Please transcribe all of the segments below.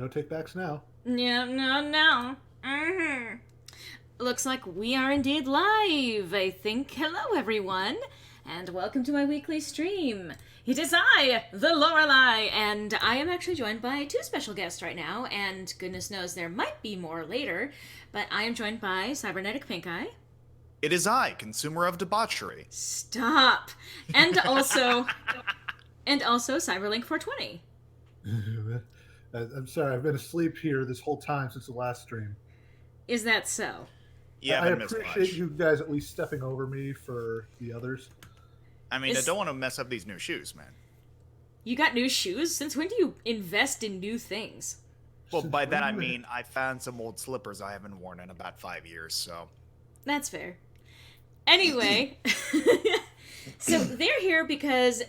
No takebacks now. Yeah, no, no. Mm-hmm. Looks like we are indeed live, I think. Hello, everyone, and welcome to my weekly stream. It is I, the Lorelei, and I am actually joined by two special guests right now, and goodness knows there might be more later, but I am joined by Cybernetic Pink Eye. It is I, consumer of debauchery. Stop! And also, Cyberlink 420. I'm sorry, I've been asleep here this whole time since the last stream. Is that so? You I haven't missed appreciate much. you guys at least stepping over me for the others. I mean, I don't want to mess up these new shoes, man. You got new shoes? Since when do you invest in new things? Well, Since by that I when? mean I found some old slippers I haven't worn in about 5 years, so... That's fair. Anyway, so they're here because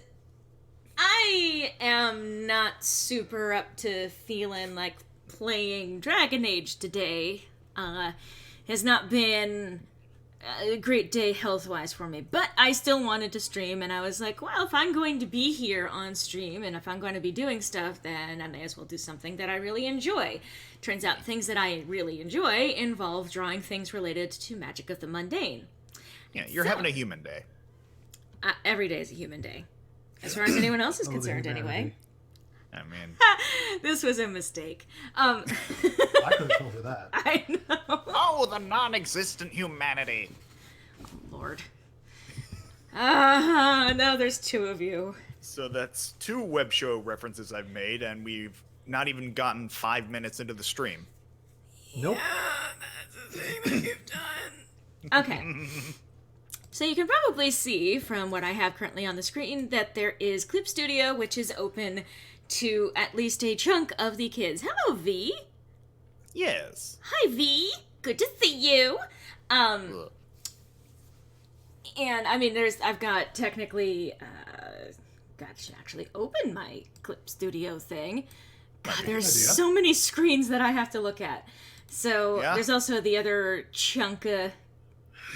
I am not super up to feeling like playing Dragon Age today. Has not been a great day health-wise for me, but I still wanted to stream, and I was like, well, if I'm going to be here on stream, and if I'm going to be doing stuff, then I may as well do something that I really enjoy. Turns out things that I really enjoy involve drawing things related to magic of the mundane. Yeah, you're having a human day. Every day is a human day. As far as anyone else is Oh, the concerned, anyway. I mean... This was a mistake. I could have told her that. I know. Oh, the non-existent humanity! Lord. Now there's two of you. So that's 2 web show references I've made, and we've not even gotten 5 minutes into the stream. Nope. That's the thing that you've done. Okay. So you can probably see from what I have currently on the screen that there is Clip Studio, which is open to at least a chunk of the kids. Hello, V. Yes. Hi, V. Good to see you. Ugh. And I mean, I've got technically, got to actually open my Clip Studio thing. God, there's idea. so many screens that I have to look at. So Yeah. there's also the other chunk of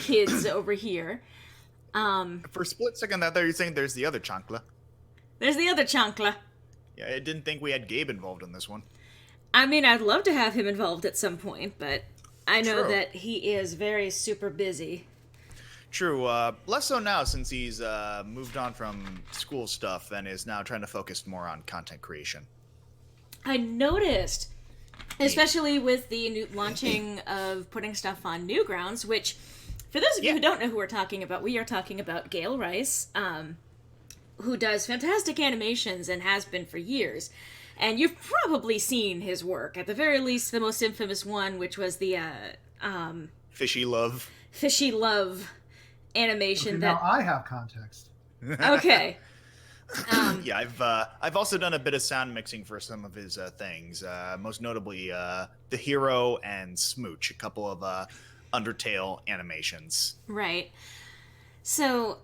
kids over here. For a split second out there, you're saying there's the other chancla. There's the other chancla. Yeah, I didn't think we had Gabe involved in this one. I mean, I'd love to have him involved at some point, but I know True. that he is very super busy. True, less so now since he's moved on from school stuff and is now trying to focus more on content creation. I noticed, especially with the new launching of putting stuff on Newgrounds, which, for those of you Yeah. who don't know who we're talking about, we are talking about Gail Rice, who does fantastic animations and has been for years. And you've probably seen his work, at the very least the most infamous one, which was the Fishy love. Fishy Love animation Okay, that... now I have context. Okay. Yeah, I've also done a bit of sound mixing for some of his things. Most notably, The Hero and Smooch, a couple of Undertale animations. Right. So,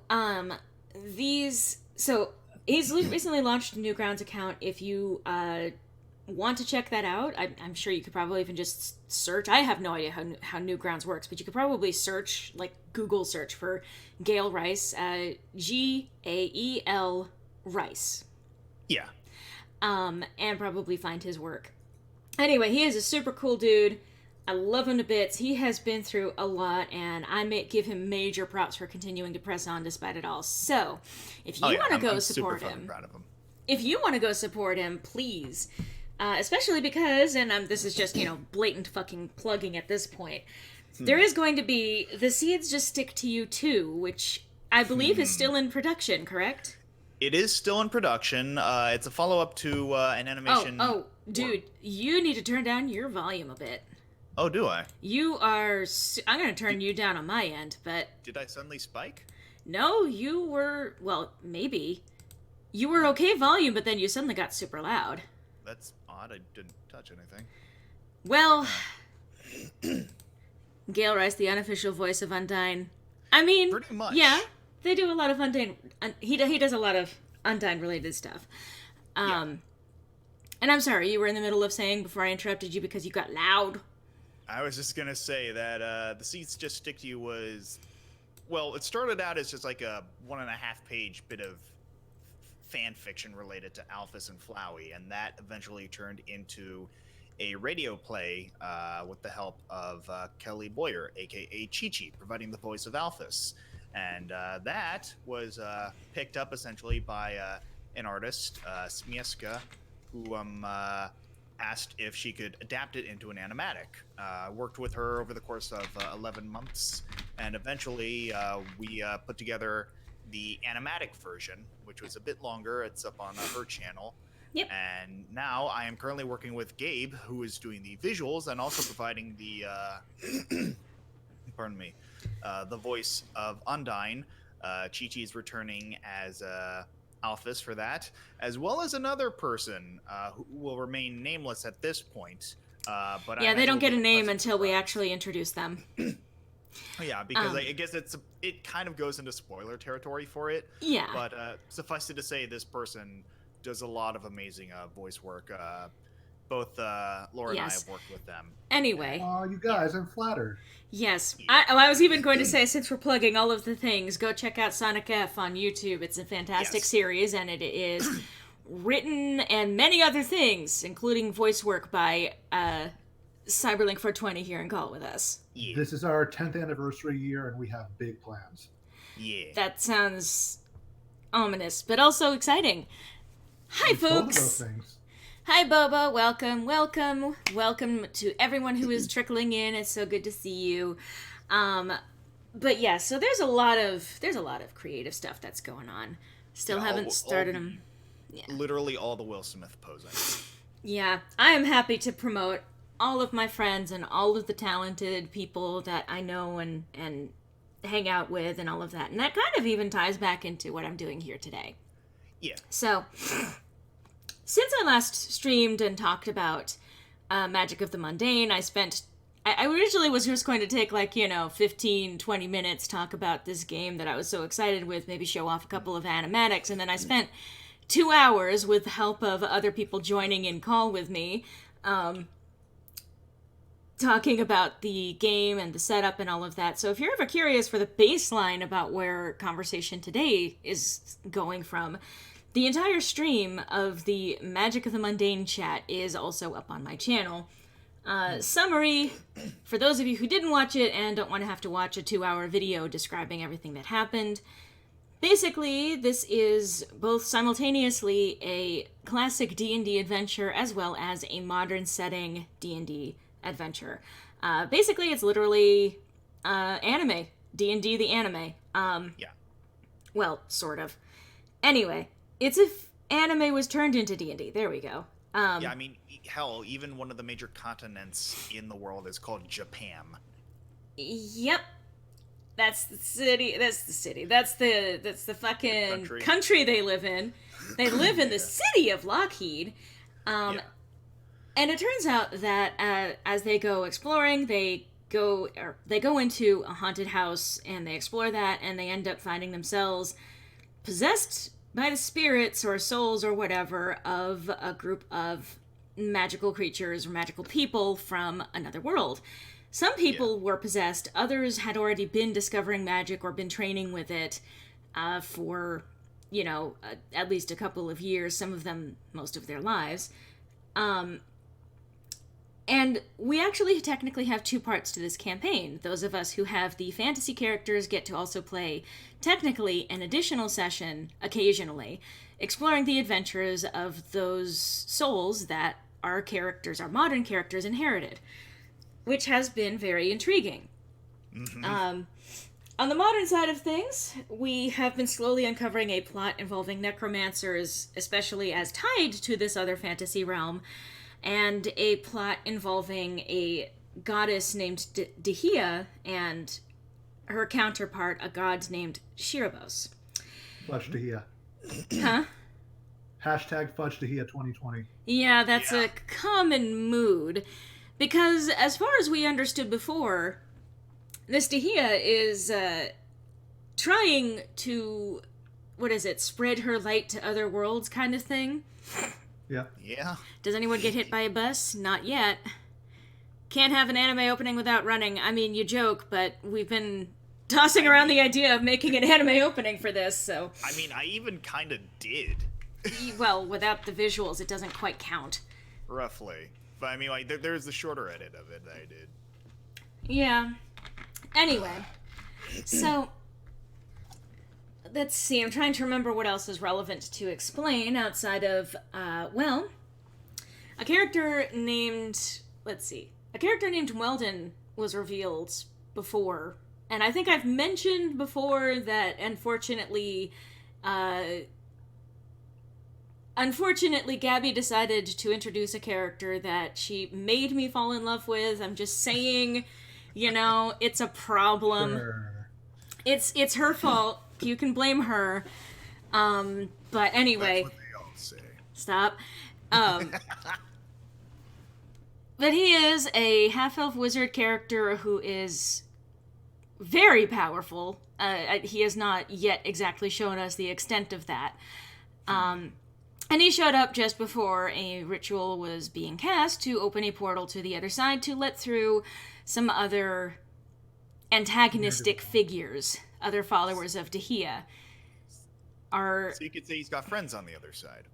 he's recently launched a Newgrounds account. If you want to check that out, I'm sure you could probably even just search. I have no idea how Newgrounds works, but you could probably search, like Google search for Gail Rice, Gael Rice, Yeah. and probably find his work. Anyway, he is a super cool dude. I love him to bits. He has been through a lot, and I may give him major props for continuing to press on despite it all. So, if you want to go I'm support super fucking him, proud of him. if you want to go support him, please. Especially because, and this is just, blatant fucking plugging at this point, there is going to be The Seeds Just Stick to You Too, which I believe is still in production, correct? It is still in production. It's a follow-up to an animation. Oh, dude, you need to turn down your volume a bit. Oh, do I? You are... I'm going to turn you down on my end, but... Did I suddenly spike? No, you were... Well, maybe. You were okay volume, but then you suddenly got super loud. That's odd. I didn't touch anything. Well... Gail Rice, the unofficial voice of Mundane. I mean... Pretty much. Yeah, they do a lot of Mundane... He does a lot of Mundane-related stuff. Yeah. And I'm sorry, you were in the middle of saying before I interrupted you because you got loud. I was just gonna say that The Seeds Just Stick to You was... Well, it started out as just like a 1.5-page bit of fan fiction related to Alphys and Flowey, and that eventually turned into a radio play with the help of Kelly Boyer, aka Chi-Chi, providing the voice of Alphys. And that was picked up essentially by an artist, Smieska, who asked if she could adapt it into an animatic. Worked with her over the course of 11 months, and eventually we put together the animatic version, which was a bit longer. It's up on her channel. Yep. And now I am currently working with Gabe, who is doing the visuals and also providing the pardon me, the voice of Mundane. Chi-Chi is returning as Alphys for that, as well as another person who will remain nameless at this point. But yeah, they don't get a name until we actually introduce them. Yeah, because I guess it kind of goes into spoiler territory for it. Yeah. But suffice it to say, this person does a lot of amazing voice work. Both Laura and I have worked with them. Anyway. Oh, you guys, I'm flattered. Yes. I was even going to say, since we're plugging all of the things, go check out Sonic F on YouTube. It's a fantastic series, and it is written and many other things, including voice work by Cyberlink 420 here in Call with us. Yeah. This is our 10th anniversary year, and we have big plans. Yeah. That sounds ominous, but also exciting. Hi, folks. Both of those things. Hi, Bobo. Welcome, welcome, welcome to everyone who is trickling in. It's so good to see you. But yeah, so there's a lot of creative stuff that's going on. Still haven't started them. Yeah. Literally all the Will Smith posing. Yeah, I am happy to promote all of my friends and all of the talented people that I know and hang out with and all of that. And that kind of even ties back into what I'm doing here today. Yeah. So, since I last streamed and talked about Magic of the Mundane, I originally was just going to take 15, 20 minutes, talk about this game that I was so excited with, maybe show off a couple of animatics, and then I spent 2 hours with the help of other people joining in call with me, talking about the game and the setup and all of that. So if you're ever curious for the baseline about where conversation today is going from, the entire stream of the Magic of the Mundane chat is also up on my channel. Summary, for those of you who didn't watch it and don't want to have to watch a 2-hour video describing everything that happened, basically this is both simultaneously a classic D&D adventure as well as a modern setting D&D adventure. Basically it's literally anime. D&D the anime. Yeah. Well, sort of. Anyway, it's if anime was turned into D&D. There we go. Yeah, I mean, hell, even one of the major continents in the world is called Japan. Yep. That's the city. That's the fucking country they live in. They live in the city of Lockheed. And it turns out that as they go exploring, they go into a haunted house and they explore that, and they end up finding themselves possessed by the spirits or souls or whatever of a group of magical creatures or magical people from another world. Some people were possessed, others had already been discovering magic or been training with it for, at least a couple of years, some of them most of their lives. And we actually technically have 2 parts to this campaign. Those of us who have the fantasy characters get to also play, technically, an additional session, occasionally, exploring the adventures of those souls that our modern characters, inherited, which has been very intriguing. Mm-hmm. On the modern side of things, we have been slowly uncovering a plot involving necromancers, especially as tied to this other fantasy realm, and a plot involving a goddess named Dehia and her counterpart, a god named Shirabos. Fudge Dehia. Huh? Hashtag Fudge Dehia 2020. Yeah, that's a common mood. Because as far as we understood before, this Dehia is trying to, spread her light to other worlds kind of thing. Yeah. Yeah. Does anyone get hit by a bus? Not yet. Can't have an anime opening without running. I mean, you joke, but we've been tossing around the idea of making an anime opening for this, so... I mean, I even kind of did. Well, without the visuals, it doesn't quite count. Roughly. But I mean, like, there's the shorter edit of it that I did. Yeah. Anyway, so let's see. I'm trying to remember what else is relevant to explain outside of, well, a character named, let's see, a character named Weldon was revealed before, and I think I've mentioned before that unfortunately, Gabby decided to introduce a character that she made me fall in love with. I'm just saying, it's a problem. Sure. It's her fault. You can blame her. But anyway, That's what they all say. stop. But he is a half-elf wizard character who is very powerful. He has not yet exactly shown us the extent of that. And he showed up just before a ritual was being cast to open a portal to the other side to let through some other antagonistic figures, other followers of Dahia. So you could say he's got friends on the other side.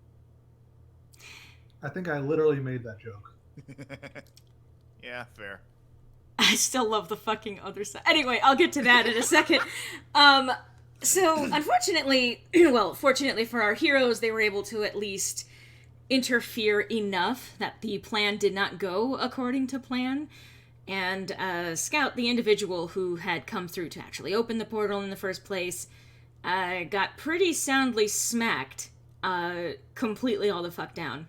I think I literally made that joke. Yeah, fair. I still love the fucking other side. Anyway, I'll get to that in a second. So, unfortunately, fortunately for our heroes, they were able to at least interfere enough that the plan did not go according to plan. And Scout, the individual who had come through to actually open the portal in the first place, got pretty soundly smacked completely all the fuck down.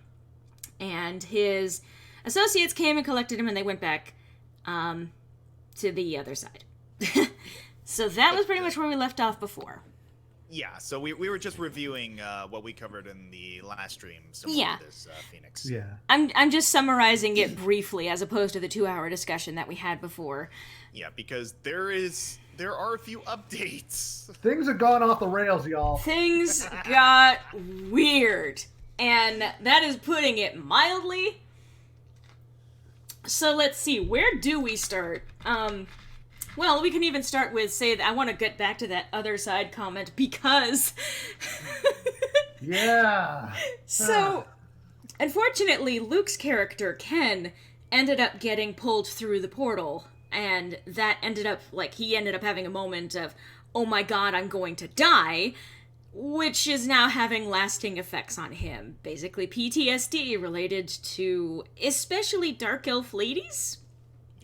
And his associates came and collected him, and they went back to the other side. So that was pretty much where we left off before. Yeah, so we were just reviewing what we covered in the last stream. Yeah. This, Phoenix. Yeah. I'm just summarizing it briefly as opposed to the 2-hour discussion that we had before. Yeah, because there are a few updates. Things have gone off the rails, y'all. Things got weird, and that is putting it mildly. So let's see, where do we start? Well, we can even start with, say, I want to get back to that other side comment because... Yeah. So, unfortunately, Luke's character, Ken, ended up getting pulled through the portal, and that ended up, he ended up having a moment of, oh my god, I'm going to die, which is now having lasting effects on him. Basically, PTSD related to especially Dark Elf ladies?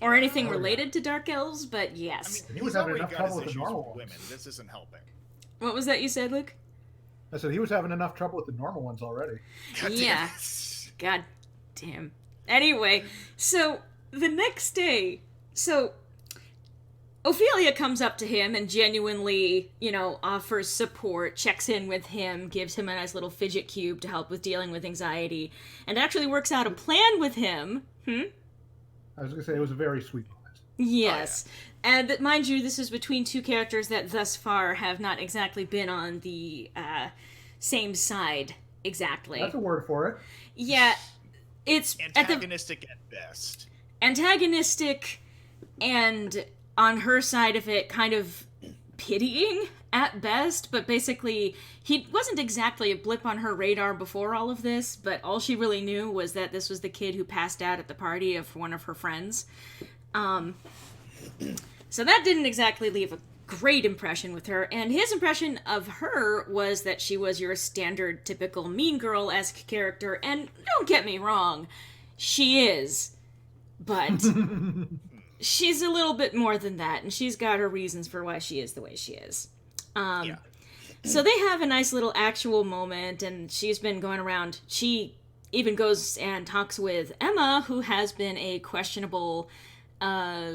Or anything related to Dark Elves, but yes. I mean, He was he's having already enough got trouble his with the issues normal with ones. women. This isn't helping. What was that you said, Luke? I said he was having enough trouble with the normal ones already. God damn Yeah. it. God damn. Anyway, so the next day, Ophelia comes up to him and genuinely, offers support, checks in with him, gives him a nice little fidget cube to help with dealing with anxiety, and actually works out a plan with him. I was going to say it was a very sweet moment. Yes. And mind you, this is between two characters that thus far have not exactly been on the same side exactly. That's a word for it. Yeah, it's Antagonistic at best. antagonistic and on her side of it kind of pitying at best, but basically he wasn't exactly a blip on her radar before all of this, but all she really knew was that this was the kid who passed out at the party of one of her friends. So that didn't exactly leave a great impression with her, and his impression of her was that she was your standard typical mean girl-esque character, and don't get me wrong, she is, but she's a little bit more than that, and she's got her reasons for why she is the way she is. Yeah. So they have a nice little actual moment, and she's been going around. She even goes and talks with Emma, who has been a questionable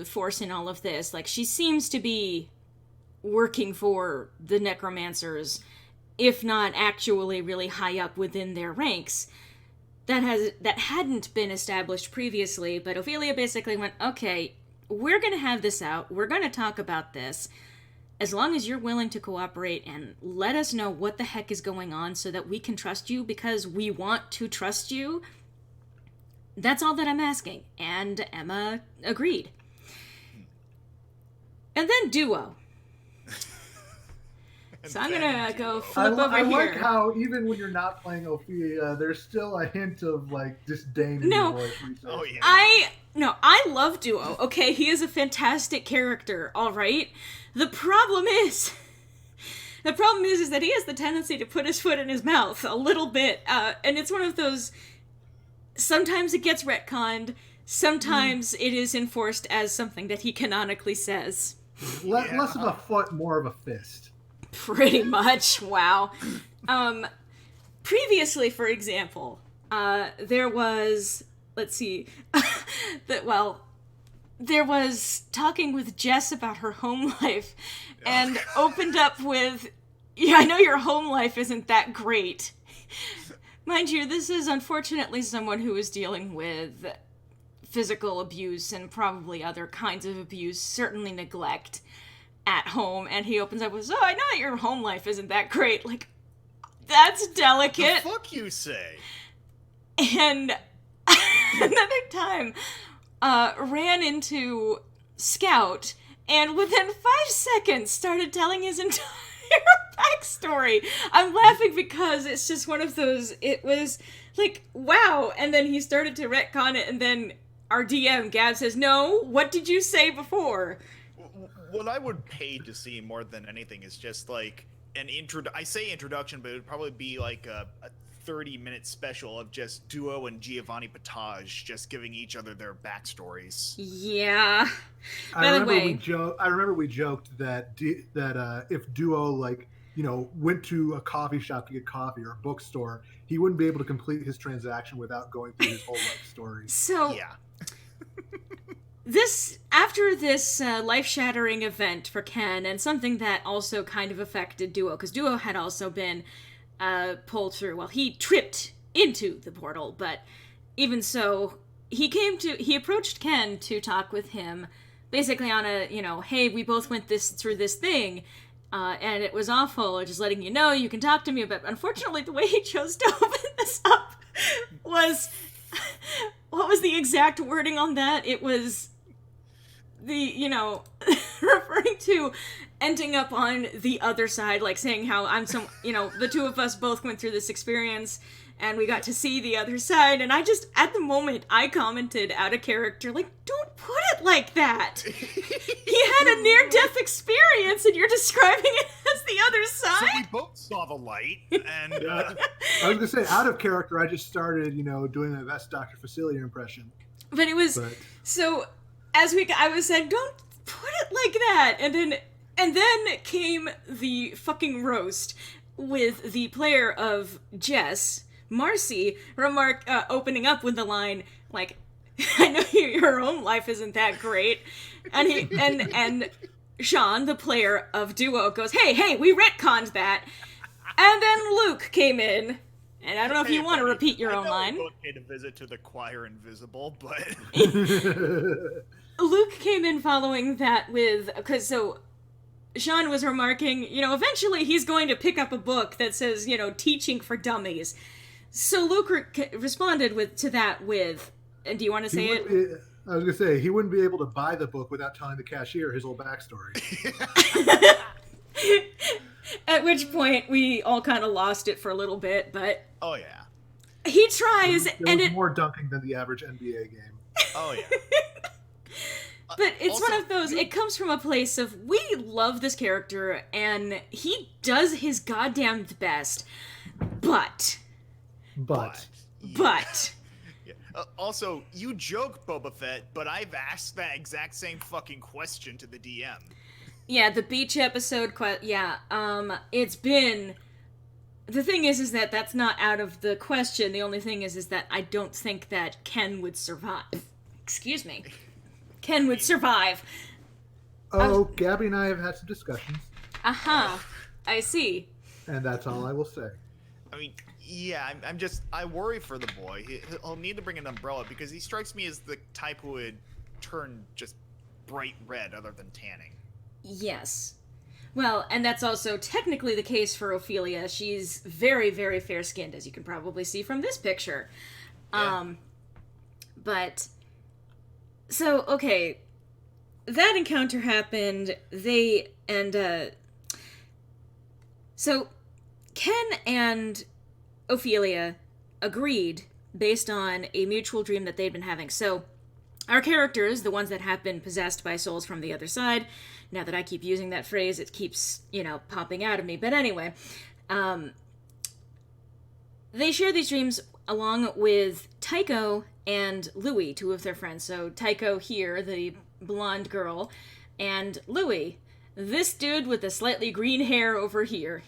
force in all of this. She seems to be working for the necromancers, if not actually really high up within their ranks. That hadn't been established previously, but Ophelia basically went, okay, we're going to have this out. We're going to talk about this. As long as you're willing to cooperate and let us know what the heck is going on so that we can trust you because we want to trust you, that's all that I'm asking. And Emma agreed. And then Duo. So I'm gonna go I, flip over I here. like how even when you're not playing Ophelia, there's still a hint of like disdain in No. your voice. When you say Oh, it. yeah. I love Duo. Okay, he is a fantastic character. All right. The problem is that he has the tendency to put his foot in his mouth a little bit, and it's one of those. Sometimes it gets retconned. Sometimes it is enforced as something that he canonically says. Less of a foot, more of a fist. Pretty much. Wow. Previously, for example, there was, let's see, there was talking with Jess about her home life, and opened up with, yeah, I know your home life isn't that great. Mind you, this is unfortunately someone who is dealing with physical abuse and probably other kinds of abuse, certainly neglect at home, and he opens up with, "Oh, I know that your home life isn't that great." Like, that's delicate. The fuck you say? And another time, ran into Scout, and within 5 seconds started telling his entire backstory. I'm laughing because it's just one of those, it was like, wow, and then he started to retcon it, and then our DM, Gab, says, "No, what did you say before?" What I would pay to see more than anything is just like an I say introduction, but it would probably be like a 30-minute special of just Duo and Giovanni Potage just giving each other their backstories. Yeah. I remember we joked that if Duo went to a coffee shop to get coffee or a bookstore, he wouldn't be able to complete his transaction without going through his whole life story. So Yeah. After this life-shattering event for Ken, and something that also kind of affected Duo, because Duo had also been pulled through. Well, he tripped into the portal, but even so, he approached Ken to talk with him, basically on a, hey, we both went through this thing, and it was awful, just letting you know you can talk to me. But unfortunately, the way he chose to open this up was, what was the exact wording on that? It was referring to ending up on the other side, like saying how the two of us both went through this experience and we got to see the other side. And I just, at the moment, I commented out of character, like, don't put it like that. He had a near-death experience and you're describing it as the other So side? we both saw the light, and I was gonna say, out of character, I just started, doing my best Dr. Facilier impression. But it was, so, I was saying, don't put it like that. And then came the fucking roast with the player of Jess, Marcy, opening up with the line, like, "I know your home life isn't that great." And and Sean, the player of Duo, goes, hey, we retconned that. And then Luke came in, and I don't know if you want to repeat your own line. I paid a visit to the choir invisible, but Luke came in following that so Sean was remarking, eventually he's going to pick up a book that says, teaching for dummies. So Luke responded to that with, and do you want to say it? I was going to say, he wouldn't be able to buy the book without telling the cashier his whole backstory. At which point, we all kind of lost it for a little bit, but... Oh, yeah. He tries, it was more dunking than the average NBA game. Oh, yeah. But it's Also, one of those, it comes from a place of, we love this character, and he does his goddamn best, but... Yeah. Also, you joke, Boba Fett, but I've asked that exact same fucking question to the DM. Yeah, the beach episode, it's been... The thing is that that's not out of the question. The only thing is that I don't think that Ken would survive. Excuse me. Ken would survive. Oh, Gabby and I have had some discussions. Uh-huh. I see. And that's all I will say. I mean, yeah, I worry for the boy. He'll need to bring an umbrella because he strikes me as the type who would turn just bright red other than tanning. Yes. Well, and that's also technically the case for Ophelia. She's very, very fair-skinned, as you can probably see from this picture. Yeah. But... So, okay. That encounter happened. So Ken and Ophelia agreed based on a mutual dream that they'd been having. So our characters, the ones that have been possessed by souls from the other side, now that I keep using that phrase, it keeps, popping out of me. But anyway, they share these dreams along with Tycho and Louis, two of their friends. So Tycho here, the blonde girl, and Louis, this dude with the slightly green hair over here.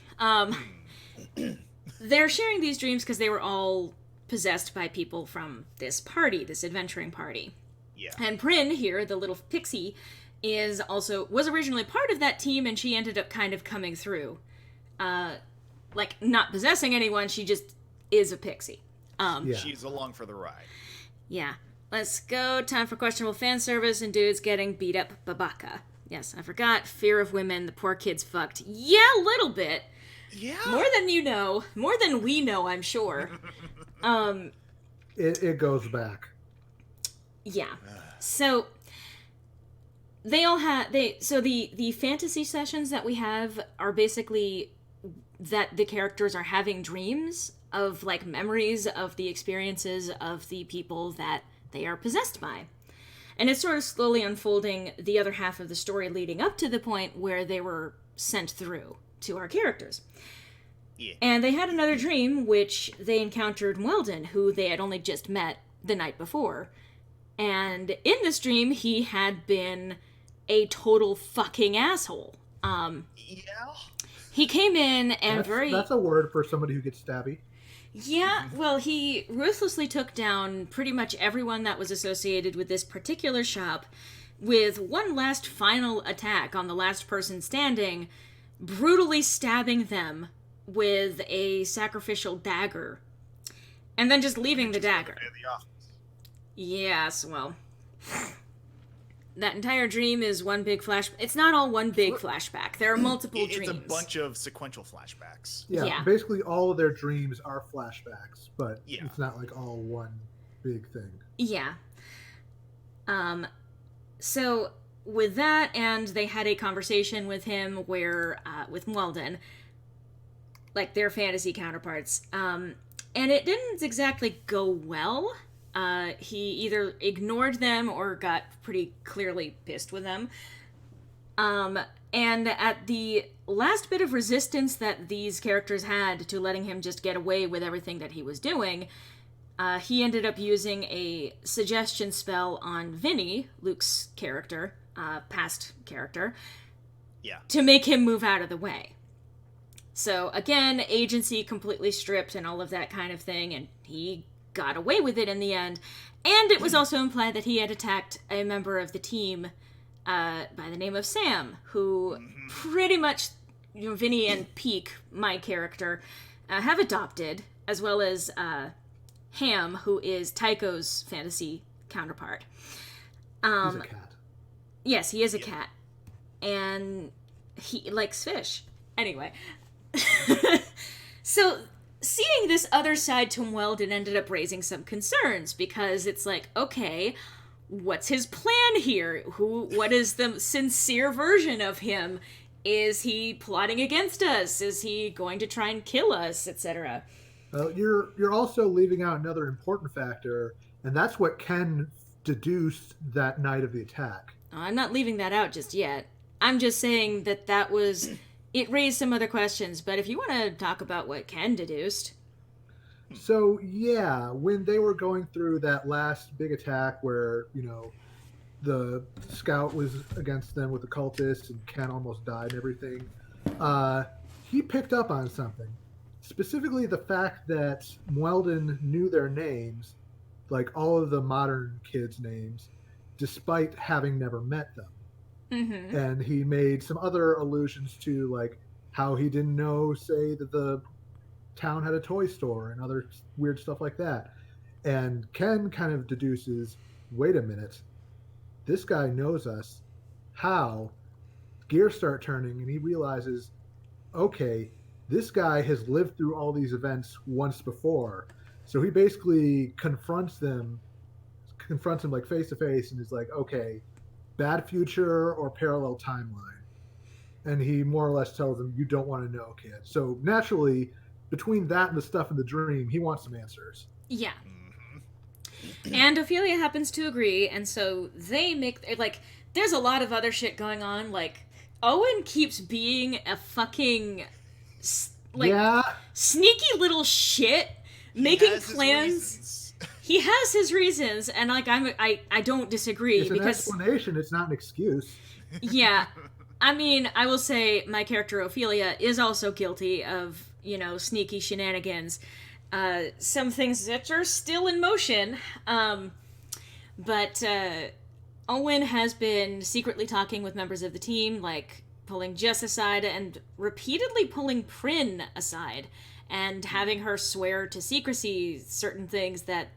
They're sharing these dreams because they were all possessed by people from this party, this adventuring party. Yeah. And Bryn here, the little pixie, was originally part of that team, and she ended up kind of coming through. Not possessing anyone, she just is a pixie. She's along for the ride. Yeah. Let's go. Time for questionable fan service and dudes getting beat up Babaka. Yes, I forgot. Fear of women. The poor kid's fucked. Yeah, a little bit. Yeah. More than you know. More than we know, I'm sure. It goes back. Yeah. So they all have the fantasy sessions that we have are basically that the characters are having dreams of memories of the experiences of the people that they are possessed by. And it's sort of slowly unfolding the other half of the story leading up to the point where they were sent through to our characters. Yeah. And they had another dream which they encountered Weldon, who they had only just met the night before. And in this dream, he had been a total fucking asshole. He came in and That's a word for somebody who gets stabby. Yeah, well, he ruthlessly took down pretty much everyone that was associated with this particular shop with one last final attack on the last person standing, brutally stabbing them with a sacrificial dagger, and then just leaving the dagger. Yes, well, that entire dream is one big flash. It's not all one big flashback. There are multiple dreams. It's a bunch of sequential flashbacks. Yeah, basically all of their dreams are flashbacks, but it's not all one big thing. Yeah. So with that, and they had a conversation with him where, with Weldon, their fantasy counterparts, and it didn't exactly go well. He either ignored them or got pretty clearly pissed with them. And at the last bit of resistance that these characters had to letting him just get away with everything that he was doing, he ended up using a suggestion spell on Vinny, Luke's character, past character, to make him move out of the way. So again, agency completely stripped and all of that kind of thing, and he got away with it in the end. And it was also implied that he had attacked a member of the team by the name of Sam, who pretty much, Vinny and Peak, my character, have adopted, as well as Ham, who is Tycho's fantasy counterpart. He's a cat. Yes, he is a cat. And he likes fish. Anyway. So seeing this other side to Weldon ended up raising some concerns, because it's okay, what's his plan here? What is the sincere version of him? Is he plotting against us? Is he going to try and kill us, etc.? You're also leaving out another important factor, and that's what Ken deduced that night of the attack. I'm not leaving that out just yet. I'm just saying that was... It raised some other questions, but if you want to talk about what Ken deduced... So, yeah, when they were going through that last big attack where, the scout was against them with the cultists and Ken almost died and everything, he picked up on something. Specifically the fact that Weldon knew their names, all of the modern kids' names, despite having never met them. Mm-hmm. And he made some other allusions to how he didn't know, say, that the town had a toy store and other weird stuff like that. And Ken kind of deduces, wait a minute, this guy knows us. How? Gears start turning and he realizes, okay, this guy has lived through all these events once before. So he basically confronts him face to face and is okay, bad future or parallel timeline. and he more or less tells him, "You don't want to know, kid." So naturally, between that and the stuff in the dream, he wants some answers. Yeah. And Ophelia happens to agree, and so they make, like, there's a lot of other shit going on. Like, Owen keeps being a fucking, like, sneaky little shit, making plans. He has his reasons, and, like, I don't disagree. It's an explanation, it's not an excuse. Yeah. I mean, I will say my character Ophelia is also guilty of, sneaky shenanigans. Some things that are still in motion. But Owen has been secretly talking with members of the team, like pulling Jess aside and repeatedly pulling Prin aside and having her swear to secrecy certain things that,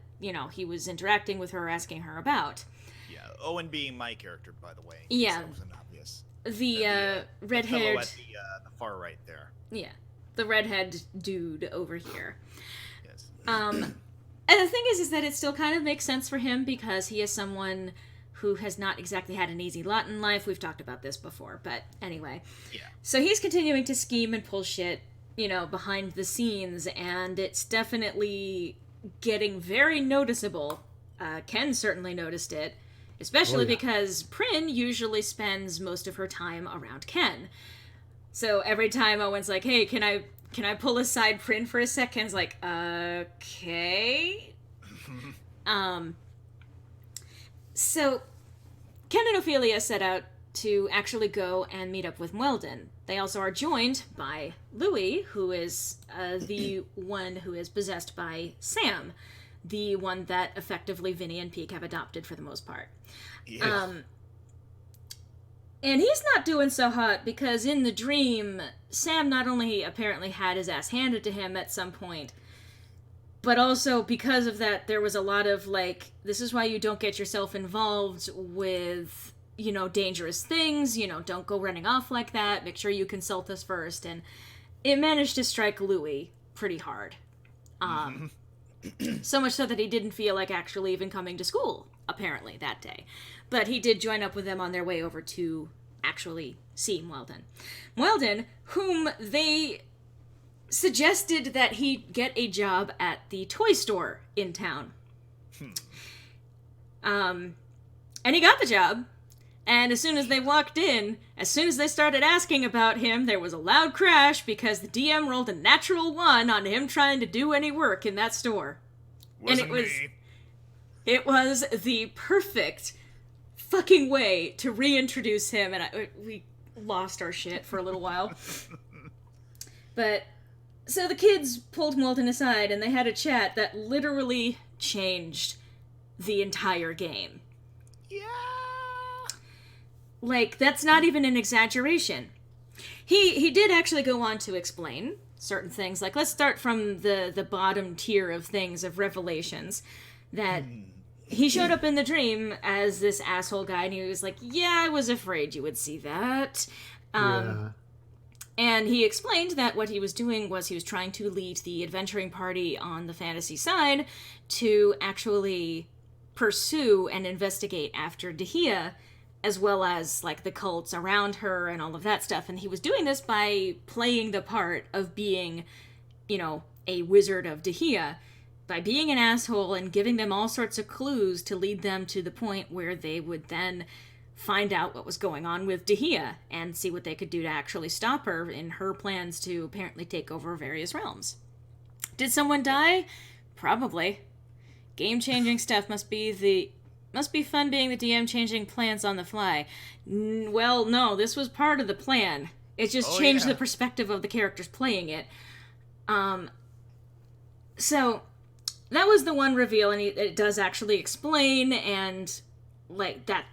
he was interacting with her, asking her about. Yeah, Owen being my character, by the way. Yeah. That wasn't obvious. The red-haired... at the far right there. Yeah, the redhead dude over here. Yes. And the thing is that it still kind of makes sense for him because he is someone who has not exactly had an easy lot in life. We've talked about this before, but anyway. Yeah. So he's continuing to scheme and pull shit, behind the scenes, and it's definitely getting very noticeable. Ken certainly noticed it, especially because Prin usually spends most of her time around Ken. So every time Owen's like, "Hey, can I pull aside Prin for a sec?" Ken's like, okay. So Ken and Ophelia set out to actually go and meet up with Mundane. They also are joined by Louis, who is the one who is possessed by Sam, the one that effectively Vinny and Peek have adopted for the most part. Yes. And he's not doing so hot because in the dream, Sam not only apparently had his ass handed to him at some point, but also because of that, there was a lot of, like, this is why you don't get yourself involved with, dangerous things, don't go running off like that, make sure you consult us first, and it managed to strike Louis pretty hard. So much so that he didn't feel like actually even coming to school, apparently, that day. But he did join up with them on their way over to actually see Mundane. Mundane, whom they suggested that he get a job at the toy store in town. And he got the job. And as soon as they walked in, as soon as they started asking about him, there was a loud crash because the DM rolled a natural 1 on him trying to do any work in that store. It was the perfect fucking way to reintroduce him, and we lost our shit for a little while. But, so the kids pulled Mundane aside, and they had a chat that literally changed the entire game. Yeah. Like, that's not even an exaggeration. He did actually go on to explain certain things. Like, let's start from the bottom tier of things, of revelations, that he showed up in the dream as this asshole guy, and he was like, yeah, I was afraid you would see that. And he explained that what he was doing was he was trying to lead the adventuring party on the fantasy side to actually pursue and investigate after Dahlia, as well as, like, the cults around her and all of that stuff. And he was doing this by playing the part of being, a wizard of Dahlia, by being an asshole and giving them all sorts of clues to lead them to the point where they would then find out what was going on with Dahlia and see what they could do to actually stop her in her plans to apparently take over various realms. Did someone die? Probably. Game-changing stuff must be fun being the DM changing plans on the fly. Well, no, this was part of the plan. It just changed the perspective of the characters playing it. So, that was the one reveal, and it does actually explain, and, like, that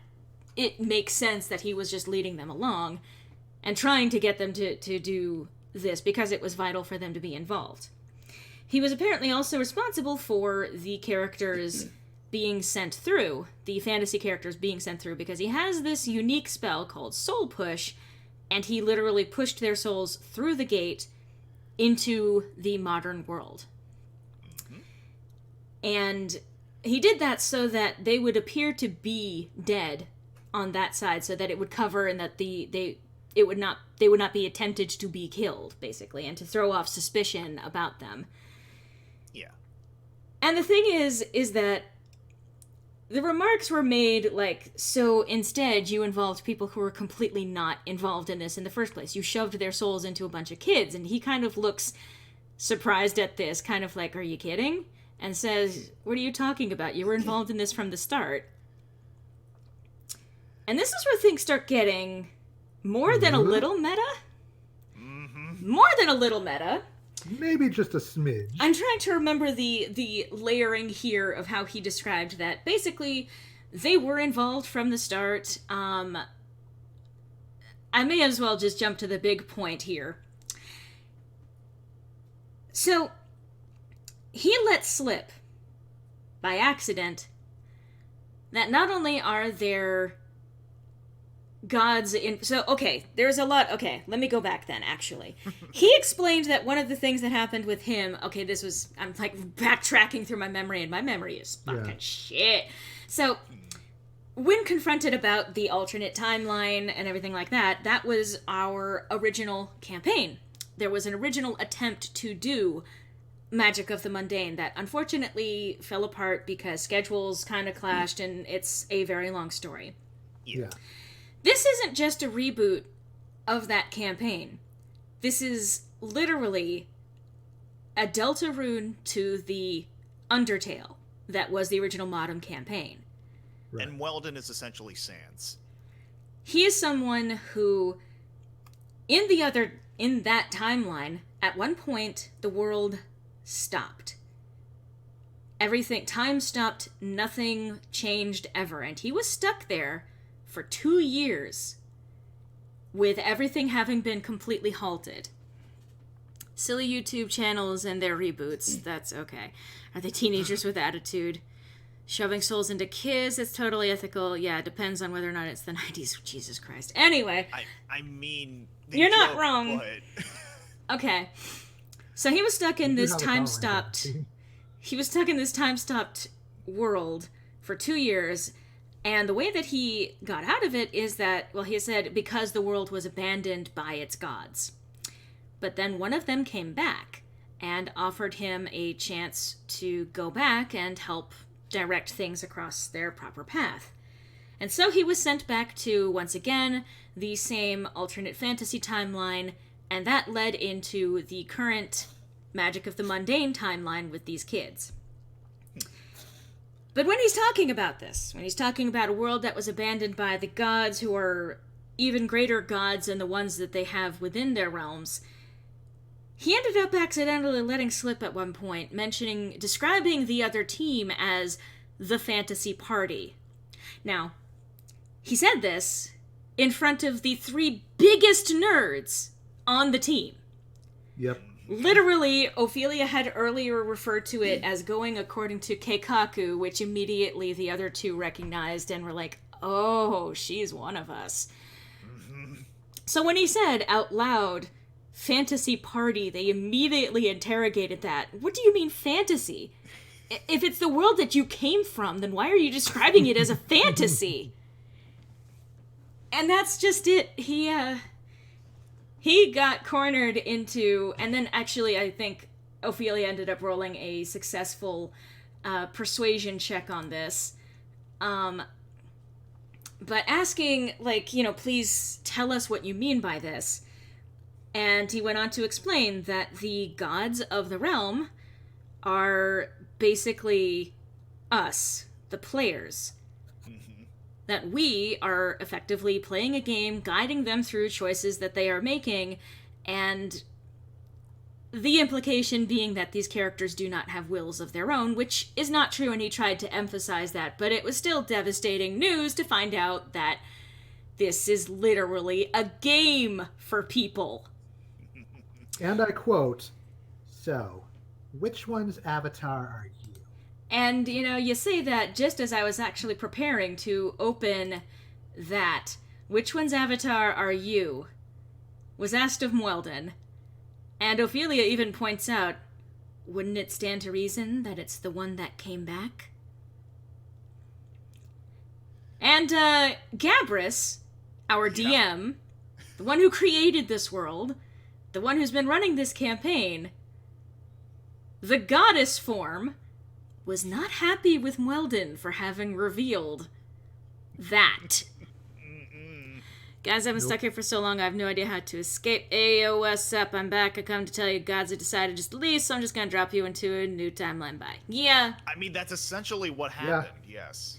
it makes sense that he was just leading them along and trying to get them to do this because it was vital for them to be involved. He was apparently also responsible for the characters being sent through, the fantasy characters being sent through, because he has this unique spell called Soul Push, and he literally pushed their souls through the gate into the modern world. And he did that so that they would appear to be dead on that side, so that it would cover and that the they would not be attempted to be killed, basically, and to throw off suspicion about them. Yeah. And the thing is that the remarks were made like, so instead you involved people who were completely not involved in this in the first place. You shoved their souls into a bunch of kids, and he kind of looks surprised at this, kind of like, are you kidding? And says, what are you talking about? You were involved in this from the start. And this is where things start getting more than a little meta. Mm-hmm. More than a little meta. Maybe just a smidge. I'm trying to remember the layering here of how he described that. Basically, they were involved from the start. I may as well just jump to the big point here. So, he let slip, by accident, that not only are there gods in... So, okay, there's a lot... Okay, let me go back then, actually. He explained that one of the things that happened with him... Okay, this was... I'm, like, backtracking through my memory, and my memory is fucking shit. So, when confronted about the alternate timeline and everything like that, that was our original campaign. There was an original attempt to do Magic of the Mundane that unfortunately fell apart because schedules kind of clashed, and it's a very long story. Yeah. This isn't just a reboot of that campaign. This is literally a Delta rune to the Undertale that was the original Modern campaign. Right. And Weldon is essentially Sans. He is someone who, in that timeline, at one point, the world stopped. Time stopped, nothing changed ever, and he was stuck there for 2 years, with everything having been completely halted. Silly YouTube channels and their reboots, that's okay. Are they teenagers with attitude? Shoving souls into kids, it's totally ethical. Yeah, it depends on whether or not it's the 90s. Jesus Christ. Anyway. I mean... You're not wrong. But... Okay. So he was stuck in this time-stopped... He was stuck in this time-stopped world for 2 years, and the way that he got out of it is that, well, he said because the world was abandoned by its gods. But then one of them came back and offered him a chance to go back and help direct things across their proper path. And so he was sent back to, once again, the same alternate fantasy timeline, and that led into the current Magic of the Mundane timeline with these kids. But when he's talking about this, when he's talking about a world that was abandoned by the gods who are even greater gods than the ones that they have within their realms, he ended up accidentally letting slip at one point, describing the other team as the fantasy party. Now, he said this in front of the 3 biggest nerds on the team. Yep. Literally, Ophelia had earlier referred to it as going according to Keikaku, which immediately the other 2 recognized and were like, oh, she's one of us. Mm-hmm. So when he said out loud, fantasy party, they immediately interrogated that. What do you mean fantasy? If it's the world that you came from, then why are you describing it as a fantasy? And that's just it. He got cornered into, and then actually I think Ophelia ended up rolling a successful persuasion check on this. But asking, please tell us what you mean by this. And he went on to explain that the gods of the realm are basically us, the players. That we are effectively playing a game, guiding them through choices that they are making, and the implication being that these characters do not have wills of their own, which is not true, and he tried to emphasize that, but it was still devastating news to find out that this is literally a game for people. And I quote, so, which one's avatar are you? And, you say that just as I was actually preparing to open that. Which one's avatar are you? Was asked of Weldon. And Ophelia even points out, wouldn't it stand to reason that it's the one that came back? And, Gabrus, our DM, the one who created this world, the one who's been running this campaign, the goddess form, was not happy with Mundane for having revealed that. Guys, I've been stuck here for so long, I have no idea how to escape. Ayo, what's up? I'm back. I come to tell you gods have decided just to leave, so I'm just gonna drop you into a new timeline. Bye. Yeah. I mean, that's essentially what happened, yes.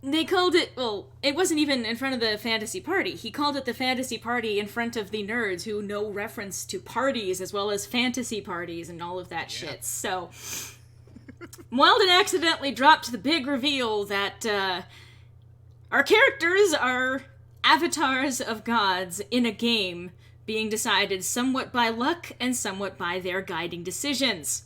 They called it, well, it wasn't even in front of the fantasy party. He called it the fantasy party in front of the nerds who know reference to parties as well as fantasy parties and all of that shit. So, Weldon accidentally dropped the big reveal that our characters are avatars of gods in a game being decided somewhat by luck and somewhat by their guiding decisions.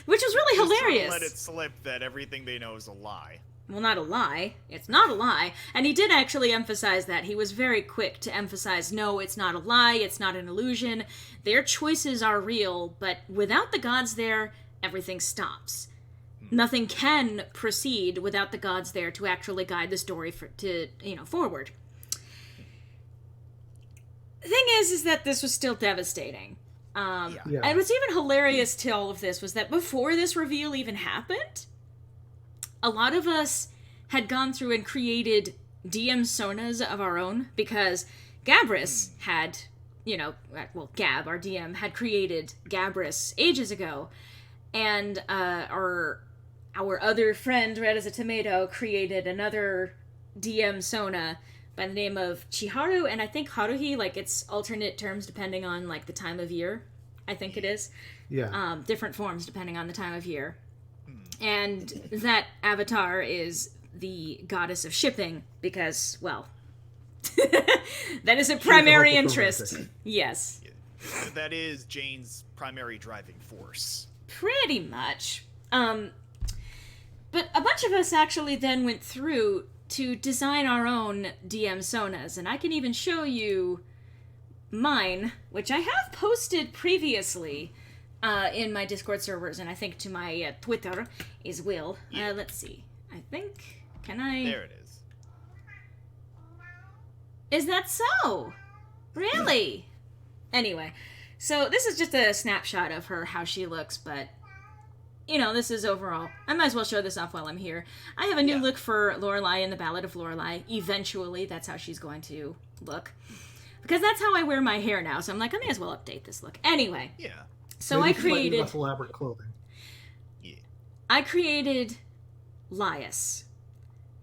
Which was really hilarious. Let it slip that everything they know is a lie. Well, not a lie. It's not a lie. And he did actually emphasize that. He was very quick to emphasize, no, it's not a lie, it's not an illusion. Their choices are real, but without the gods there, everything stops. Nothing can proceed without the gods there to actually guide the story forward. The thing is that this was still devastating. And what's even hilarious to all of this was that before this reveal even happened, a lot of us had gone through and created DM sonas of our own, because Gabrus had, Gab, our DM, had created Gabrus ages ago, and our other friend, Red as a Tomato, created another DM sona by the name of Chiharu, and I think Haruhi, it's alternate terms depending on, the time of year, I think it is. Yeah. Different forms depending on the time of year. And that avatar is the goddess of shipping, because, well, that is a primary interest. Yes. That is Jane's primary driving force. Pretty much. But a bunch of us actually then went through to design our own DM sonas, and I can even show you mine, which I have posted previously in my Discord servers, and I think to my Twitter as well. Let's see. I think, can I... There it is. Is that so? Really? Anyway, so this is just a snapshot of her, how she looks, but... this is overall. I might as well show this off while I'm here. I have a new look for Lorelei in the Ballad of Lorelei. Eventually, that's how she's going to look. Because that's how I wear my hair now, so I'm like, I may as well update this look. Anyway. Yeah. So Maybe I created... less elaborate clothing. Yeah. I created Lias,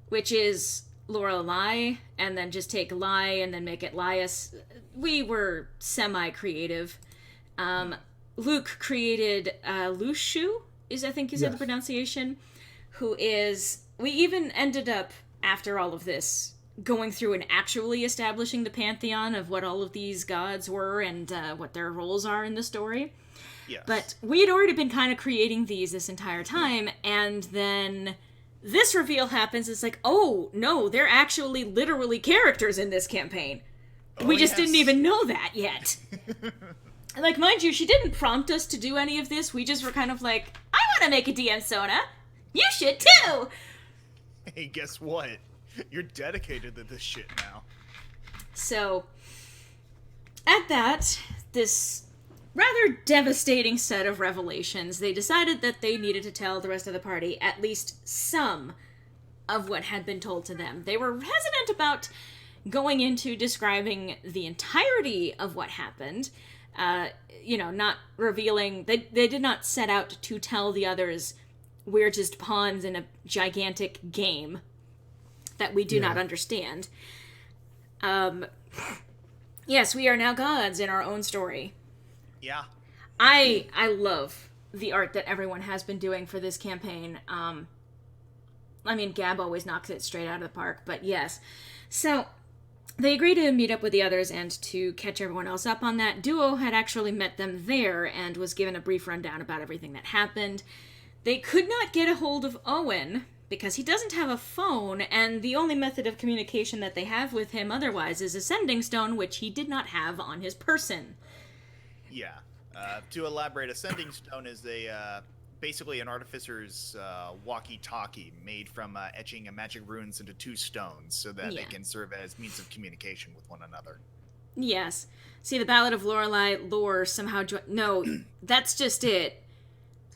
which is Lorelei, and then just take Lai and then make it Lias. We were semi-creative. Luke created Lushu, I think is the pronunciation, who is... We even ended up, after all of this, going through and actually establishing the pantheon of what all of these gods were and what their roles are in the story. Yes. But we had already been kind of creating these this entire time, and then this reveal happens. It's like, oh, no, they're actually literally characters in this campaign. We just didn't even know that yet. Mind you, she didn't prompt us to do any of this. We just were kind of like, I want to make a DM Sona. You should too! Hey, guess what? You're dedicated to this shit now. So, at that, this rather devastating set of revelations, they decided that they needed to tell the rest of the party at least some of what had been told to them. They were hesitant about going into describing the entirety of what happened, not revealing... They did not set out to tell the others we're just pawns in a gigantic game that we do not understand. Yes, we are now gods in our own story. Yeah. I love the art that everyone has been doing for this campaign. Gab always knocks it straight out of the park, but yes. So, they agreed to meet up with the others and to catch everyone else up on that. Duo had actually met them there and was given a brief rundown about everything that happened. They could not get a hold of Owen because he doesn't have a phone, and the only method of communication that they have with him otherwise is a sending stone, which he did not have on his person. Yeah. To elaborate, a sending stone is basically an artificer's walkie-talkie made from etching magic runes into two stones so that they can serve as means of communication with one another. Yes. See, the Ballad of Lorelei lore somehow... No, that's just it.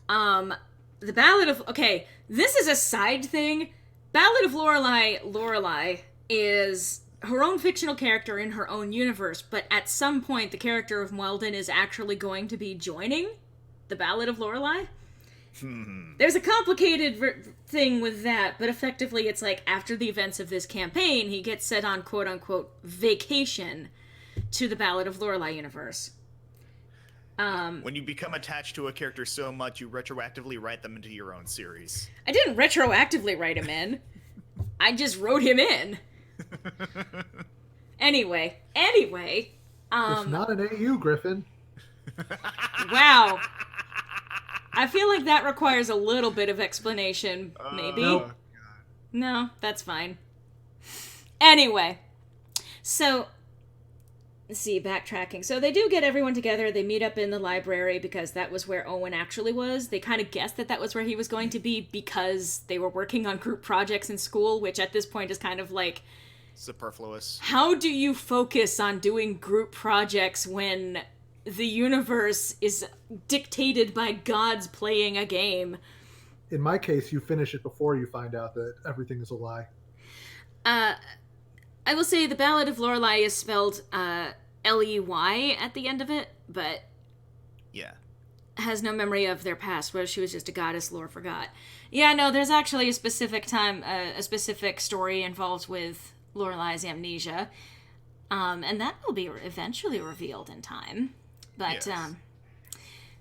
The Ballad of... Okay, this is a side thing. Ballad of Lorelei is her own fictional character in her own universe, but at some point the character of Weldon is actually going to be joining the Ballad of Lorelei. There's a complicated thing with that, but effectively it's like after the events of this campaign, he gets set on quote-unquote vacation to the Ballad of Lorelei universe. When you become attached to a character so much, you retroactively write them into your own series. I didn't retroactively write him in. I just wrote him in. Anyway. It's not an AU, Griffin. Wow. I feel like that requires a little bit of explanation, maybe. Nope. No, that's fine. Anyway, so, let's see, backtracking. So they do get everyone together. They meet up in the library because that was where Owen actually was. They kind of guessed that was where he was going to be because they were working on group projects in school, which at this point is kind of like... superfluous. How do you focus on doing group projects when the universe is dictated by gods playing a game? In my case, you finish it before you find out that everything is a lie. I will say the Ballad of Lorelei is spelled Ley at the end of it, but yeah, has no memory of their past, where she was just a goddess lore forgot. Yeah, no, there's actually a specific time, a specific story involved with Lorelei's amnesia, and that will be eventually revealed in time. But, yes.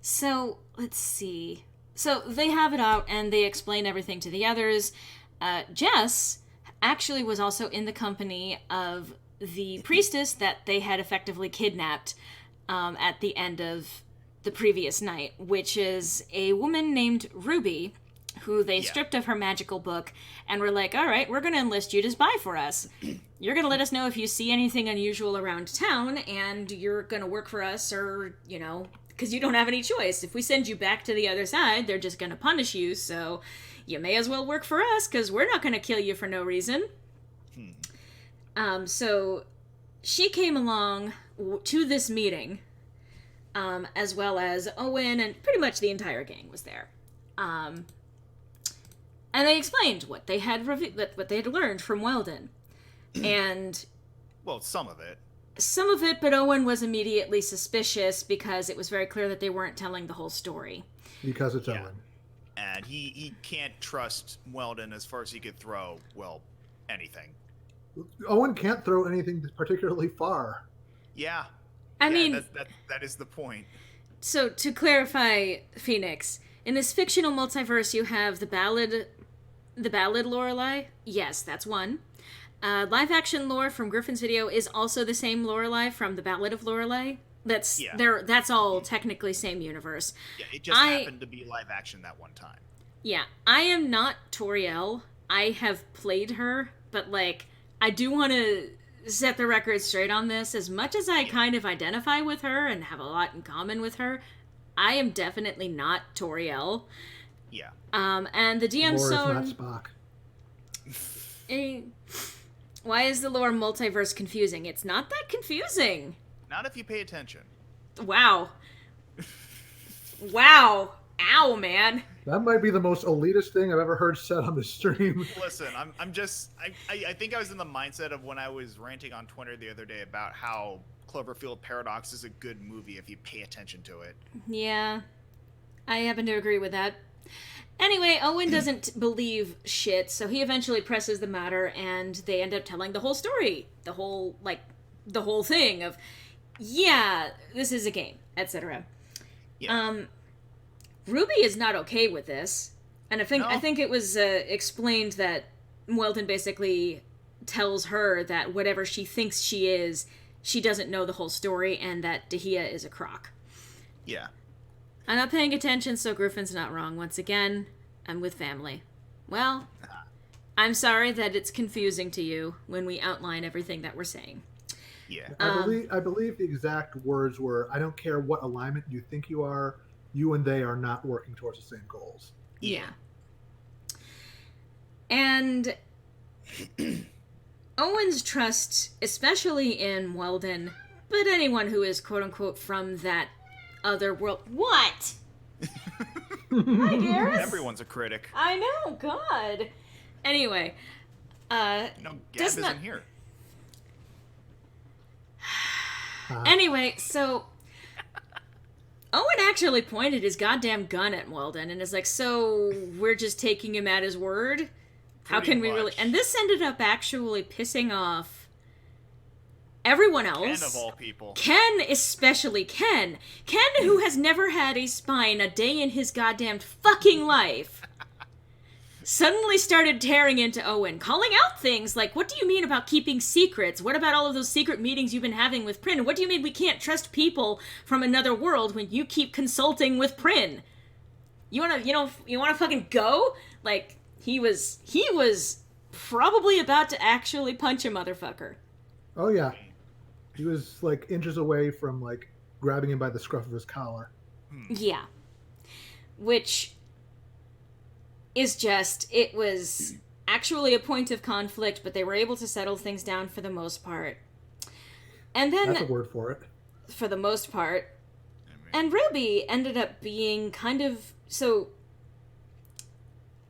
So, let's see. So, they have it out, and they explain everything to the others. Jess actually was also in the company of the priestess that they had effectively kidnapped at the end of the previous night, which is a woman named Ruby, who they stripped of her magical book and were like, all right, we're going to enlist you to spy for us. You're going to let us know if you see anything unusual around town, and you're going to work for us, or, you know, because you don't have any choice. If we send you back to the other side, they're just going to punish you, so you may as well work for us, because we're not going to kill you for no reason. So she came along to this meeting, as well as Owen, and pretty much the entire gang was there. And they explained what they had what they had learned from Weldon. And well, some of it, but Owen was immediately suspicious because it was very clear that they weren't telling the whole story. Because it's Owen. And he can't trust Weldon as far as he could throw, well, anything. Owen can't throw anything particularly far. Yeah. I mean... That is the point. So, to clarify, Phoenix, in this fictional multiverse, you have the Ballad Lorelei. Yes, that's one. Live-action lore from Griffin's video is also the same Lorelei from the Ballad of Lorelei. That's all technically same universe. Yeah, it just happened to be live-action that one time. Yeah, I am not Toriel. I have played her, but, like, I do want to set the record straight on this. As much as I kind of identify with her and have a lot in common with her, I am definitely not Toriel. Yeah. And the DM Lore is not Spock. Why is the lore multiverse confusing? It's not that confusing. Not if you pay attention. Wow. Wow. Ow, man. That might be the most elitist thing I've ever heard said on the stream. Listen, I think I was in the mindset of when I was ranting on Twitter the other day about how Cloverfield Paradox is a good movie if you pay attention to it. Yeah. I happen to agree with that. Anyway, Owen doesn't believe shit, so he eventually presses the matter, and they end up telling the whole story. The whole thing of, yeah, this is a game, etc. Yeah. Ruby is not okay with this, and I think it was explained that Weldon basically tells her that whatever she thinks she is, she doesn't know the whole story, and that Dahlia is a crock. Yeah. I'm not paying attention, so Griffin's not wrong. Once again, I'm with family. Well, I'm sorry that it's confusing to you when we outline everything that we're saying. Yeah. I believe the exact words were, I don't care what alignment you think you are, you and they are not working towards the same goals. Yeah. And Owen's trust, especially in Weldon, but anyone who is quote-unquote from that other world... What? Hi, Garrus. Everyone's a critic. I know, God. Anyway, No, Gab isn't here. Anyway, so Owen actually pointed his goddamn gun at Weldon and is like, so we're just taking him at his word? How Pretty can we really... much. And this ended up actually pissing off everyone else. Ken of all people. Ken, especially Ken. Ken, who has never had a spine a day in his goddamn fucking life, suddenly started tearing into Owen, calling out things like, what do you mean about keeping secrets? What about all of those secret meetings you've been having with Prin? What do you mean we can't trust people from another world when you keep consulting with Prin? You wanna fucking go? Like, he was probably about to actually punch a motherfucker. Oh yeah, he was like inches away from like grabbing him by the scruff of his collar. Yeah. Which is just, it was actually a point of conflict, but they were able to settle things down for the most part. And then... That's a word for it. For the most part. And Ruby ended up being kind of... So,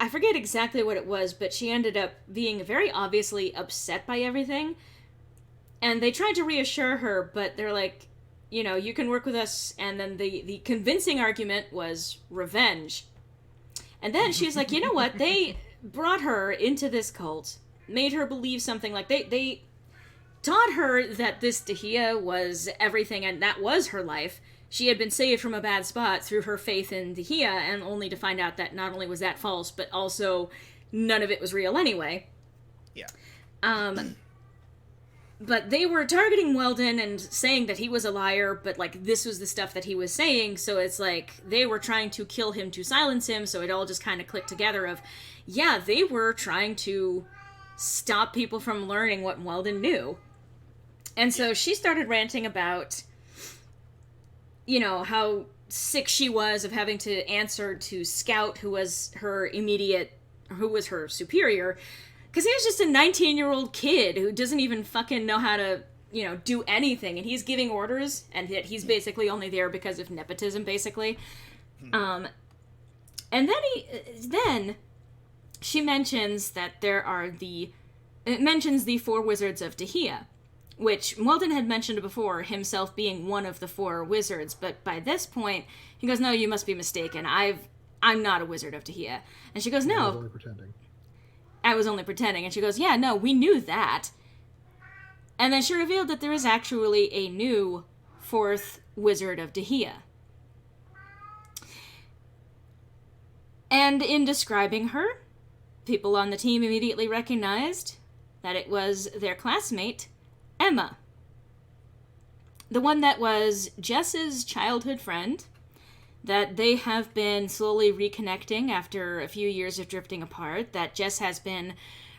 I forget exactly what it was, but she ended up being very obviously upset by everything. And they tried to reassure her, but they're like, you know, you can work with us. And then the convincing argument was revenge. And then she was like, you know what? They brought her into this cult, made her believe something like they taught her that this Dahia was everything and that was her life. She had been saved from a bad spot through her faith in Dahia, and only to find out that not only was that false, but also none of it was real anyway. Yeah. But they were targeting Weldon and saying that he was a liar, but, like, this was the stuff that he was saying, so it's like, they were trying to kill him to silence him, so it all just kind of clicked together of, yeah, they were trying to stop people from learning what Weldon knew. And so she started ranting about, you know, how sick she was of having to answer to Scout, who was her superior, because he was just a 19-year-old kid who doesn't even fucking know how to, you know, do anything. And he's giving orders, and he's basically only there because of nepotism, basically. And then she mentions that it mentions the 4 wizards of Dahia, which Weldon had mentioned before, himself being one of the 4 wizards. But by this point, he goes, no, you must be mistaken. I'm not a wizard of Dahia. And she goes, no. I was only pretending. I was only pretending. And she goes, yeah, no, we knew that. And then she revealed that there is actually a new 4th Wizard of Dahia. And in describing her, people on the team immediately recognized that it was their classmate, Emma. The one that was Jess's childhood friend, that they have been slowly reconnecting after a few years of drifting apart, that Jess has been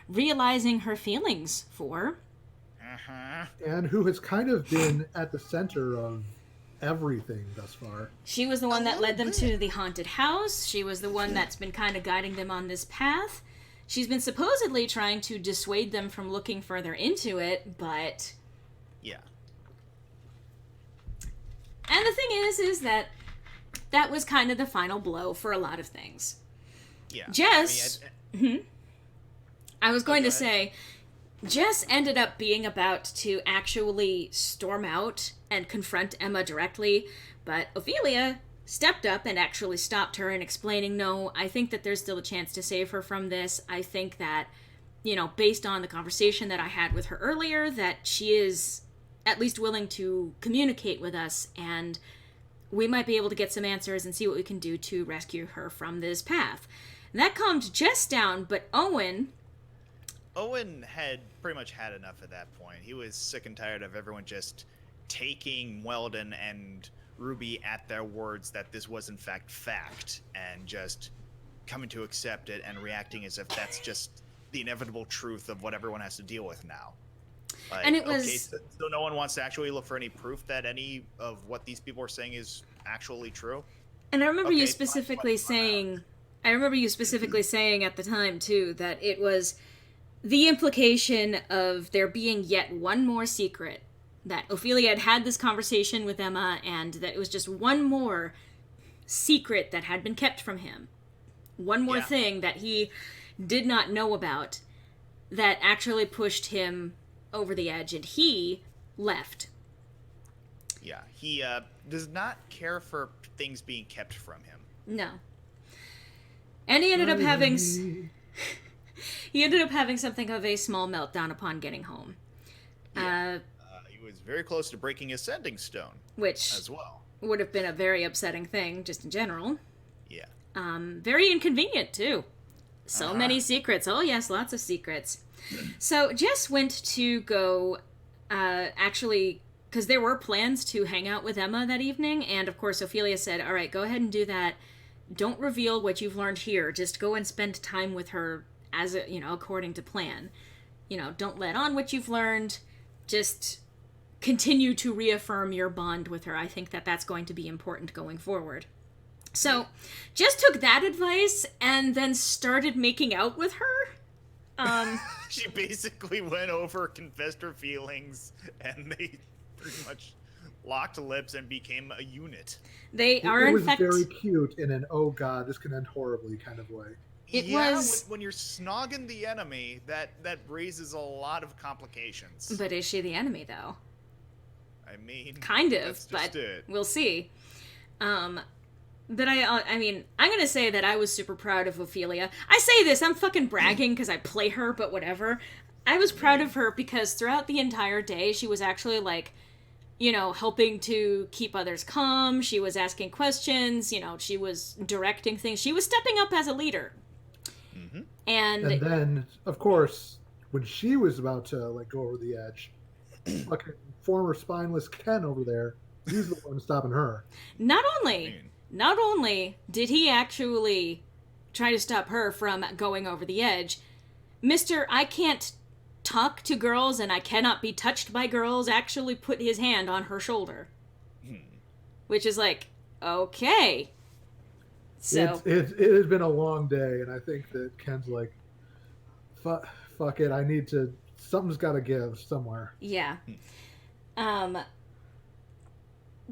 realizing her feelings for. And who has kind of been at the center of everything thus far. She was the one that led them to the haunted house. She was the one that's been kind of guiding them on this path. She's been supposedly trying to dissuade them from looking further into it, but... Yeah. And the thing is that was kind of the final blow for a lot of things. Yeah. Jess... I was going to say, Jess ended up being about to actually storm out and confront Emma directly, but Ophelia stepped up and actually stopped her and explaining, no, I think that there's still a chance to save her from this. I think that, you know, based on the conversation that I had with her earlier, that she is at least willing to communicate with us, and we might be able to get some answers and see what we can do to rescue her from this path. And that calmed Jess down, but Owen had pretty much had enough at that point. He was sick and tired of everyone just taking Weldon and Ruby at their words that this was in fact, and just coming to accept it and reacting as if that's just the inevitable truth of what everyone has to deal with now. Like, and it was... Okay, so no one wants to actually look for any proof that any of what these people are saying is actually true? And I remember you specifically saying... I remember you specifically saying at the time, too, that it was the implication of there being yet one more secret that Ophelia had had this conversation with Emma, and that it was just one more secret that had been kept from him. One more thing that he did not know about that actually pushed him over the edge, and he left. Yeah, he does not care for things being kept from him. No. And he ended up having... he ended up having something of a small meltdown upon getting home. Yeah. He was very close to breaking his sending stone. Which as well would have been a very upsetting thing, just in general. Yeah. Very inconvenient, too. So many secrets. Oh, yes, lots of secrets. So Jess went to go, actually, because there were plans to hang out with Emma that evening, and of course Ophelia said, all right, go ahead and do that. Don't reveal what you've learned here. Just go and spend time with her as, according to plan. Don't let on what you've learned. Just continue to reaffirm your bond with her. I think that that's going to be important going forward. So, Jess took that advice and then started making out with her. She basically went over, confessed her feelings, and they pretty much locked lips and became a unit. They are, in fact... It was very cute in an, oh god, this can end horribly kind of way. It was... when you're snogging the enemy, that raises a lot of complications. But is she the enemy, though? I mean... Kind of, but we'll see. But I mean, I'm gonna say that I was super proud of Ophelia. I say this, I'm fucking bragging because I play her, but whatever. I was proud of her because throughout the entire day, she was actually, like, helping to keep others calm. She was asking questions, she was directing things. She was stepping up as a leader. Mm-hmm. And then, of course, when she was about to, like, go over the edge, fucking former spineless Ken over there, he's the one stopping her. Not only did he actually try to stop her from going over the edge, Mr. I can't talk to girls and I cannot be touched by girls actually put his hand on her shoulder. Which is like, okay. So it has been a long day, and I think that Ken's like, fuck it, something's got to give somewhere. Yeah.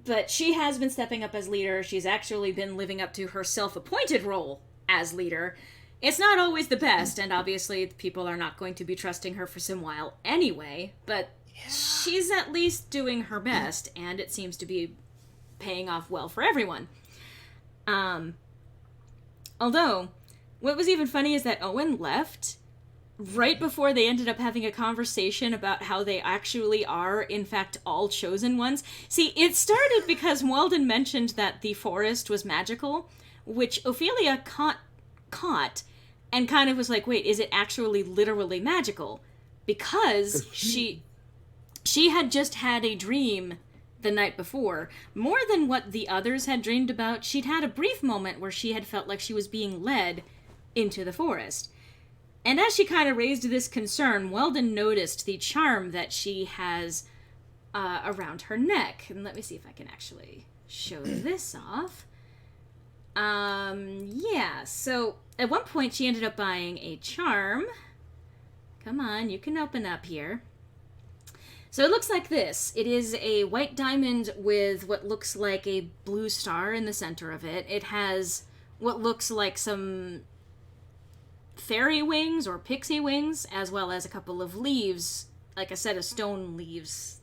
But she has been stepping up as leader. She's actually been living up to her self-appointed role as leader. It's not always the best, and obviously people are not going to be trusting her for some while anyway, but she's at least doing her best, and it seems to be paying off well for everyone. Although, what was even funny is that Owen left right before they ended up having a conversation about how they actually are, in fact, all chosen ones. See, it started because Weldon mentioned that the forest was magical, which Ophelia caught and kind of was like, wait, is it actually literally magical? Because she had just had a dream the night before. More than what the others had dreamed about, she'd had a brief moment where she had felt like she was being led into the forest. And as she kind of raised this concern, Weldon noticed the charm that she has around her neck. And let me see if I can actually show this off. Yeah, so at one point she ended up buying a charm. Come on, you can open up here. So it looks like this. It is a white diamond with what looks like a blue star in the center of it. It has what looks like some fairy wings or pixie wings, as well as a couple of leaves, like a set of stone leaves,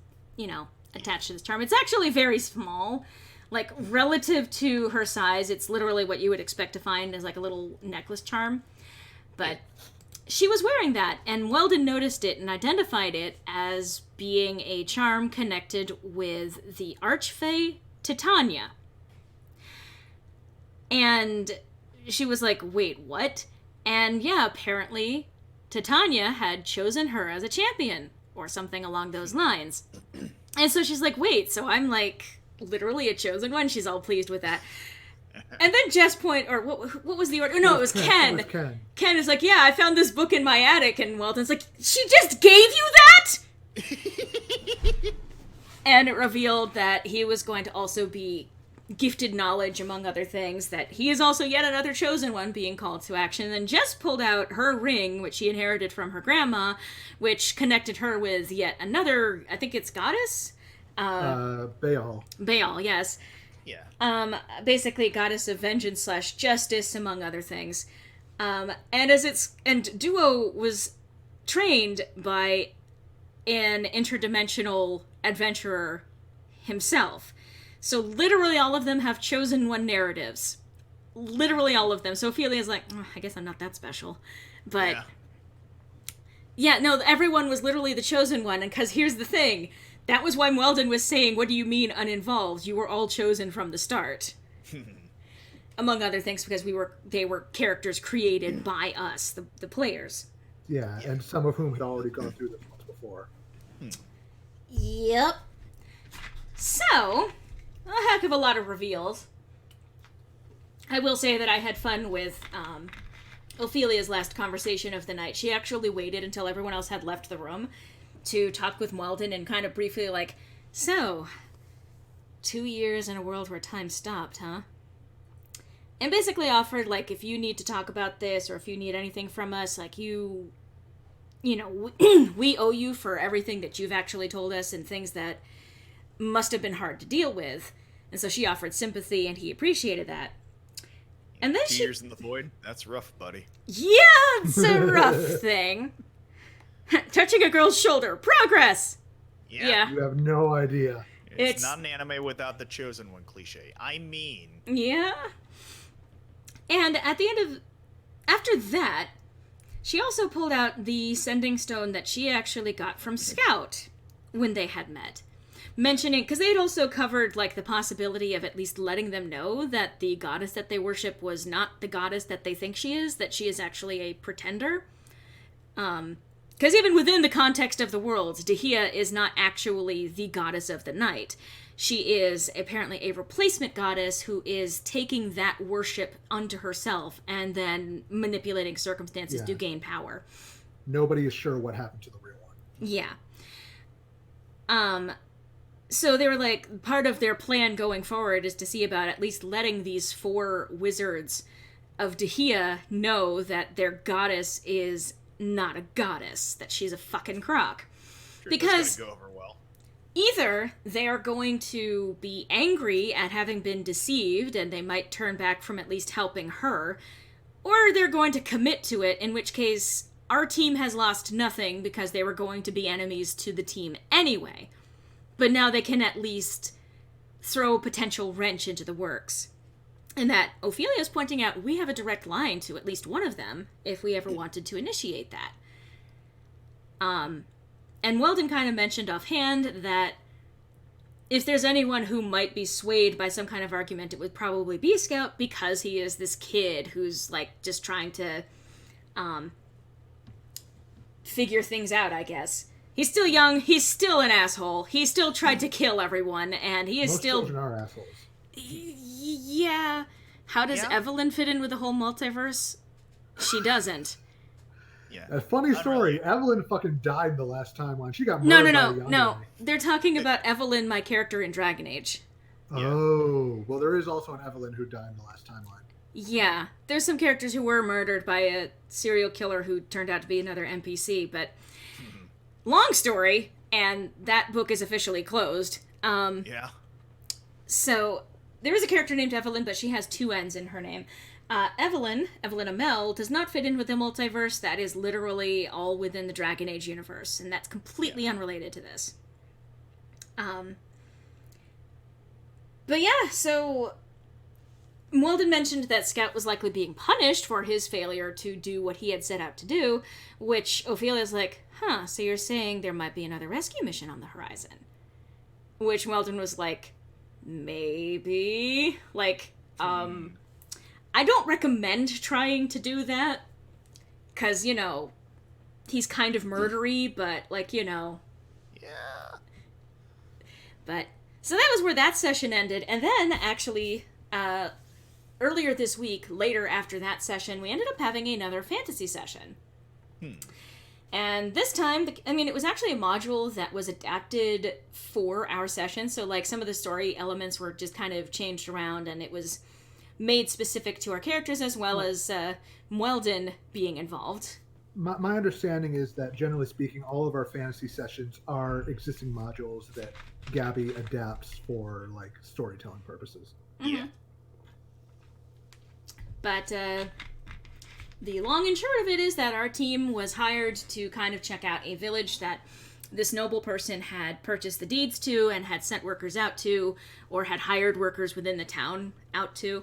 attached to this charm. It's actually very small. Like, relative to her size, it's literally what you would expect to find as, like, a little necklace charm. But she was wearing that, and Weldon noticed it and identified it as being a charm connected with the Archfey Titania. And she was like, wait, what? And yeah, apparently Titania had chosen her as a champion, or something along those lines. And so she's like, wait, so I'm, like, literally a chosen one? She's all pleased with that. And then Jess what was the order? No, it was Ken. It was Ken. Ken is like, yeah, I found this book in my attic, and Weldon's like, she just gave you that? And it revealed that he was going to also be gifted knowledge, among other things, that he is also yet another chosen one being called to action. And then Jess pulled out her ring, which she inherited from her grandma, which connected her with yet another, I think it's goddess, Baal. Baal, yes. Yeah. Basically goddess of vengeance / justice, among other things. And Duo was trained by an interdimensional adventurer himself. So literally all of them have chosen one narratives. Literally all of them. So Ophelia's like, I guess I'm not that special. But yeah, no, everyone was literally the chosen one. And because here's the thing, that was why Weldon was saying, what do you mean uninvolved? You were all chosen from the start. Among other things, because they were characters created by us, the players. Yeah, and some of whom had already gone through this once before. Yep. So, a heck of a lot of reveals. I will say that I had fun with Ophelia's last conversation of the night. She actually waited until everyone else had left the room to talk with Weldon and kind of briefly like, so, 2 years in a world where time stopped, huh? And basically offered, like, if you need to talk about this or if you need anything from us, like, you know, we owe you for everything that you've actually told us and things that must have been hard to deal with. And so she offered sympathy, and he appreciated that. And then 2 years in the void? That's rough, buddy. Yeah, it's a rough thing. Touching a girl's shoulder. Progress! Yeah. You have no idea. It's not an anime without the chosen one cliche. I mean... Yeah. And at the end of... After that, she also pulled out the sending stone that she actually got from Scout when they had met. Mentioning, because they had also covered, like, the possibility of at least letting them know that the goddess that they worship was not the goddess that they think she is, that she is actually a pretender. Because even within the context of the world, Dehia is not actually the goddess of the night. She is apparently a replacement goddess who is taking that worship unto herself and then manipulating circumstances to gain power. Nobody is sure what happened to the real one. Yeah. So they were like, part of their plan going forward is to see about at least letting these 4 wizards of Dehia know that their goddess is not a goddess, that she's a fucking crock. Sure, because go over well. Either they are going to be angry at having been deceived and they might turn back from at least helping her, or they're going to commit to it, in which case our team has lost nothing because they were going to be enemies to the team anyway. But now they can at least throw a potential wrench into the works. And that Ophelia's pointing out, we have a direct line to at least one of them if we ever wanted to initiate that. And Weldon kind of mentioned offhand that if there's anyone who might be swayed by some kind of argument, it would probably be Scout, because he is this kid who's, like, just trying to figure things out, I guess. He's still young, he's still an asshole, he still tried to kill everyone, and he is Most still... children are assholes. Yeah. How does Evelyn fit in with the whole multiverse? She doesn't. Yeah. A funny story. Evelyn fucking died the last timeline. She got murdered by a young guy. They're talking about Evelyn, my character in Dragon Age. Oh, well, there is also an Evelyn who died in the last timeline. Yeah, there's some characters who were murdered by a serial killer who turned out to be another NPC, but long story, and that book is officially closed. So there is a character named Evelyn, but she has 2 N's in her name. Evelyn Amell, does not fit in with the multiverse. That is literally all within the Dragon Age universe, and that's completely unrelated to this. But yeah, so Weldon mentioned that Scout was likely being punished for his failure to do what he had set out to do, which Ophelia's like, so you're saying there might be another rescue mission on the horizon? Which Weldon was like, maybe. Like, I don't recommend trying to do that, because, you know, he's kind of murdery, but, like, you know. Yeah. But, so that was where that session ended, and then, actually, earlier this week, later after that session, we ended up having another fantasy session. And this time, it was actually a module that was adapted for our session, so, like, some of the story elements were just kind of changed around, and it was made specific to our characters, as well as Weldon being involved. my understanding is that generally speaking, all of our fantasy sessions are existing modules that Gabby adapts for like storytelling purposes. Yeah. But the long and short of it is that our team was hired to kind of check out a village that this noble person had purchased the deeds to and had sent workers out to, or had hired workers within the town out to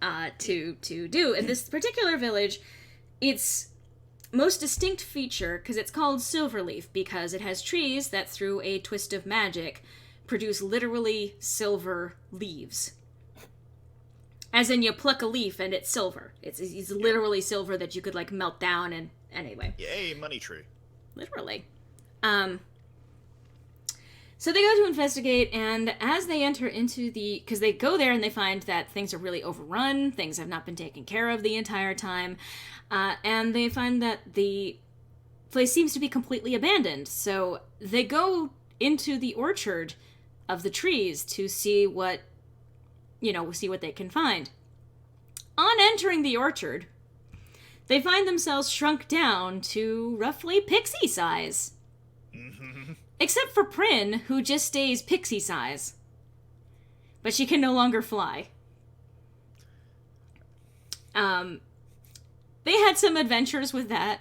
do. In this particular village, its most distinct feature, because it's called Silverleaf, because it has trees that, through a twist of magic, produce literally silver leaves. As in, you pluck a leaf and it's silver. It's literally silver that you could, like, melt down and... Anyway. Yay, money tree. Literally. So they go to investigate, and as they enter into the... Because they go there and they find that things are really overrun, things have not been taken care of the entire time, and they find that the place seems to be completely abandoned. So they go into the orchard of the trees to see what they can find. On entering the orchard, they find themselves shrunk down to roughly pixie size. Mm-hmm. Except for Prin, who just stays pixie size. But she can no longer fly. They had some adventures with that,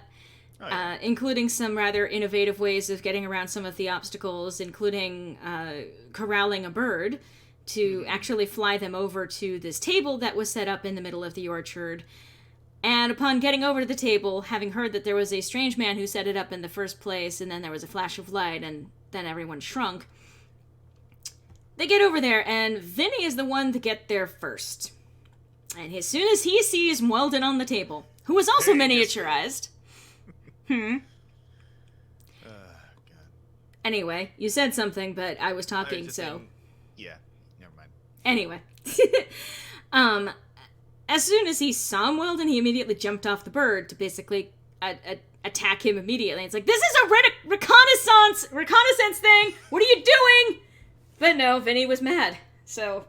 including some rather innovative ways of getting around some of the obstacles, including corralling a bird to actually fly them over to this table that was set up in the middle of the orchard. And upon getting over to the table, having heard that there was a strange man who set it up in the first place, and then there was a flash of light, and then everyone shrunk, they get over there, and Vinny is the one to get there first. And as soon as he sees Weldon on the table, who was also miniaturized... God. Anyway, you said something, but I was talking, so... Yeah, never mind. Anyway. As soon as he saw Weldon, he immediately jumped off the bird to basically attack him immediately. It's like, this is a reconnaissance thing! What are you doing? But no, Vinny was mad. So,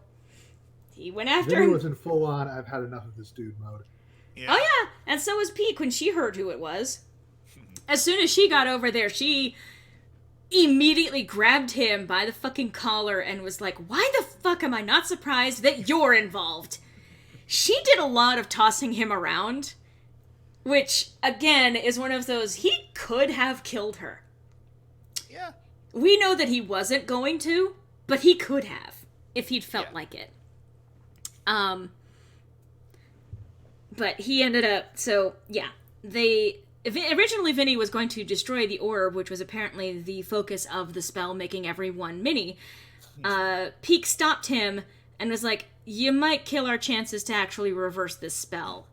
he went after him. Vinny was in full on, I've had enough of this dude mode. Yeah. Oh yeah, and so was Peak when she heard who it was. As soon as she got over there, she immediately grabbed him by the fucking collar and was like, why the fuck am I not surprised that you're involved? She did a lot of tossing him around, which, again, is one of those, he could have killed her. Yeah. We know that he wasn't going to, but he could have, if he'd felt like it. But he ended up, so, yeah, originally Vinny was going to destroy the orb, which was apparently the focus of the spell, making everyone mini. Peak stopped him and was like, you might kill our chances to actually reverse this spell.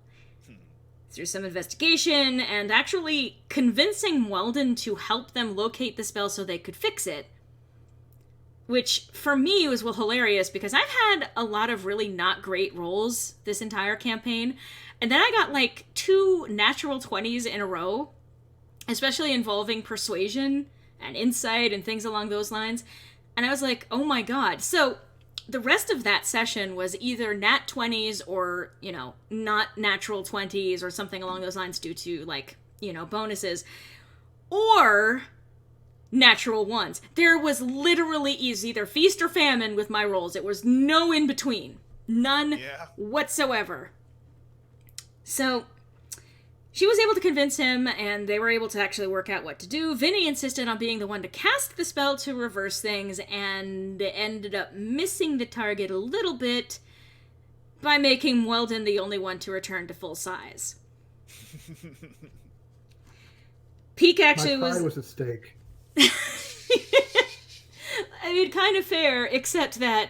Through some investigation and actually convincing Weldon to help them locate the spell so they could fix it. Which, for me, was hilarious because I've had a lot of really not great rolls this entire campaign. And then I got like 2 natural 20s in a row, especially involving persuasion and insight and things along those lines. And I was like, oh my god. So the rest of that session was either nat 20s or, not natural 20s or something along those lines due to, like, bonuses. Or natural ones. There was literally either feast or famine with my rolls. It was no in between. None whatsoever. So she was able to convince him, and they were able to actually work out what to do. Vinny insisted on being the one to cast the spell to reverse things, and ended up missing the target a little bit by making Weldon the only one to return to full size. Peak actually My pride was at stake. I mean, kind of fair, except that,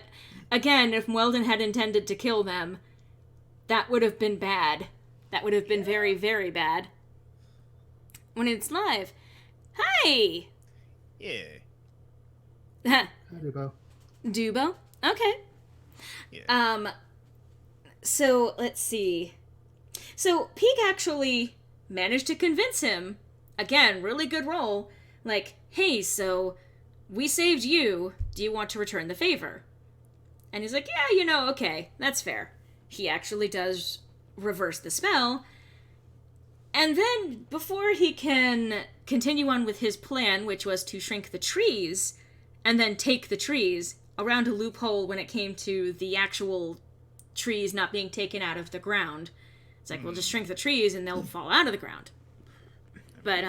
again, if Weldon had intended to kill them, that would have been bad. That would have been very, very bad. When it's live. Hi! Yeah. Hi, Dubo. Dubo? Okay. Yeah. So, let's see. So, Peak actually managed to convince him, again, really good roll, like, hey, so, we saved you, do you want to return the favor? And he's like, yeah, okay, that's fair. He actually does reverse the spell, And then, before he can continue on with his plan, which was to shrink the trees, and then take the trees around a loophole when it came to the actual trees not being taken out of the ground. It's like, we'll just shrink the trees and they'll fall out of the ground. But,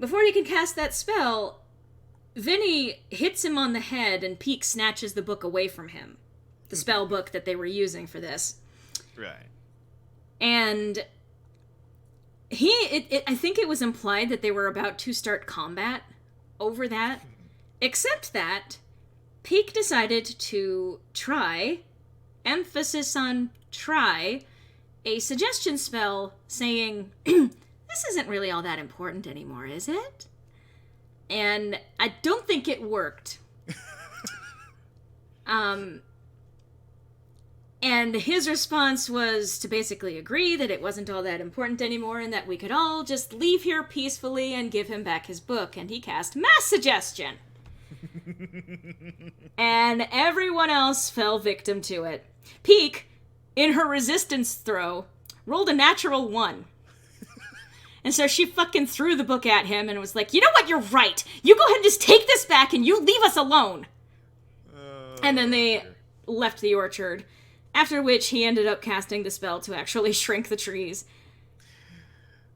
before he can cast that spell, Vinny hits him on the head and Peek snatches the book away from him. The spell book that they were using for this. Right. And I think it was implied that they were about to start combat over that, except that Peek decided to try, emphasis on try, a suggestion spell saying, this isn't really all that important anymore, is it? And I don't think it worked. And his response was to basically agree that it wasn't all that important anymore and that we could all just leave here peacefully and give him back his book. And he cast Mass Suggestion. And everyone else fell victim to it. Peek, in her resistance throw, rolled a natural 1. And so she fucking threw the book at him and was like, you know what, you're right. You go ahead and just take this back and you leave us alone. And then they left the orchard. After which he ended up casting the spell to actually shrink the trees.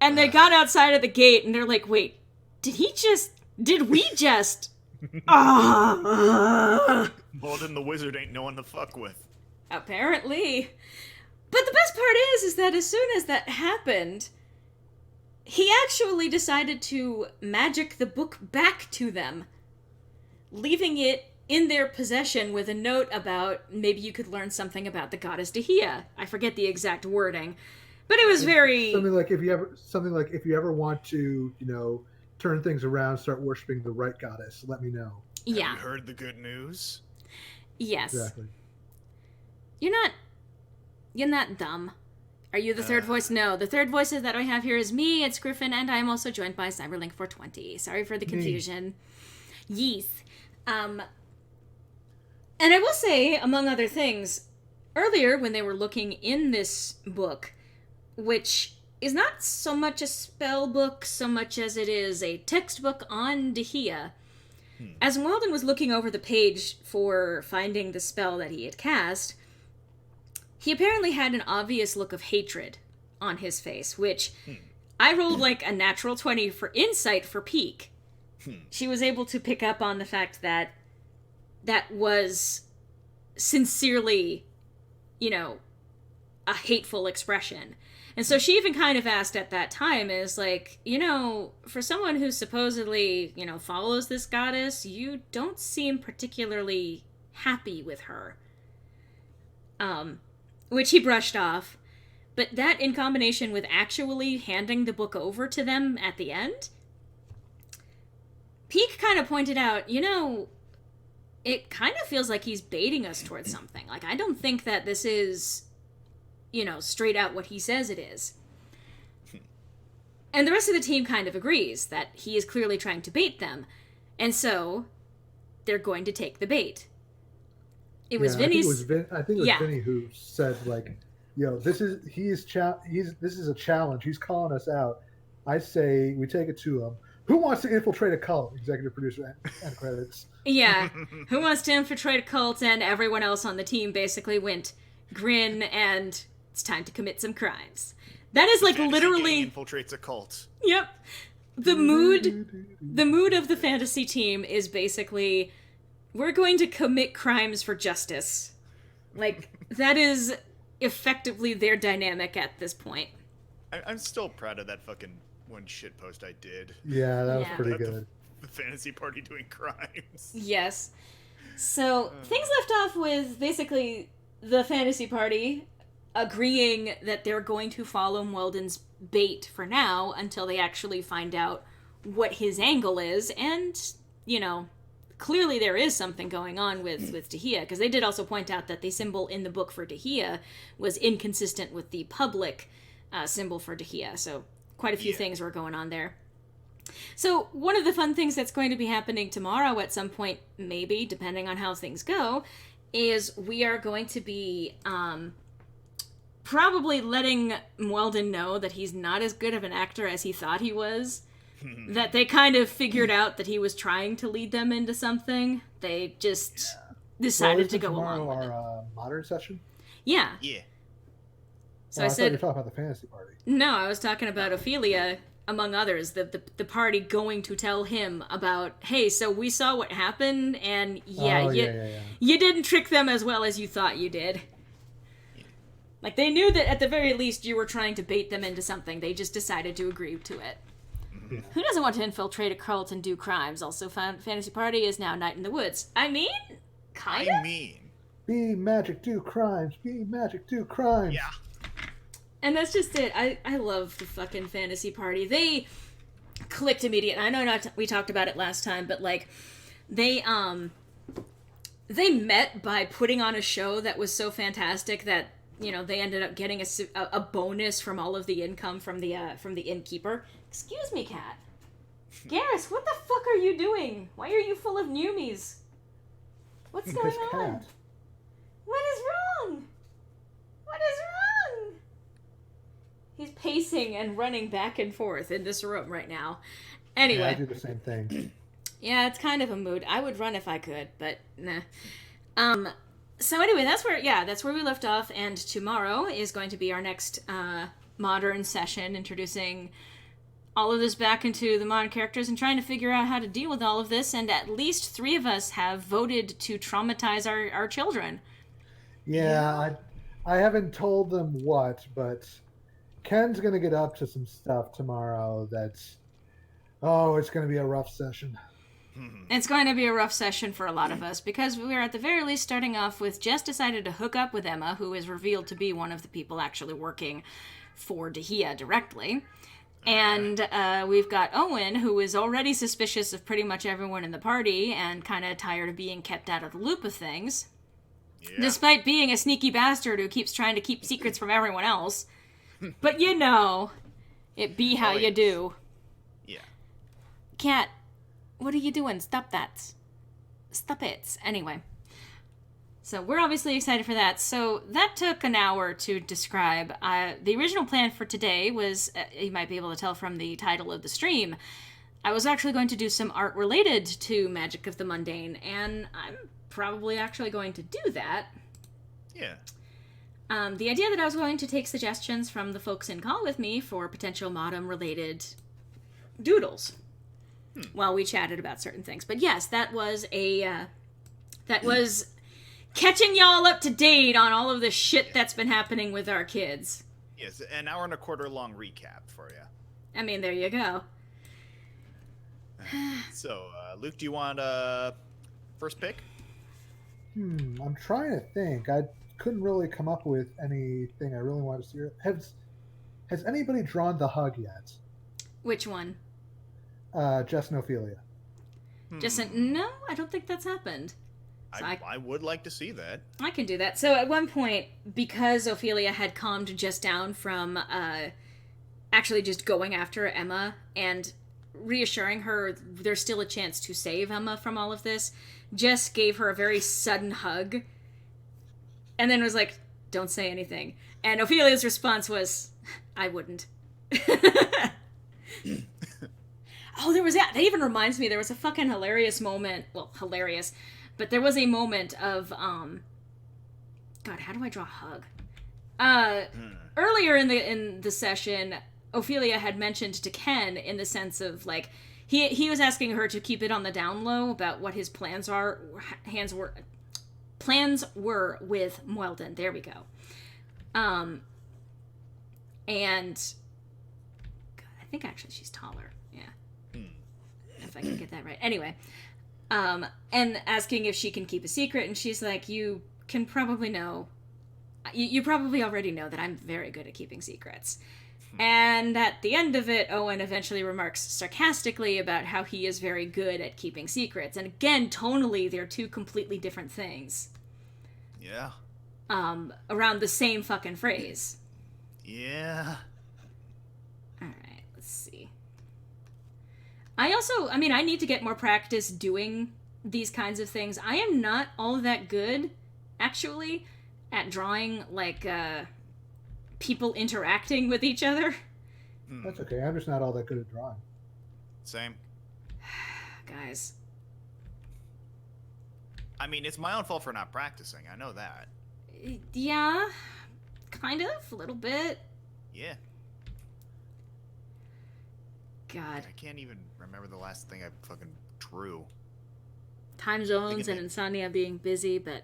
And they got outside of the gate and they're like, wait, did we just... Mundane the wizard ain't no one to fuck with. Apparently. But the best part is that as soon as that happened, he actually decided to magic the book back to them, leaving it in their possession with a note about maybe you could learn something about the goddess Dahlia. I forget the exact wording, but it was very something like if you ever want to, turn things around, start worshiping the right goddess, let me know. Yeah. Have you heard the good news? Yes. Exactly. You're not dumb. Are you the third voice? No. The third voice that I have here is me, it's Griffin, and I am also joined by Cyberlink420. Sorry for the confusion. Yes. And I will say, among other things, earlier when they were looking in this book, which is not so much a spell book so much as it is a textbook on Dahlia, as Weldon was looking over the page for finding the spell that he had cast, he apparently had an obvious look of hatred on his face, which I rolled like a natural 20 for insight for Peek. She was able to pick up on the fact that was sincerely, a hateful expression. And so she even kind of asked at that time is like, for someone who supposedly, follows this goddess, you don't seem particularly happy with her. Which he brushed off. But that in combination with actually handing the book over to them at the end, Peek kind of pointed out, it kind of feels like he's baiting us towards something. Like, I don't think that this is, straight out what he says it is. And the rest of the team kind of agrees that he is clearly trying to bait them. And so, they're going to take the bait. It was Vinny's... I think it was Vinny who said, like, this is a challenge. He's calling us out. I say we take it to him. Who wants to infiltrate a cult? Executive producer and credits. Yeah. Who wants to infiltrate a cult? And everyone else on the team basically went grin and it's time to commit some crimes. That is like literally infiltrates a cult. Yep. The mood of the fantasy team is basically we're going to commit crimes for justice. Like that is effectively their dynamic at this point. I'm still proud of that fucking one shit post I did. Yeah, that was pretty good. The fantasy party doing crimes. Yes. So things left off with basically the fantasy party agreeing that they're going to follow Weldon's bait for now until they actually find out what his angle is. And, clearly there is something going on with Dahlia, because they did also point out that the symbol in the book for Dahlia was inconsistent with the public symbol for Dahlia. So quite a few things were going on there. So one of the fun things that's going to be happening tomorrow at some point, maybe, depending on how things go, is we are going to be probably letting Weldon know that he's not as good of an actor as he thought he was. That they kind of figured out that he was trying to lead them into something. They just decided to go along with it. Our modern session? Yeah. Yeah. So I I thought you said, were talking about the fantasy party. no, I was talking about Ophelia, among others, the party going to tell him about, hey, so we saw what happened, and you didn't trick them as well as you thought you did. Like, they knew that at the very least you were trying to bait them into something. They just decided to agree to it. Yeah. Who doesn't want to infiltrate a cult and do crimes? Also, Fantasy Party is now Night in the Woods. I mean, kind of? Be magic, do crimes. Be magic, do crimes. Yeah. And that's just it. I love the fucking Fantasy Party. They clicked immediately. I know we talked about it last time, but, like, they met by putting on a show that was so fantastic that, you know, they ended up getting a bonus from all of the income from the innkeeper. Excuse me, cat. Garrus, what the fuck are you doing? Why are you full of Numies? What's going on? Cat. What is wrong? What is wrong? He's pacing and running back and forth in this room right now. Anyway. Yeah, I do the same thing. Yeah, it's kind of a mood. I would run if I could, but nah. So anyway, that's where we left off, and tomorrow is going to be our next modern session, introducing all of this back into the modern characters and trying to figure out how to deal with all of this, and at least 3 of us have voted to traumatize our children. Yeah, I haven't told them what, but Ken's going to get up to some stuff tomorrow it's going to be a rough session. It's going to be a rough session for a lot of us, because we are at the very least starting off with Jess decided to hook up with Emma, who is revealed to be one of the people actually working for Dahia directly. And we've got Owen, who is already suspicious of pretty much everyone in the party and kind of tired of being kept out of the loop of things. Yeah. Despite being a sneaky bastard who keeps trying to keep secrets from everyone else. But you know, it be how you do. Yeah. Cat, what are you doing? Stop that. Stop it. Anyway. So we're obviously excited for that. So that took an hour to describe. The original plan for today was, you might be able to tell from the title of the stream, I was actually going to do some art related to Magic of the Mundane, and I'm probably actually going to do that. Yeah. The idea that I was going to take suggestions from the folks in call with me for potential Modem-related doodles while we chatted about certain things. But yes, that was catching y'all up to date on all of the shit that's been happening with our kids. Yes, an hour and a quarter long recap for you. I mean, there you go. So, Luke, do you want first pick? I'm trying to think. I couldn't really come up with anything I really wanted to see. Has anybody drawn the hug yet? Which one? Jess and Ophelia. No, I don't think that's happened. So I would like to see that. I can do that. So at one point, because Ophelia had calmed Jess down from actually just going after Emma and reassuring her there's still a chance to save Emma from all of this, Jess gave her a very sudden hug and then was like, don't say anything. And Ophelia's response was, I wouldn't. Oh, that even reminds me, there was a fucking hilarious moment. Well, hilarious. But there was a moment of, God, how do I draw a hug? Earlier in the session, Ophelia had mentioned to Ken in the sense of, like, he was asking her to keep it on the down low about what his plans were with Weldon. There we go. And God, I think actually she's taller. Yeah. If I can get that right. Anyway. And asking if she can keep a secret, and she's like, you can probably know, you probably already know that I'm very good at keeping secrets. And at the end of it, Owen eventually remarks sarcastically about how he is very good at keeping secrets. And again, tonally, they're 2 completely different things. Yeah. Around the same fucking phrase. Yeah. Alright, let's see. I need to get more practice doing these kinds of things. I am not all that good, actually, at drawing, like, people interacting with each other. That's okay. I'm just not all that good at drawing. Same. Guys. I mean, it's my own fault for not practicing. I know that. Yeah, kind of, a little bit. Yeah. God. I can't even remember the last thing I fucking drew. Time zones and insomnia being busy, but...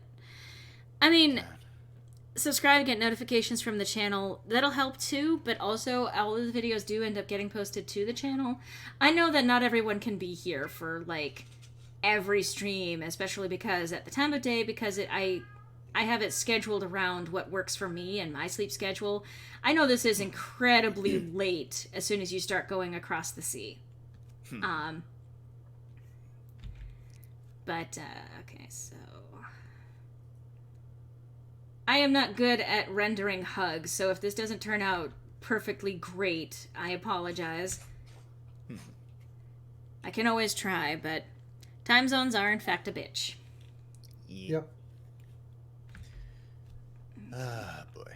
I mean... God. Subscribe and get notifications from the channel. That'll help too, but also all of the videos do end up getting posted to the channel. I know that not everyone can be here for, like, every stream, especially because at the time of day, because I have it scheduled around what works for me and my sleep schedule. I know this is incredibly late as soon as you start going across the sea. Okay, so... I am not good at rendering hugs, so if this doesn't turn out perfectly great, I apologize. I can always try, but time zones are in fact a bitch. Yep. Ah, boy.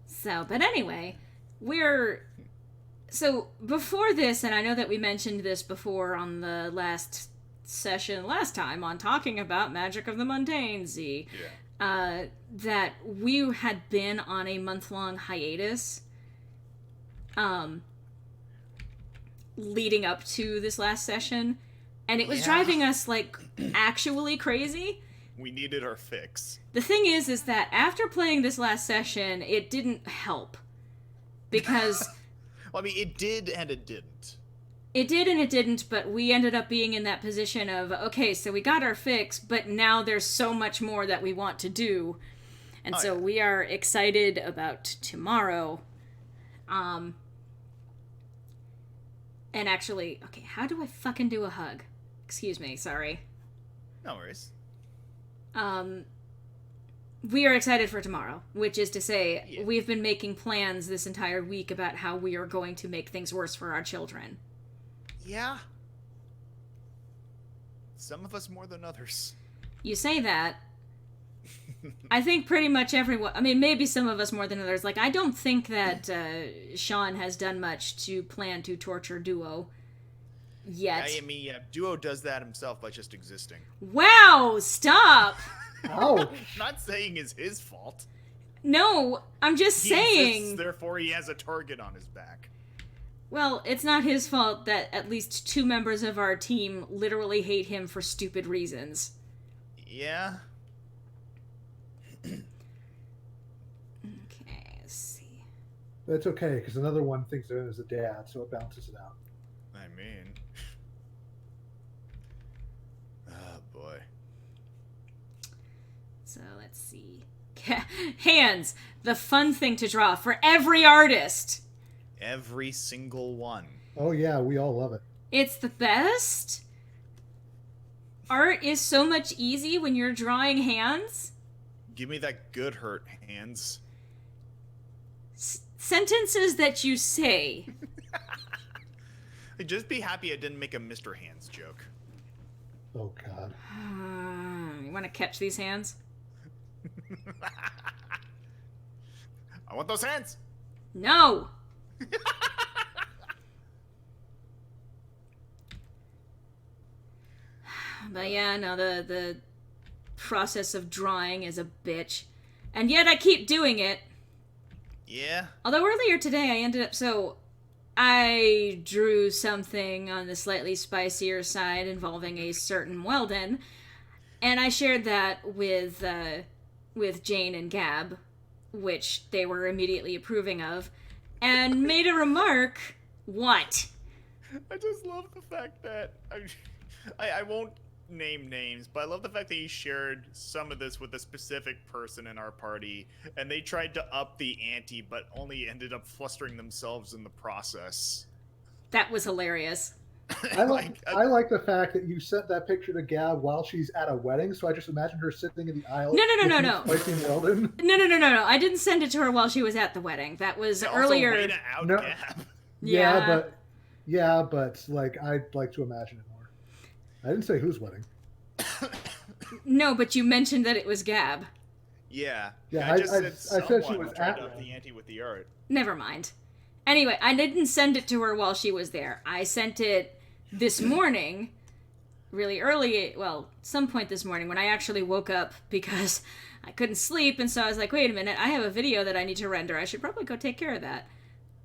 So, but anyway, so before this, and I know that we mentioned this before on the last time on talking about Magic of the Mundane, Z. Yeah. That we had been on a month-long hiatus, leading up to this last session, and it was driving us, like, actually crazy. We needed our fix. The thing is that after playing this last session, it didn't help. Because... Well, I mean, it did and it didn't. It did and it didn't, but we ended up being in that position of, okay, so we got our fix, but now there's so much more that we want to do. And we are excited about tomorrow. And actually, okay, how do I fucking do a hug? Excuse me, sorry. No worries. We are excited for tomorrow, which is to say, we've been making plans this entire week about how we are going to make things worse for our children. Yeah. Some of us more than others. You say that. I think pretty much everyone... I mean, maybe some of us more than others. Like, I don't think that Sean has done much to plan to torture Duo yet. I mean, yeah, Duo does that himself by just existing. Wow! Stop! Ouch! Not saying it's his fault. No, I'm just saying... Exists, therefore he has a target on his back. Well, it's not his fault that at least 2 members of our team literally hate him for stupid reasons. Yeah. Okay, let's see. That's okay, because another one thinks of him as a dad, so it balances it out. I mean... Oh, boy. So, let's see. Hands! The fun thing to draw for every artist! Every single one. Oh yeah, we all love it. It's the best. Art is so much easy when you're drawing hands. Give me that good hurt hands. Sentences that you say. Just be happy I didn't make a Mr. Hands joke. Oh god. You want to catch these hands? I want those hands. No. But yeah, no, the process of drawing is a bitch. And yet I keep doing it. Yeah. Although earlier today I ended up... I drew something on the slightly spicier side involving a certain Weldon. And I shared that with Jane and Gab, which they were immediately approving of. And made a remark. What? I just love the fact that... I won't name names, but I love the fact that he shared some of this with a specific person in our party, and they tried to up the ante, but only ended up flustering themselves in the process. That was hilarious. I like the fact that you sent that picture to Gab while she's at a wedding, so I just imagine her sitting in the aisle. No. Spicy Weldon. No. I didn't send it to her while she was at the wedding. That was earlier. Also way to out No. Gab. Yeah, but like I'd like to imagine it more. I didn't say whose wedding. No, but you mentioned that it was Gab. Yeah. Yeah, I just I said said she someone was tried at to up Ren. the ante with the art. Never mind. Anyway, I didn't send it to her while she was there. I sent it this morning, really early, well, some point this morning when I actually woke up because I couldn't sleep, and so I was like, wait a minute, I have a video that I need to render. I should probably go take care of that.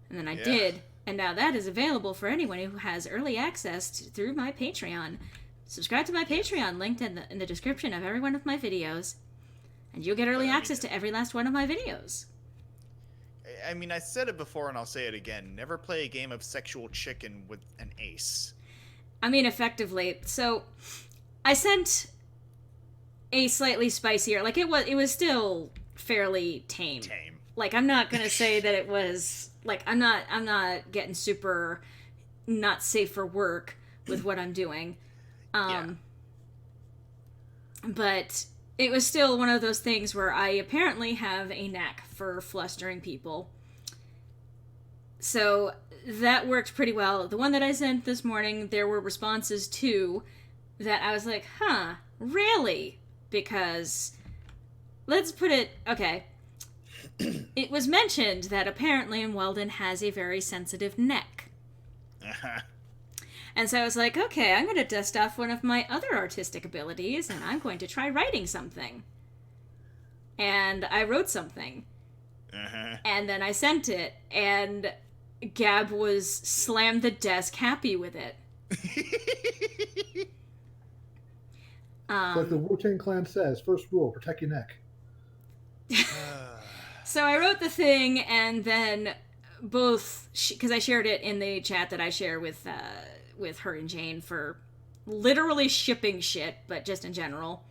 And then I did, and now that is available for anyone who has early access through my Patreon. Subscribe to my Patreon, linked in the description of every one of my videos, and you'll get early access to every last one of my videos. I mean, I said it before and I'll say it again. Never play a game of sexual chicken with an ace. I mean, effectively. So, I sent a slightly spicier, like, it was still fairly tame. Like, I'm not gonna say that it was, like, I'm not getting super not safe for work with what I'm doing. But it was still one of those things where I apparently have a knack for flustering people. So that worked pretty well. The one that I sent this morning, there were responses to that I was like, huh, really? Because, let's put it, okay. It was mentioned that apparently Weldon has a very sensitive neck. And so I was like, okay, I'm going to dust off one of my other artistic abilities, and I'm going to try writing something. And I wrote something. And then I sent it, and Gab was slammed the desk happy with it. Like the Wu-Tang Clan says, first rule, protect your neck. So I wrote the thing, and then both, because I shared it in the chat that I share with her and Jane for literally shipping shit, but just in general.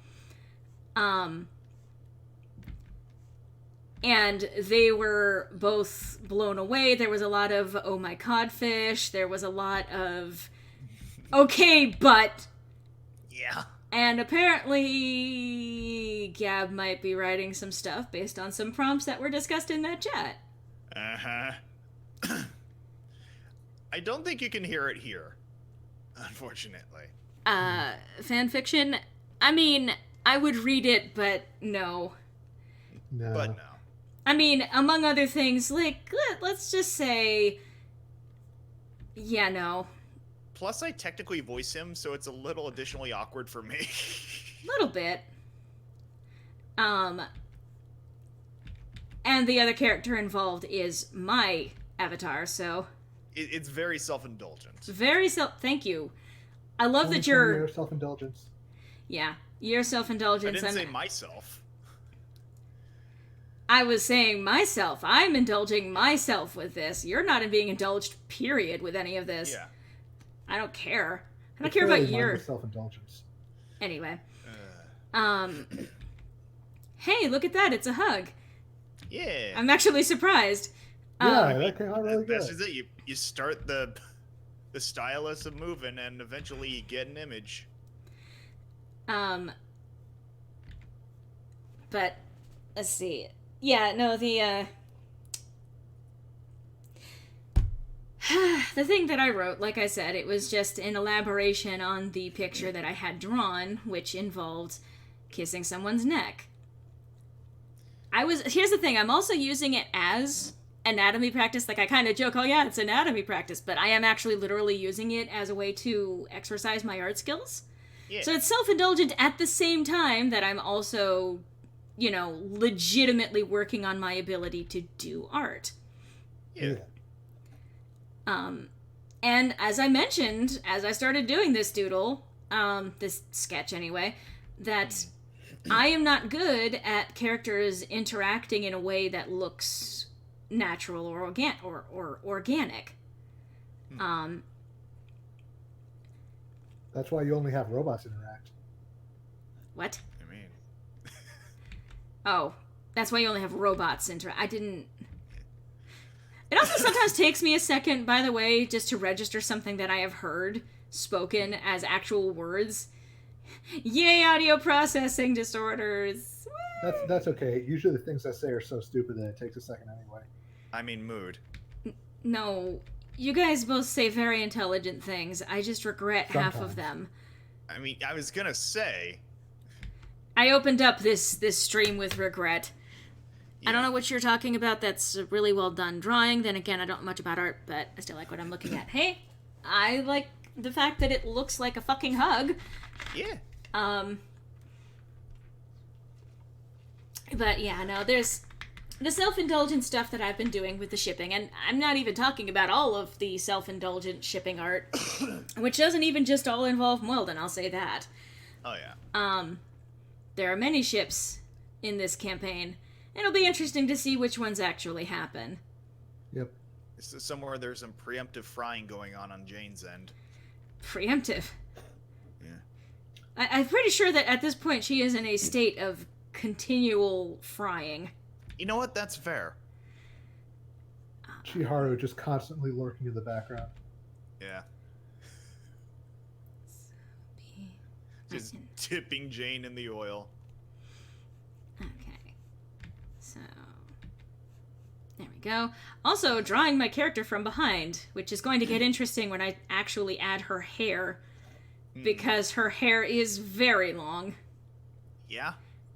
And they were both blown away. There was a lot of, oh my codfish. There was a lot of, okay, but. Yeah. And apparently Gab might be writing some stuff based on some prompts that were discussed in that chat. I don't think you can hear it here, unfortunately. Fan fiction? I mean, I would read it, but no. No. But no. I mean, among other things, like, let's just say, yeah, no. Plus, I technically voice him, so it's a little additionally awkward for me. Little bit. And the other character involved is my avatar, so... It's very self-indulgent. Thank you. I love Only that you're... your self-indulgence. Yeah, your self-indulgence. I didn't say myself. I was saying myself. I'm indulging myself with this. You're not being indulged, period, with any of this. Yeah. I don't care. I don't care about your self-indulgence. Anyway. Hey, look at that. It's a hug. Yeah. I'm actually surprised. Yeah, that came out really good. That's just it. You start the stylus of moving, and eventually you get an image. But let's see. Yeah, no, the thing that I wrote, like I said, it was just an elaboration on the picture that I had drawn, which involved kissing someone's neck. Here's the thing, I'm also using it as anatomy practice. Like, I kind of joke, oh yeah, it's anatomy practice, but I am actually literally using it as a way to exercise my art skills. Yeah. So it's self-indulgent at the same time that I'm also, legitimately working on my ability to do art. Yeah. And as I mentioned, as I started doing this doodle, this sketch anyway, that I am not good at characters interacting in a way that looks natural or organic. That's why you only have robots interact. What? I mean... Oh, that's why you only have robots interact. I didn't... It also sometimes takes me a second, by the way, just to register something that I have heard spoken as actual words. Yay, audio processing disorders. That's okay. Usually the things I say are so stupid that it takes a second anyway. I mean, mood. No, you guys both say very intelligent things. I just regret half of them. I mean, I was gonna say... I opened up this stream with regret. I don't know what you're talking about. That's a really well done drawing. Then again, I don't know much about art, but I still like what I'm looking at. Hey, I like the fact that it looks like a fucking hug. Yeah. But yeah, no, there's the self-indulgent stuff that I've been doing with the shipping, and I'm not even talking about all of the self-indulgent shipping art, which doesn't even just all involve Mundane, I'll say that. Oh, yeah. There are many ships in this campaign. It'll be interesting to see which ones actually happen. Yep. Somewhere there's some preemptive frying going on Jane's end. Preemptive? Yeah. I'm pretty sure that at this point she is in a state of continual frying. You know what? That's fair. Chiharu just constantly lurking in the background. Yeah. Just dipping Jane in the oil. Okay. So, there we go. Also, drawing my character from behind, which is going to get interesting when I actually add her hair, because her hair is very long. Yeah?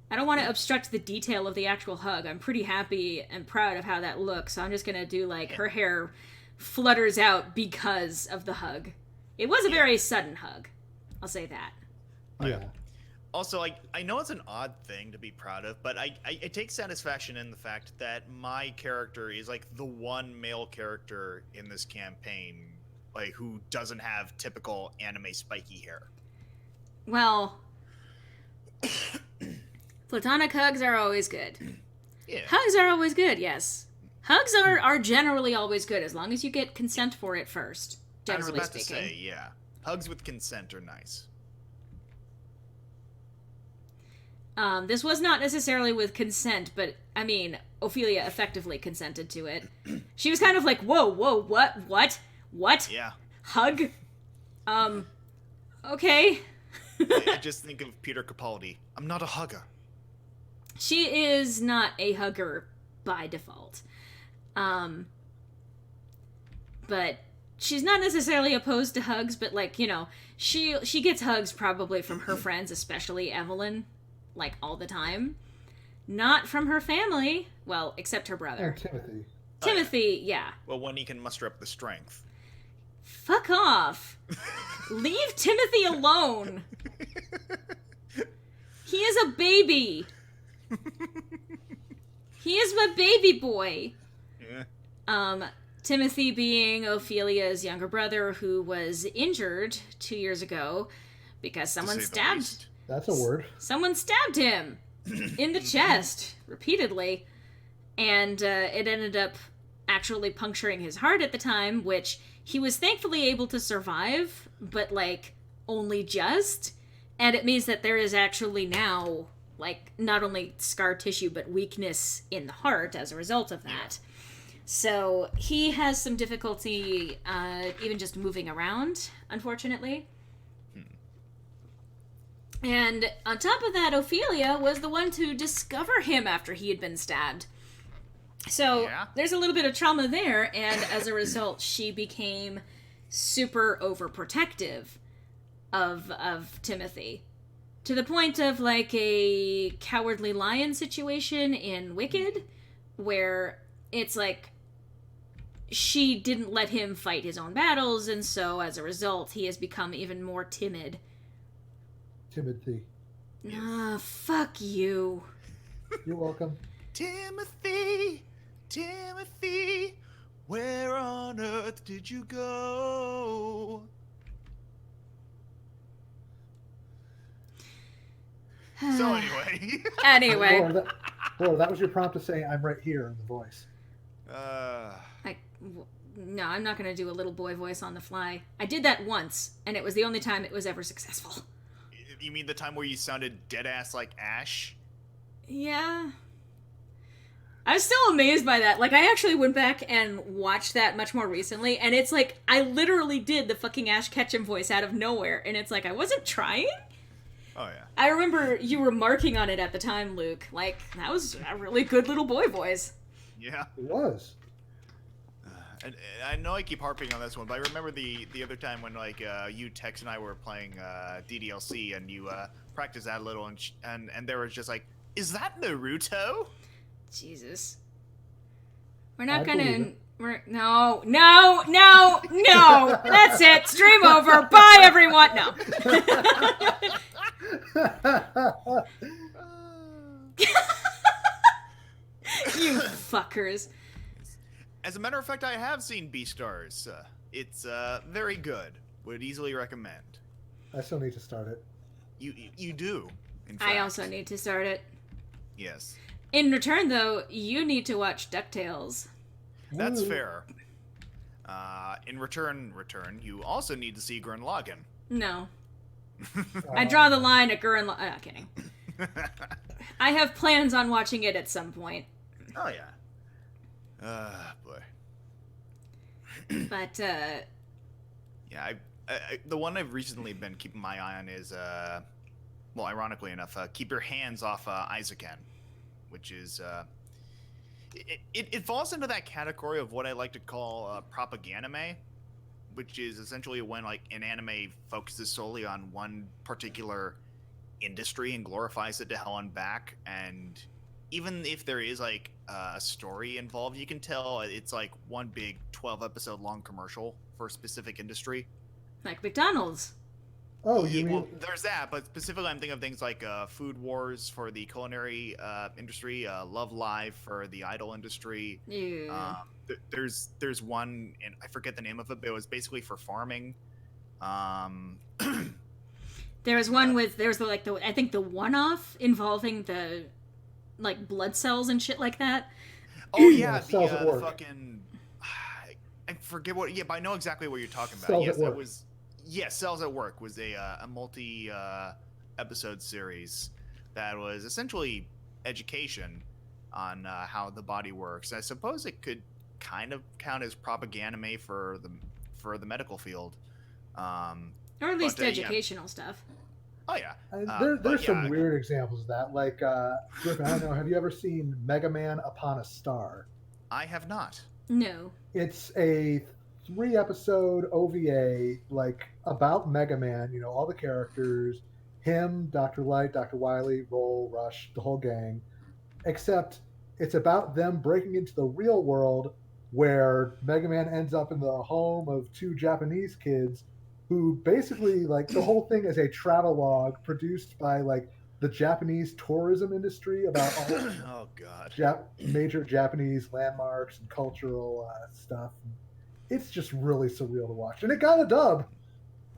I don't want to obstruct the detail of the actual hug. I'm pretty happy and proud of how that looks, so I'm just going to do, like, her hair flutters out because of the hug. It was a very sudden hug. I'll say that. Yeah. Also, I know it's an odd thing to be proud of, but I take satisfaction in the fact that my character is, like, the one male character in this campaign, like, who doesn't have typical anime spiky hair. Well, platonic hugs are always good. Yeah. Hugs are always good, yes. Hugs are generally always good, as long as you get consent for it first, generally I was about speaking. to say, yeah. Hugs with consent are nice. This was not necessarily with consent, but, I mean, Ophelia effectively consented to it. She was kind of like, whoa, what? Yeah. Hug? Okay. I just think of Peter Capaldi. I'm not a hugger. She is not a hugger by default. But she's not necessarily opposed to hugs, but, like, you know, she gets hugs probably from her friends, especially Evelyn, like, all the time. Not from her family. Well, except her brother. And Timothy. Timothy, yeah. Well, when he can muster up the strength. Fuck off. Leave Timothy alone. He is a baby. He is my baby boy. Yeah. Timothy being Ophelia's younger brother who was injured 2 years ago because someone stabbed... That's a word. Someone stabbed him in the chest repeatedly, and it ended up actually puncturing his heart at the time, which he was thankfully able to survive, but, like, only just. And it means that there is actually now, like, not only scar tissue, but weakness in the heart as a result of that. So he has some difficulty even just moving around, unfortunately. And on top of that, Ophelia was the one to discover him after he had been stabbed. So there's a little bit of trauma there, and as a result, she became super overprotective of Timothy. To the point of, like, a Cowardly Lion situation in Wicked, where it's like she didn't let him fight his own battles, and so as a result, he has become even more timid. Timothy. Ah, fuck you. You're welcome. Timothy, where on earth did you go? So anyway. Laura, that was your prompt to say I'm right here in the voice. No, I'm not going to do a little boy voice on the fly. I did that once, and it was the only time it was ever successful. You mean the time where you sounded dead-ass like Ash? Yeah. I was still amazed by that. Like, I actually went back and watched that much more recently, and it's like, I literally did the fucking Ash Ketchum voice out of nowhere, and it's like, I wasn't trying? Oh, yeah. I remember you were marking on it at the time, Luke. Like, that was a really good little boy voice. Yeah. It was. And I know I keep harping on this one, but I remember the other time when like you, Tex, and I were playing DDLC, and you practiced that a little, and there was just like, is that Naruto? Jesus. We're not I believe gonna. it. No. That's it. Stream over. Bye, everyone. No. You fuckers. As a matter of fact, I have seen Beastars. It's very good. Would easily recommend. I still need to start it. You do. In fact. I also need to start it. Yes. In return, though, you need to watch DuckTales. That's Ooh. fair. In return, you also need to see Gurren Lagann. No. I draw the line at Gurren Lagann. Kidding. I have plans on watching it at some point. Oh yeah. Boy. But, Yeah, the one I've recently been keeping my eye on is, well, ironically enough, Keep Your Hands Off Isaacen, which is, it falls into that category of what I like to call propaganime, which is essentially when like an anime focuses solely on one particular industry and glorifies it to hell and back, and even if there is like a story involved, you can tell it's like one big 12-episode long commercial for a specific industry. like McDonald's. Oh, you Yeah, mean well, there's that, but specifically I'm thinking of things like Food Wars for the culinary industry, Love Live for the idol industry. Yeah. There's one, and I forget the name of it, but it was basically for farming. There was one with I think the one-off involving the like blood cells and shit like that. Oh yeah, Cells at the Work. fucking I forget what. Yeah, but I know exactly what you're talking about. Cells Yes, at Work. that was. Yes, Cells at Work was a multi episode series that was essentially education on how the body works. I suppose it could kind of count as propaganda for the medical field. Or at least But, yeah. educational stuff. Oh yeah. there's but some yeah, weird examples of that. Like, Griffin, I don't know, have you ever seen Mega Man Upon a Star? I have not. No. It's a 3-episode OVA, like, about Mega Man, you know, all the characters, him, Dr. Light, Dr. Wily, Roll, Rush, the whole gang, except it's about them breaking into the real world where Mega Man ends up in the home of 2 Japanese kids who basically, like, the whole thing is a travelogue produced by, like, the Japanese tourism industry about all Oh god. major Japanese landmarks and cultural stuff. It's just really surreal to watch. And it got a dub.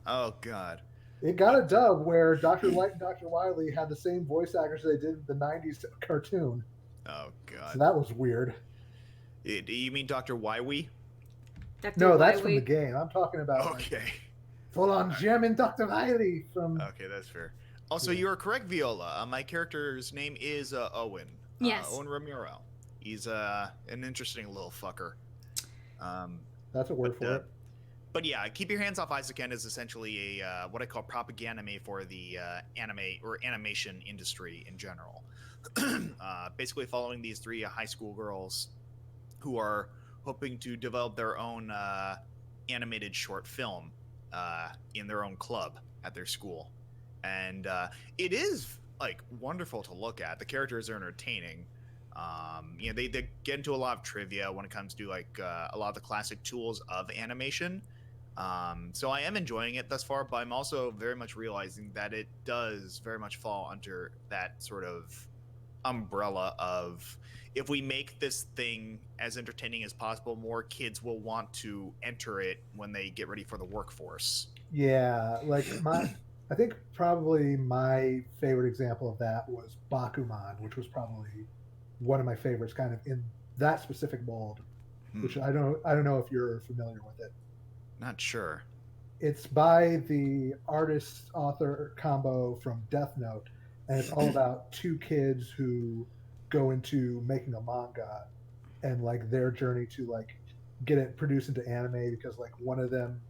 Oh god. It got a dub where Dr. Light and Dr. Wily had the same voice actors they did in the 90s cartoon. Oh god. So that was weird. You mean Dr. Wywee? Dr. No, that's from Wily. the game. I'm talking about like, Okay. full-on German Dr. Wily from... Okay, that's fair. Also, Yeah. you are correct, Viola. My character's name is Owen. Yes. Owen Ramiro. He's an interesting little fucker. That's a word for it. But yeah, Keep Your Hands Off Isaacen is essentially a what I call propaganda for the anime or animation industry in general. Basically following these 3 high school girls who are hoping to develop their own animated short film in their own club at their school. And it is like wonderful to look at. The characters are entertaining. You know, they get into a lot of trivia when it comes to like a lot of the classic tools of animation. So I am enjoying it thus far, but I'm also very much realizing that it does very much fall under that sort of umbrella of if we make this thing as entertaining as possible, more kids will want to enter it when they get ready for the workforce. Yeah, like I think probably my favorite example of that was Bakuman, which was probably one of my favorites, kind of in that specific mold. Which I don't know if you're familiar with it. Not sure. It's by the artist author combo from Death Note, and it's all about 2 kids who go into making a manga and like their journey to like get it produced into anime because like one of them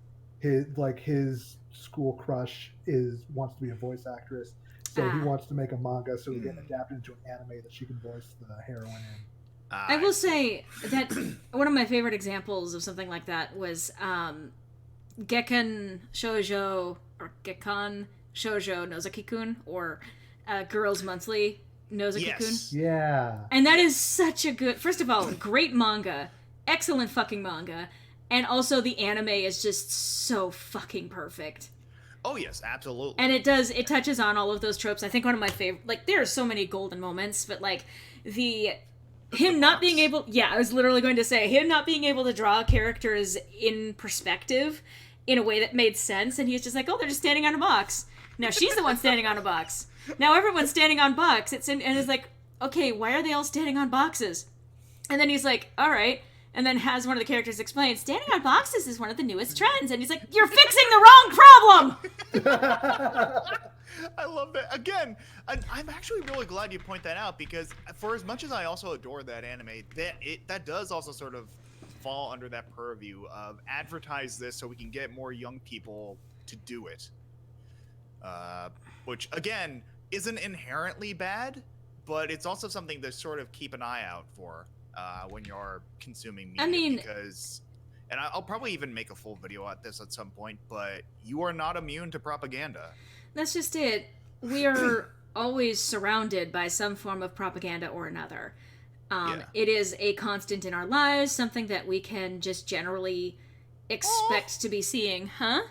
his school crush wants to be a voice actress, so he wants to make a manga so he can adapt it into an anime that she can voice the heroine in. I will say that one of my favorite examples of something like that was Gekkan Shoujo, or Gekkan Shoujo Nozaki-kun, or Girls Monthly Nozaki-kun. Yes. Yeah. And that is such a good... First of all, great manga. Excellent fucking manga. And also the anime is just so fucking perfect. Oh, yes, absolutely. And it touches on all of those tropes. I think one of my favorite... Like, there are so many golden moments, but, like, him not being able... Yeah, I was literally going to say, him not being able to draw characters in perspective in a way that made sense, and he's just like, oh, they're just standing on a box. Now she's the one standing on a box. Now everyone's standing on box. And it's like, okay, why are they all standing on boxes? And then he's like, all right. And then has one of the characters explain, standing on boxes is one of the newest trends. And he's like, you're fixing the wrong problem! I love that. Again, I'm actually really glad you point that out, because for as much as I also adore that anime, that does also sort of fall under that purview of advertise this so we can get more young people to do it. Which, again, isn't inherently bad, but it's also something to sort of keep an eye out for when you're consuming media. I mean... Because... And I'll probably even make a full video at this at some point, but you are not immune to propaganda. That's just it. We are always surrounded by some form of propaganda or another. It is a constant in our lives, something that we can just generally expect to be seeing. Huh?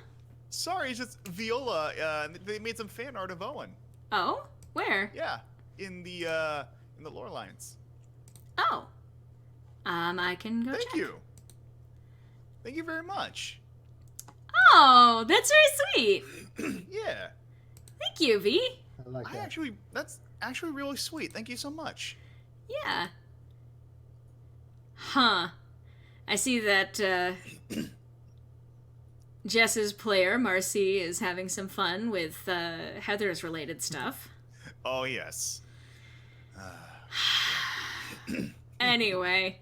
Sorry, it's just Viola. They made some fan art of Owen. Oh? Where? Yeah, in the lore lines. Oh. I can go check. Thank you. Thank you very much. Oh, that's very sweet. Yeah. Thank you, V. I like that. That's actually really sweet. Thank you so much. Yeah. Huh. I see that Jess's player, Marcy, is having some fun with Heather's related stuff. Oh, yes. Anyway.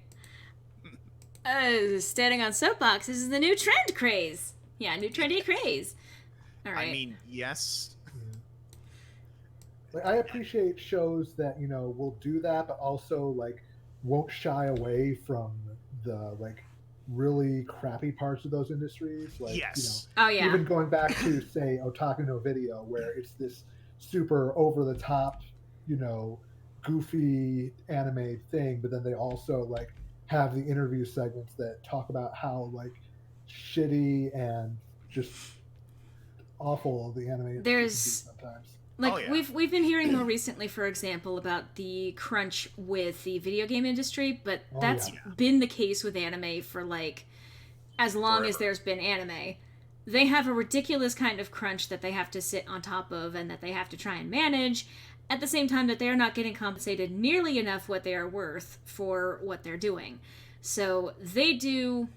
Standing on soapboxes is the new trend craze. Yeah, new trendy craze. All right. I mean, yes. Like, I appreciate shows that, you know, will do that, but also, like, won't shy away from the, like, really crappy parts of those industries. Like, Yes. you know, Oh, yeah. even going back to, say, Otaku no Video, where it's this super over-the-top, you know, goofy anime thing, but then they also, like, have the interview segments that talk about how, like, shitty and just awful the anime industry can be sometimes. Like, Oh, yeah. we've been hearing more recently, for example, about the crunch with the video game industry, but that's been the case with anime for, like, as long as there's been anime. They have a ridiculous kind of crunch that they have to sit on top of and that they have to try and manage, at the same time that they're not getting compensated nearly enough what they are worth for what they're doing. So they do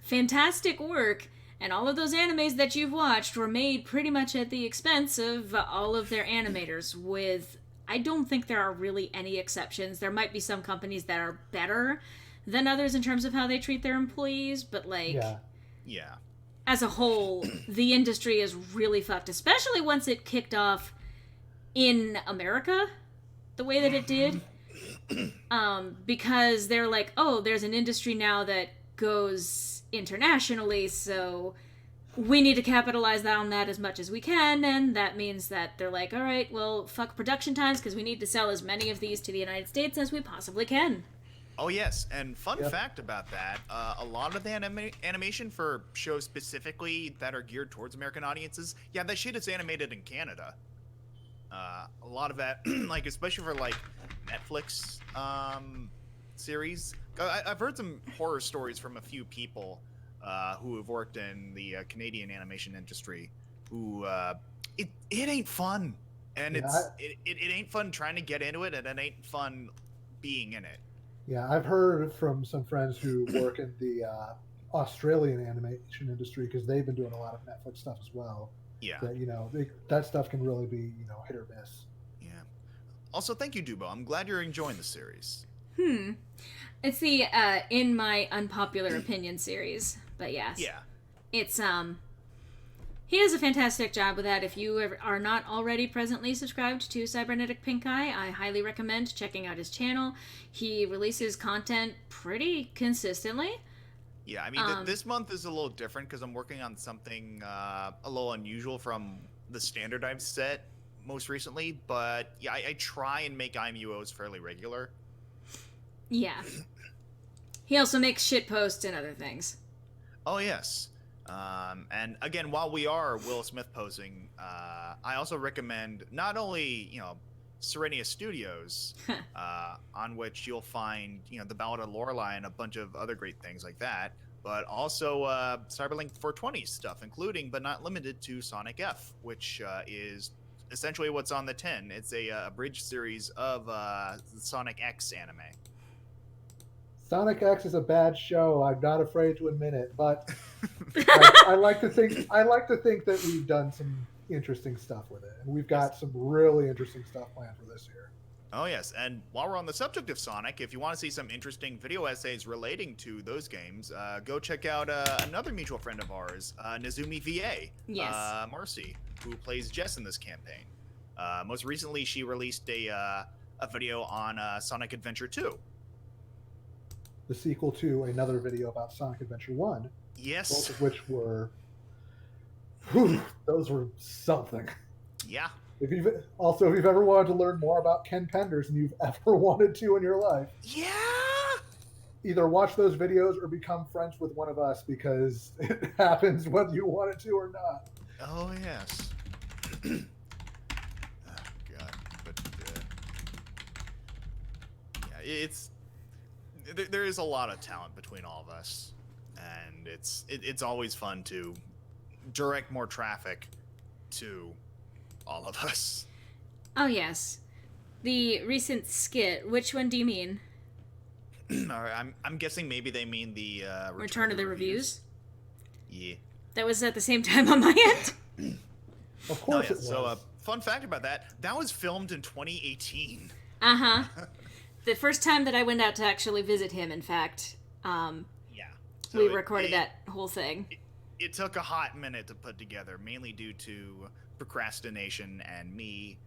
fantastic work, and all of those animes that you've watched were made pretty much at the expense of all of their animators, with... I don't think there are really any exceptions. There might be some companies that are better than others in terms of how they treat their employees, but, like... Yeah. As a whole, the industry is really fucked, especially once it kicked off in America the way that it did. Because they're like, oh, there's an industry now that goes internationally, so we need to capitalize on that as much as we can, and that means that they're like, all right, well, fuck production times, because we need to sell as many of these to the United States as we possibly can. Oh, yes, and fun fact about that, a lot of the animation for shows specifically that are geared towards American audiences, that shit is animated in Canada. A lot of that, like, especially for, like, Netflix series. I've heard some horror stories from a few people who have worked in the Canadian animation industry who, it ain't fun. And it ain't fun trying to get into it, and it ain't fun being in it. Yeah, I've heard from some friends who work in the Australian animation industry, because they've been doing a lot of Netflix stuff as well. Yeah. That, you know, that stuff can really be, you know, hit or miss. Yeah. Also, thank you, Dubo. I'm glad you're enjoying the series. It's the In My Unpopular Opinion series, but yes. Yeah. It's, He does a fantastic job with that. If you are not already presently subscribed to Cybernetic Pink Eye, I highly recommend checking out his channel. He releases content pretty consistently. Yeah, I mean, this month is a little different because I'm working on something a little unusual from the standard I've set most recently. But yeah, I try and make IMUOs fairly regular. Yeah. He also makes shit posts and other things. Oh, yes. And again, while we are Will Smith posing, I also recommend not only, Serenia Studios, on which you'll find, the Ballad of Lorelei and a bunch of other great things like that, but also Cyberlink 420 stuff, including but not limited to Sonic F, which is essentially what's on the tin. It's a abridged series of the Sonic X anime. Sonic X is a bad show. I'm not afraid to admit it, but I like to think that we've done some interesting stuff with it, and we've got some really interesting stuff planned for this year. Oh yes, and while we're on the subject of Sonic, if you want to see some interesting video essays relating to those games, go check out another mutual friend of ours, Nezumi VA, Yes. Marcy, who plays Jess in this campaign. Most recently, she released a video on Sonic Adventure 2. The sequel to another video about Sonic Adventure 1. Yes. Both of which were... those were something. Yeah. If you've ever wanted to learn more about Ken Penders than you've ever wanted to in your life, Yeah. either watch those videos or become friends with one of us, because it happens whether you want it to or not. Oh, yes. Oh, God. But, yeah, it's... There is a lot of talent between all of us, and it's always fun to direct more traffic to all of us. Oh, yes. The recent skit, which one do you mean? All right, I'm guessing maybe they mean the Return of the Reviews? Yeah. That was at the same time on my end. Of course it was. So, fun fact about that was filmed in 2018. Uh-huh. The first time that I went out to actually visit him, in fact, Yeah. So we recorded that whole thing. It took a hot minute to put together, mainly due to procrastination and me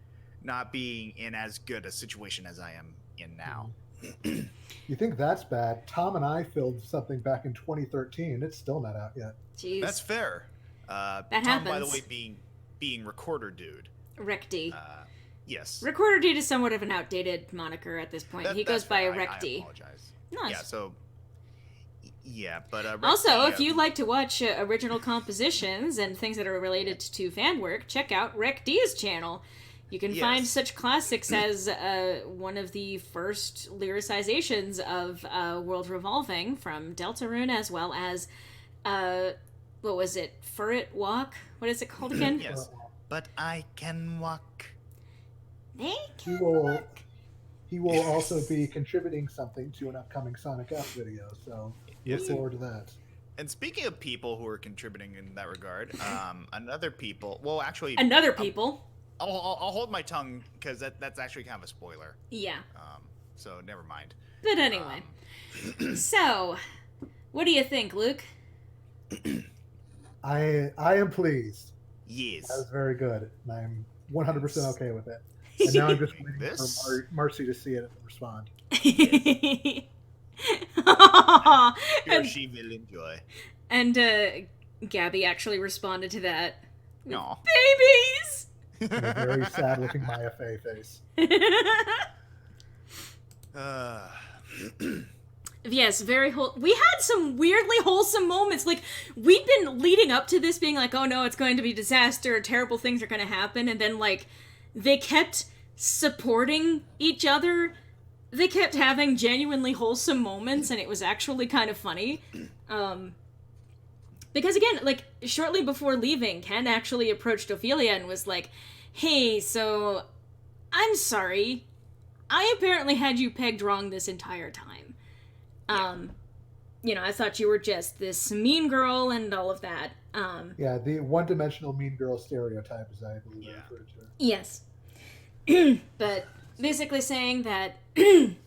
not being in as good a situation as I am in now. You think that's bad? Tom and I filmed something back in 2013. It's still not out yet. Jeez. That's fair. That Tom, happens. by the way, being Recorder Dude. Recty. Yes. Recorder Dude is somewhat of an outdated moniker at this point. He goes by Recty. I apologize. Nice. Yeah, so... Yeah, but... Also, if you like to watch original compositions and things that are related to fan work, check out Rec D's channel. You can find such classics as one of the first lyricizations of World Revolving from Deltarune, as well as, what was it, Furret Walk? What is it called again? Yes. But I can walk. He will also be contributing something to an upcoming Sonic F video, so look forward to that. And speaking of people who are contributing in that regard, another people... I'll hold my tongue, because that's actually kind of a spoiler. Yeah. So never mind. But anyway. So, what do you think, Luke? I am pleased. Yes. That was very good, and I'm 100% okay with it. And now I'm just waiting for Marcy to see it and respond. Sure, she will enjoy. And Gabby actually responded to that. No. Babies! And a very sad-looking Maya Fey face. Yes, very we had some weirdly wholesome moments. Like, we'd been leading up to this being like, oh no, it's going to be disaster, terrible things are going to happen, and then, like, they kept supporting each other. They kept having genuinely wholesome moments, and it was actually kind of funny. Because, again, like, shortly before leaving, Ken actually approached Ophelia and was like, hey, so, I'm sorry. I apparently had you pegged wrong this entire time. I thought you were just this mean girl and all of that. Yeah, the one-dimensional mean girl stereotype, as I believe I referred to it. Yes. But basically saying that he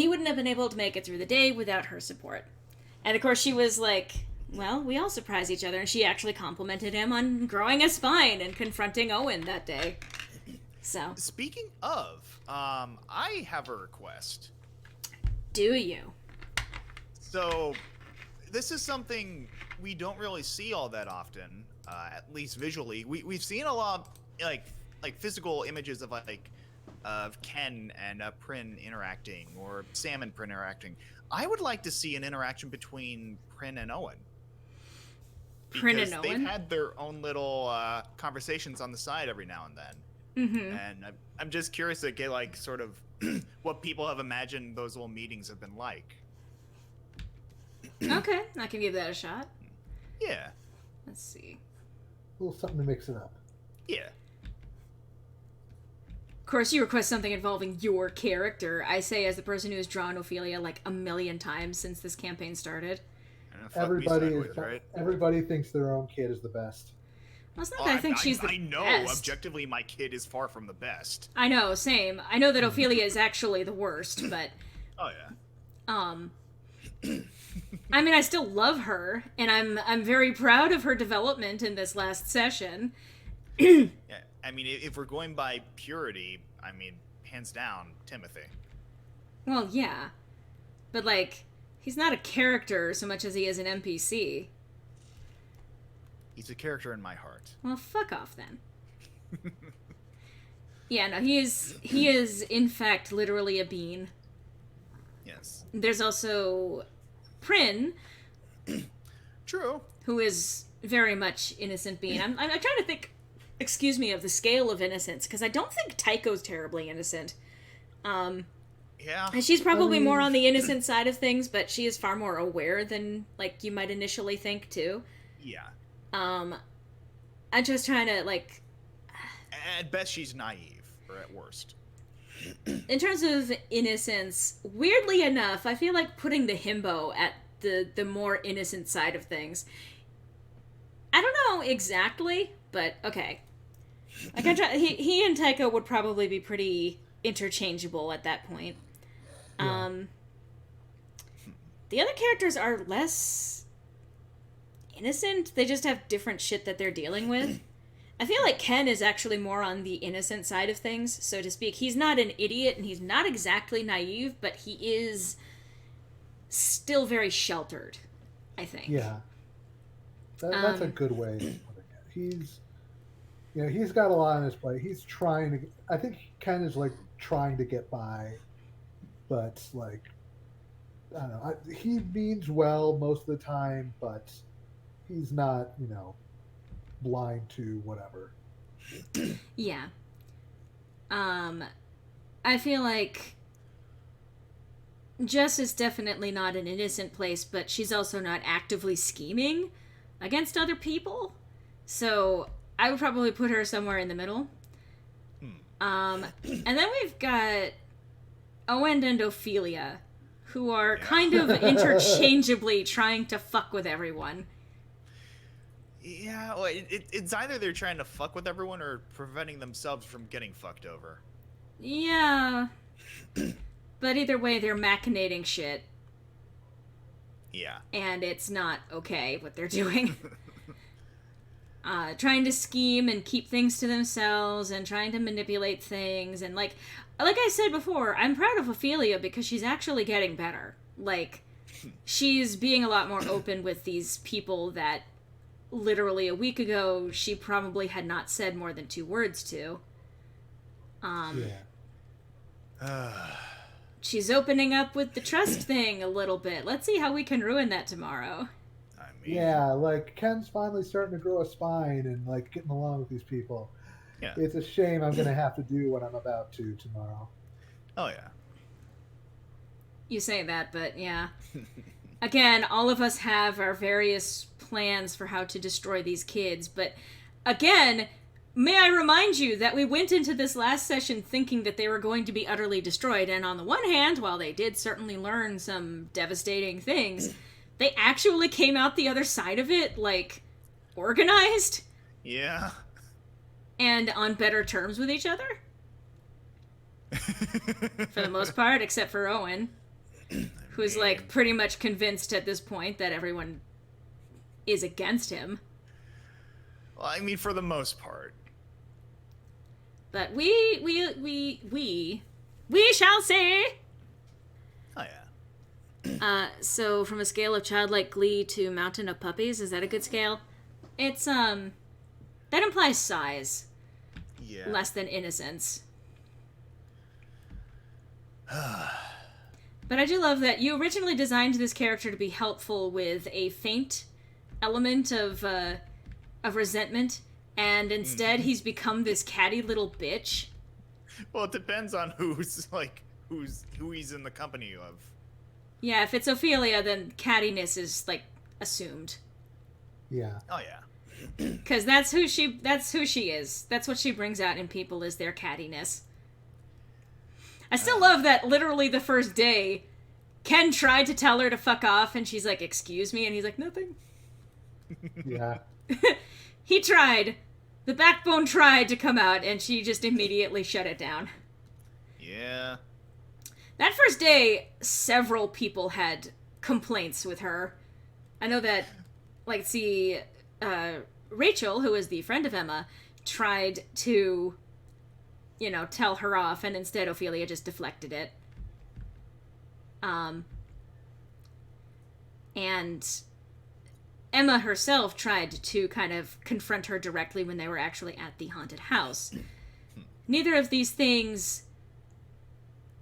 wouldn't have been able to make it through the day without her support. And of course she was like, well, we all surprise each other, and she actually complimented him on growing a spine and confronting Owen that day. So. Speaking of, I have a request. Do you? So, this is something we don't really see all that often, at least visually. We've seen a lot, like physical images of of Ken and Prin interacting, or Sam and Prin interacting. I would like to see an interaction between Prin and Owen. Prin and Because Owen? they've had their own little conversations on the side every now and then. Mm-hmm. And I'm just curious to get sort of what people have imagined those little meetings have been like. Okay, I can give that a shot. Yeah. Let's see. A little something to mix it up. Yeah. Of course, you request something involving your character. I say as the person who has drawn Ophelia like a million times since this campaign started. Everybody thinks their own kid is the best. Well, it's not that I think she's the I know, best. objectively, my kid is far from the best. I know, same. I know that Ophelia is actually the worst, but... Oh, yeah. I mean, I still love her, and I'm very proud of her development in this last session. Yeah, I mean, if we're going by purity, I mean, hands down, Timothy. Well, yeah. But, he's not a character so much as he is an NPC. He's a character in my heart. Well, fuck off, then. Yeah, no, he is, in fact, literally a bean. Yes. There's also Prin. True. Who is very much innocent being. I'm trying to think, of the scale of innocence, because I don't think Tycho's terribly innocent. Yeah. And she's probably more on the innocent side of things, but she is far more aware than, you might initially think, too. Yeah. I'm just trying to, At best, she's naive, or at worst. in terms of innocence, weirdly enough, I feel like putting the himbo at the more innocent side of things. I don't know exactly, but okay. He and Tycho would probably be pretty interchangeable at that point. Yeah. The other characters are less innocent. They just have different shit that they're dealing with. I feel like Ken is actually more on the innocent side of things, so to speak. He's not an idiot, and he's not exactly naive, but he is still very sheltered, I think. Yeah. That's a good way of putting it. He's got a lot on his plate. He's trying to... I think Ken is, trying to get by, but, I don't know. He means well most of the time, but he's not, blind to whatever. Yeah. I feel like Jess is definitely not an innocent place, but she's also not actively scheming against other people. So I would probably put her somewhere in the middle. And then we've got Owen and Ophelia, who are kind of interchangeably trying to fuck with everyone. Yeah, well, it's either they're trying to fuck with everyone or preventing themselves from getting fucked over. Yeah. But either way, they're machinating shit. Yeah. And it's not okay what they're doing. Trying to scheme and keep things to themselves and trying to manipulate things. And like I said before, I'm proud of Ophelia because she's actually getting better. She's being a lot more open with these people that literally a week ago she probably had not said more than 2 words to. She's opening up with the trust thing a little bit. Let's see how we can ruin that tomorrow. Yeah, Ken's finally starting to grow a spine and getting along with these people. Yeah. It's a shame I'm going to have to do what I'm about to tomorrow. Oh, yeah. You say that, but yeah. Again, all of us have our various plans for how to destroy these kids, but again, may I remind you that we went into this last session thinking that they were going to be utterly destroyed, and on the one hand, while they did certainly learn some devastating things, they actually came out the other side of it, organized. Yeah. And on better terms with each other. For the most part, except for Owen, who's, pretty much convinced at this point that everyone is against him. Well, I mean, for the most part. But we shall see. Oh, yeah. So from a scale of childlike glee to mountain of puppies, is that a good scale? It's, that implies size. Yeah. Less than innocence. But I do love that you originally designed this character to be helpful with a faint element of resentment, and instead he's become this catty little bitch. Well, it depends on who he's in the company of. Yeah, if it's Ophelia, then cattiness is like assumed. Yeah. Oh yeah. Because that's who she is. That's what she brings out in people, is their cattiness. I still love that literally the first day, Ken tried to tell her to fuck off, and she's like, "Excuse me," and he's like, "Nothing." Yeah. He tried. The backbone tried to come out, and she just immediately shut it down. Yeah. That first day, several people had complaints with her. I know that, like, see, Rachel, who is the friend of Emma, tried to, you know, tell her off, and instead Ophelia just deflected it. And Emma herself tried to kind of confront her directly when they were actually at the haunted house. Neither of these things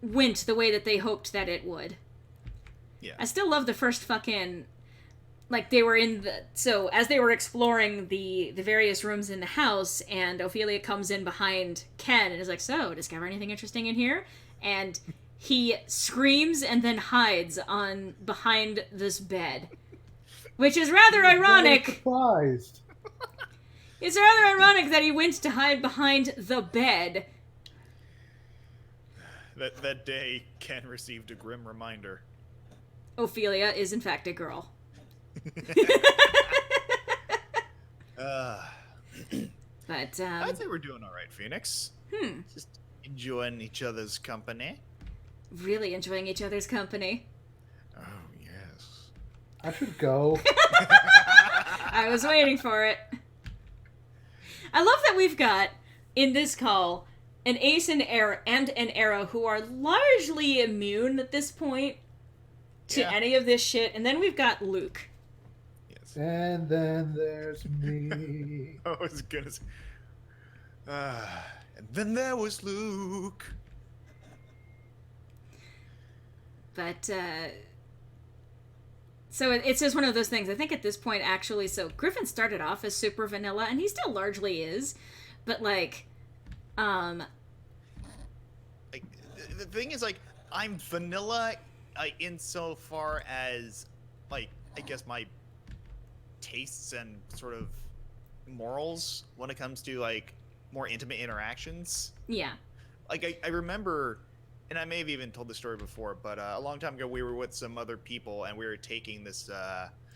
went the way that they hoped that it would. Yeah. I still love the first fucking... Like, they were in the... So, as they were exploring the various rooms in the house, and Ophelia comes in behind Ken and is like, "So, discover anything interesting in here?" And he screams and then hides behind this bed. Which is rather ironic. Surprised. It's rather ironic that he went to hide behind the bed. That day, Ken received a grim reminder. Ophelia is in fact a girl. But I'd say we're doing all right, Phoenix. Just enjoying each other's company. Really enjoying each other's company. Oh yes. I should go. I was waiting for it. I love that we've got in this call an Ace and an Era who are largely immune at this point to any of this shit, and then we've got Luke. Yes. And then there's me. I was gonna say. And then there was Luke. But so it's just one of those things. I think at this point, actually, so Griffin started off as super vanilla, and he still largely is, but like, Like, the thing is, like, I'm vanilla insofar as, like, I guess my tastes and sort of morals when it comes to, like, more intimate interactions. yeah. Like, I remember, and I may have even told the story before, but a long time ago we were with some other people and we were taking this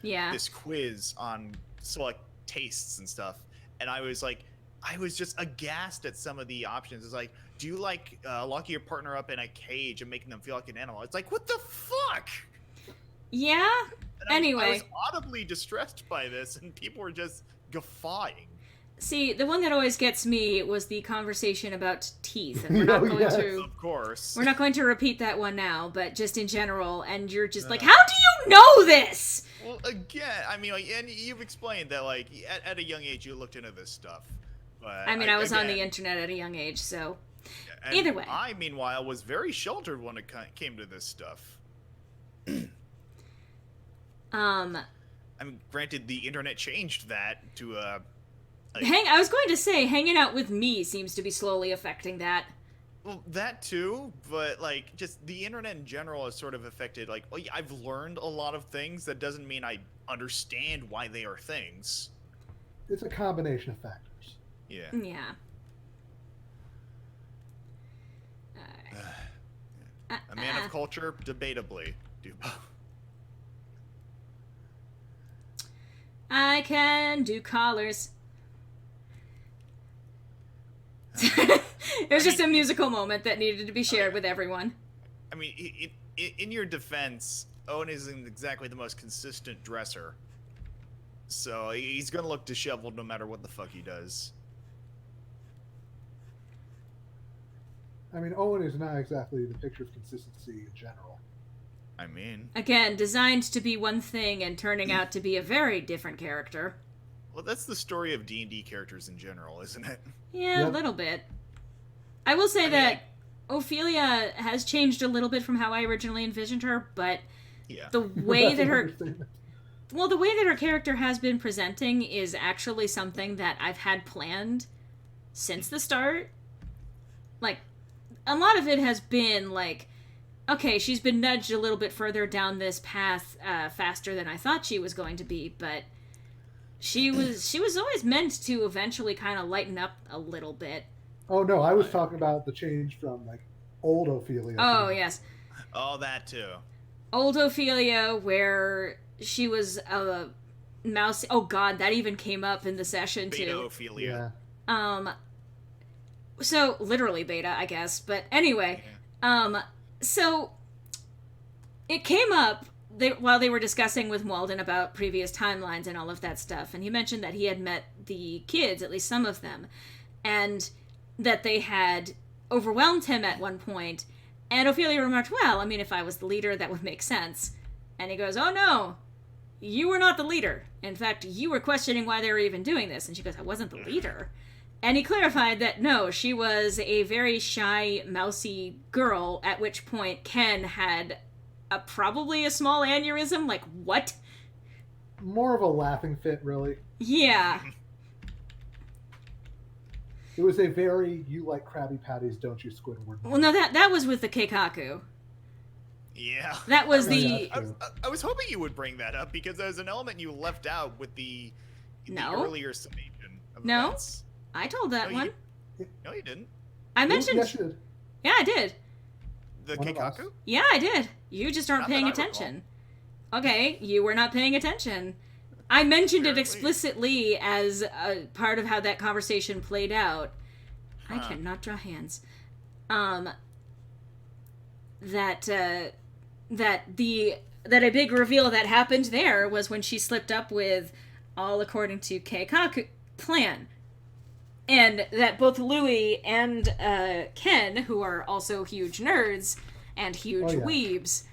this quiz on select tastes and stuff, and I was just aghast at some of the options. It's like, do you like locking your partner up in a cage and making them feel like an animal? It's like, what the fuck? Yeah. And Anyway, I was audibly distressed by this, and people were just guffawing. see, the one that always gets me was the conversation about teeth, and we're not going to. Of course. We're not going to repeat that one now, but just in general, and you're just like, how do you know this? Well, again, I mean, like, and you've explained that, like, at a young age you looked into this stuff. But I mean, I was on the internet at a young age, so and either way. I, meanwhile, was very sheltered when it came to this stuff. I mean, granted, the internet changed that to I was going to say, hanging out with me seems to be slowly affecting that. well, that too, but like just the internet in general has sort of affected. Like, oh yeah, I've learned a lot of things. That doesn't mean I understand why they are things. It's a combination of factors. Yeah. Yeah. A man of culture, debatably. I can do collars. It was just a musical moment that needed to be shared with everyone. I mean, in your defense, Owen isn't exactly the most consistent dresser. So he's gonna look disheveled no matter what the fuck he does. I mean, Owen is not exactly the picture of consistency in general. I mean, Again, designed to be one thing and turning out to be a very different character. well, that's the story of D&D characters in general, isn't it? Yeah, Yep. a little bit. I will say that Ophelia has changed a little bit from how I originally envisioned her, but Yeah. the way that her Understatement. well, the way that her character has been presenting is actually something that I've had planned since the start. Like, a lot of it has been like, okay, she's been nudged a little bit further down this path faster than I thought she was going to be, but she was always meant to eventually kind of lighten up a little bit. Oh no, I was talking about the change from like old Ophelia. Oh, to, yes. Oh, that too. Old Ophelia, where she was a mouse. Oh god, that even came up in the session Beta too. Ophelia. Yeah. So literally beta, I guess. But anyway, so it came up while they were discussing with Walden about previous timelines and all of that stuff, and he mentioned that he had met the kids, at least some of them, and that they had overwhelmed him at one point. And Ophelia remarked, well, I mean, if I was the leader, that would make sense. And he goes, oh no, you were not the leader. In fact, you were questioning why they were even doing this. And she goes, I wasn't the leader. And he clarified that no, she was a very shy, mousy girl, at which point Ken had probably a small aneurysm. Like, what? More of a laughing fit, really. Yeah. It was a very "you like Krabby Patties, don't you, Squidward?" Well, no, that was with the Keikaku. Yeah. That was Right, the... I was hoping you would bring that up because there's an element you left out with the No. earlier summation of No. events. I told that No, one. No, you didn't. I mentioned... Yes, you did. Yeah, I did. The One of us. Keikaku? Yeah, I did. You just aren't Not that paying I recall. attention. Okay, you were not paying attention. I mentioned it Apparently. explicitly as a part of how that conversation played out. I Huh. cannot draw hands. That a big reveal that happened there was when she slipped up with all according to Keikaku plan. And that both Louis and Ken, who are also huge nerds and huge Oh, yeah. weebs,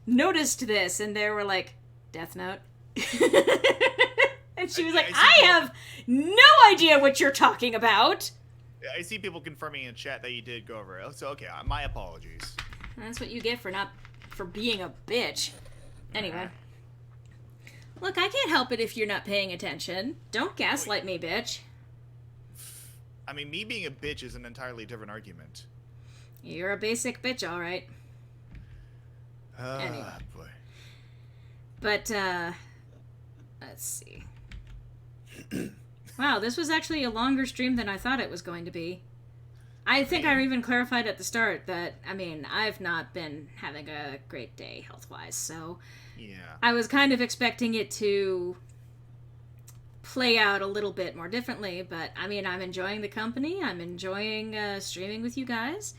noticed this and they were like, Death Note? And she was like, I see I people- have no idea what you're talking about. I see people confirming in chat that you did go over it. So, okay, my apologies. That's what you get for being a bitch. Anyway. Look, I can't help it if you're not paying attention. Don't gaslight me, bitch. I mean, me being a bitch is an entirely different argument. You're a basic bitch, alright. Anyway. Boy. But, let's see. Wow, this was actually a longer stream than I thought it was going to be. I think I even clarified at the start that, I mean, I've not been having a great day health-wise, so Yeah. I was kind of expecting it to play out a little bit more differently, but, I mean, I'm enjoying the company. I'm enjoying streaming with you guys.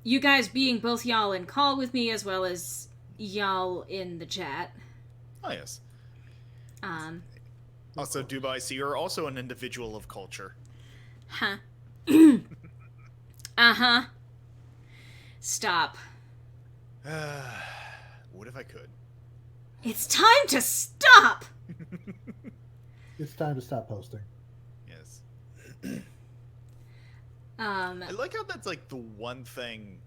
You guys being both y'all in call with me as well as y'all in the chat. Oh, yes. Um, Also, Dubai, so you're also an individual of culture. huh. Uh-huh. Stop. What if I could? It's time to stop! It's time to stop posting. Yes. Um, I like how that's like the one thing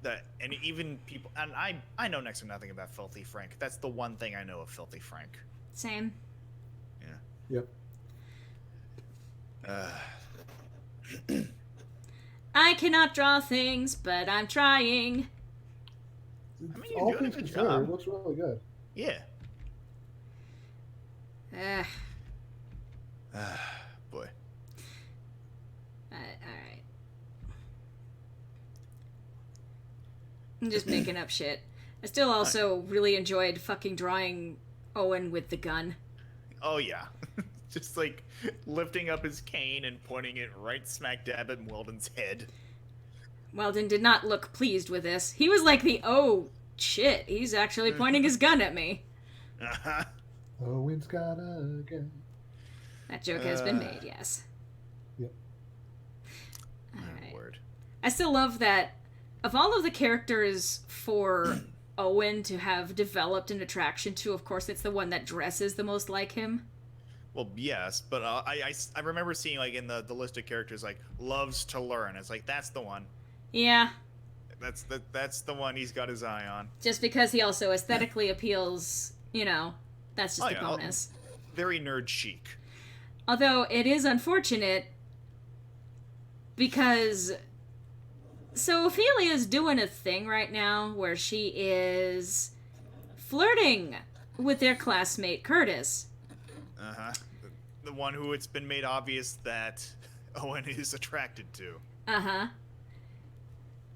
that, and even people, and I know next to nothing about Filthy Frank. That's the one thing I know of Filthy Frank. same. Yep. I cannot draw things, but I'm trying. I mean, you're All doing a things good considered, job. it looks really good. Yeah. Boy. Alright. I'm just making up shit. I still also really enjoyed fucking drawing Owen with the gun. Oh yeah. Just like lifting up his cane and pointing it right smack dab at Weldon's head. Weldon did not look pleased with this. He was like oh shit, he's actually pointing his gun at me. Uh-huh. Owen's got a gun. That joke has been made, yes. Yep. All right. Word. I still love that of all of the characters for Owen to have developed an attraction to, of course, it's the one that dresses the most like him. Well, yes, but I remember seeing, like, in the list of characters, like, loves to learn. It's like, that's the one. Yeah. That's the one he's got his eye on. Just because he also aesthetically appeals, that's just a bonus. Very nerd chic. Although it is unfortunate because so Ophelia's doing a thing right now where she is flirting with their classmate Curtis. Uh-huh. The one who it's been made obvious that Owen is attracted to. Uh-huh.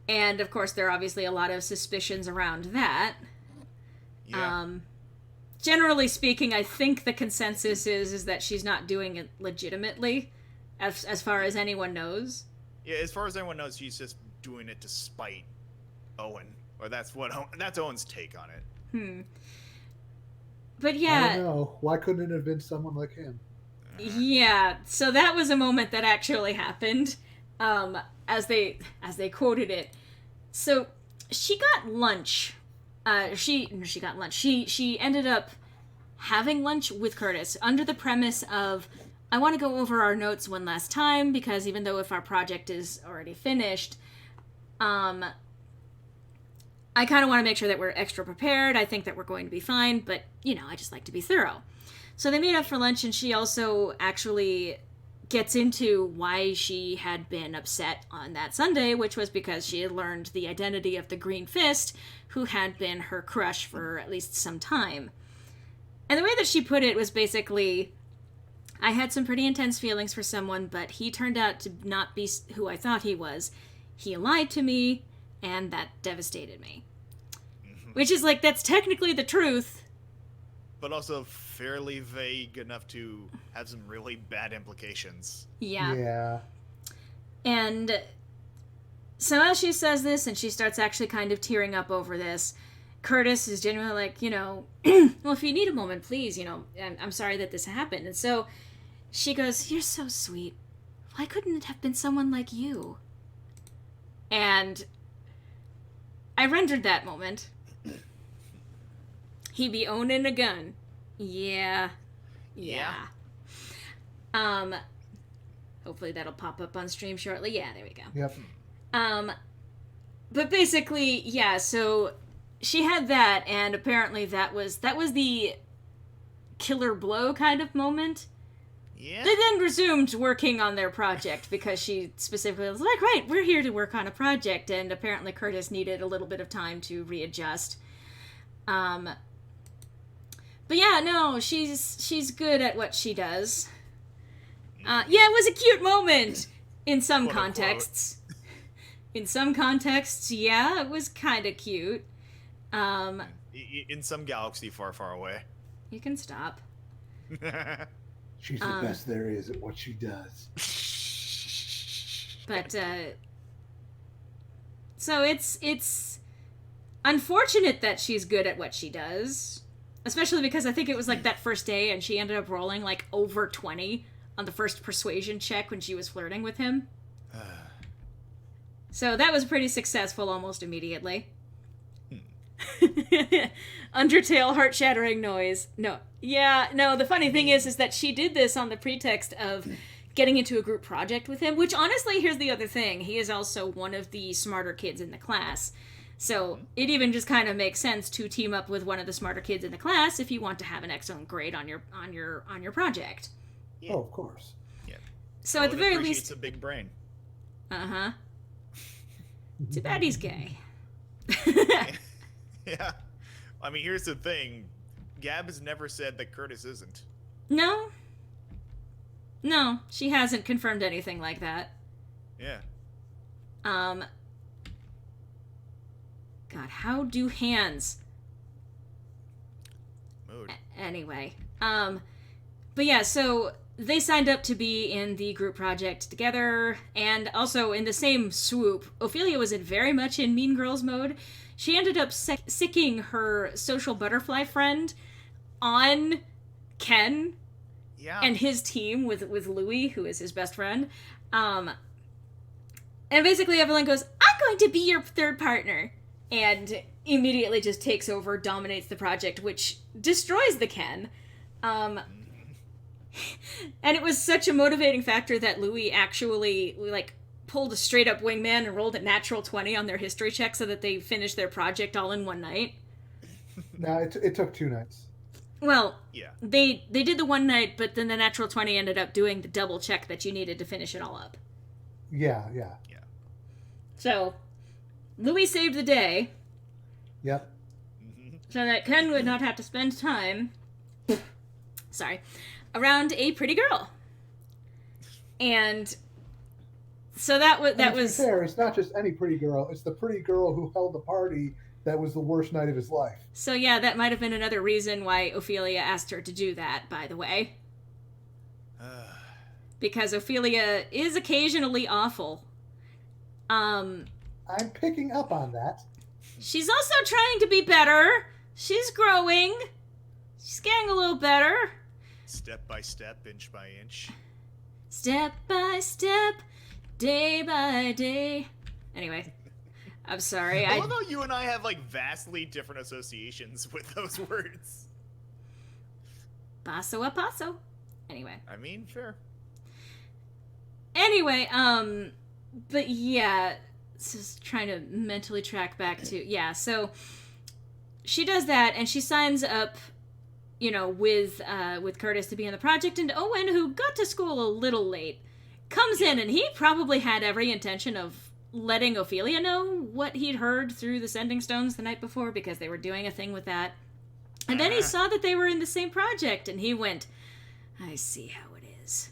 And of course there are obviously a lot of suspicions around that. Yeah. Generally speaking, I think the consensus is that she's not doing it legitimately, as far as anyone knows. Yeah, as far as anyone knows, she's just doing it to spite Owen. Or that's Owen's take on it. But yeah. I don't know. Why couldn't it have been someone like him? Yeah, so that was a moment that actually happened, as they quoted it. So she got lunch. She got lunch. She ended up having lunch with Curtis under the premise of, I want to go over our notes one last time because even though if our project is already finished, I kind of want to make sure that we're extra prepared. I think that we're going to be fine, but I just like to be thorough. So they meet up for lunch, and she also actually gets into why she had been upset on that Sunday, which was because she had learned the identity of the Green Fist, who had been her crush for at least some time. And the way that she put it was basically, I had some pretty intense feelings for someone, but he turned out to not be who I thought he was. He lied to me, and that devastated me. Which is like, that's technically the truth. But also fairly vague enough to have some really bad implications. Yeah. Yeah. And so as she says this, and she starts actually kind of tearing up over this, Curtis is genuinely like, well, if you need a moment, please, I'm sorry that this happened. And so she goes, you're so sweet. Why couldn't it have been someone like you? And I rendered that moment. He be owning a gun. Yeah. Hopefully that'll pop up on stream shortly. Yeah, there we go. Yep. But basically, yeah, so she had that, and apparently that was the killer blow kind of moment. Yeah. They then resumed working on their project because she specifically was like, right, we're here to work on a project, and apparently Curtis needed a little bit of time to readjust. But yeah, no, she's good at what she does. Yeah, it was a cute moment in some Quote, contexts. In some contexts, yeah, it was kind of cute. In some galaxy far, far away. You can stop. She's the best there is at what she does. But so it's unfortunate that she's good at what she does. Especially because I think it was like that first day and she ended up rolling like over 20 on the first persuasion check when she was flirting with him. So that was pretty successful almost immediately. Undertale heart-shattering noise. No. Yeah, no, the funny thing is that she did this on the pretext of getting into a group project with him, which honestly, here's the other thing. He is also one of the smarter kids in the class. So it even just kind of makes sense to team up with one of the smarter kids in the class if you want to have an excellent grade on your project. Yeah. Oh, of course. Yeah. So at the very least, it's a big brain. Uh-huh. Too bad he's gay. Yeah. I mean, here's the thing. Gab has never said that Curtis isn't. No, she hasn't confirmed anything like that. Yeah. God, how do hands? Mood. Anyway, but yeah, so they signed up to be in the group project together, and also in the same swoop, Ophelia was very much in Mean Girls mode. She ended up sicking her social butterfly friend on Ken Yeah. and his team with Louis, who is his best friend. And basically Evelyn goes, I'm going to be your third partner. And immediately just takes over, dominates the project, which destroys the Ken. And it was such a motivating factor that Louis actually, like, pulled a straight-up wingman and rolled a natural 20 on their history check so that they finished their project all in one night. No, it took 2 nights. Well, Yeah. they did the one night, but then the natural 20 ended up doing the double check that you needed to finish it all up. Yeah. So, Louis saved the day. Yep. So that Ken would not have to spend time, around a pretty girl. And so that was fair. It's not just any pretty girl. It's the pretty girl who held the party that was the worst night of his life. So yeah, that might have been another reason why Ophelia asked her to do that, by the way. Because Ophelia is occasionally awful. I'm picking up on that. She's also trying to be better. She's growing. She's getting a little better. Step by step, inch by inch. Step by step, day by day. Anyway, I'm sorry. I love how you and I have, like, vastly different associations with those words. Paso a paso. Anyway. I mean, fair. Anyway, but yeah, just trying to mentally track back to, yeah, so she does that, and she signs up, you know, with Curtis to be in the project, and Owen, who got to school a little late, comes in, and he probably had every intention of letting Ophelia know what he'd heard through the Sending Stones the night before, because they were doing a thing with that. And then he saw that they were in the same project, and he went, I see how it is.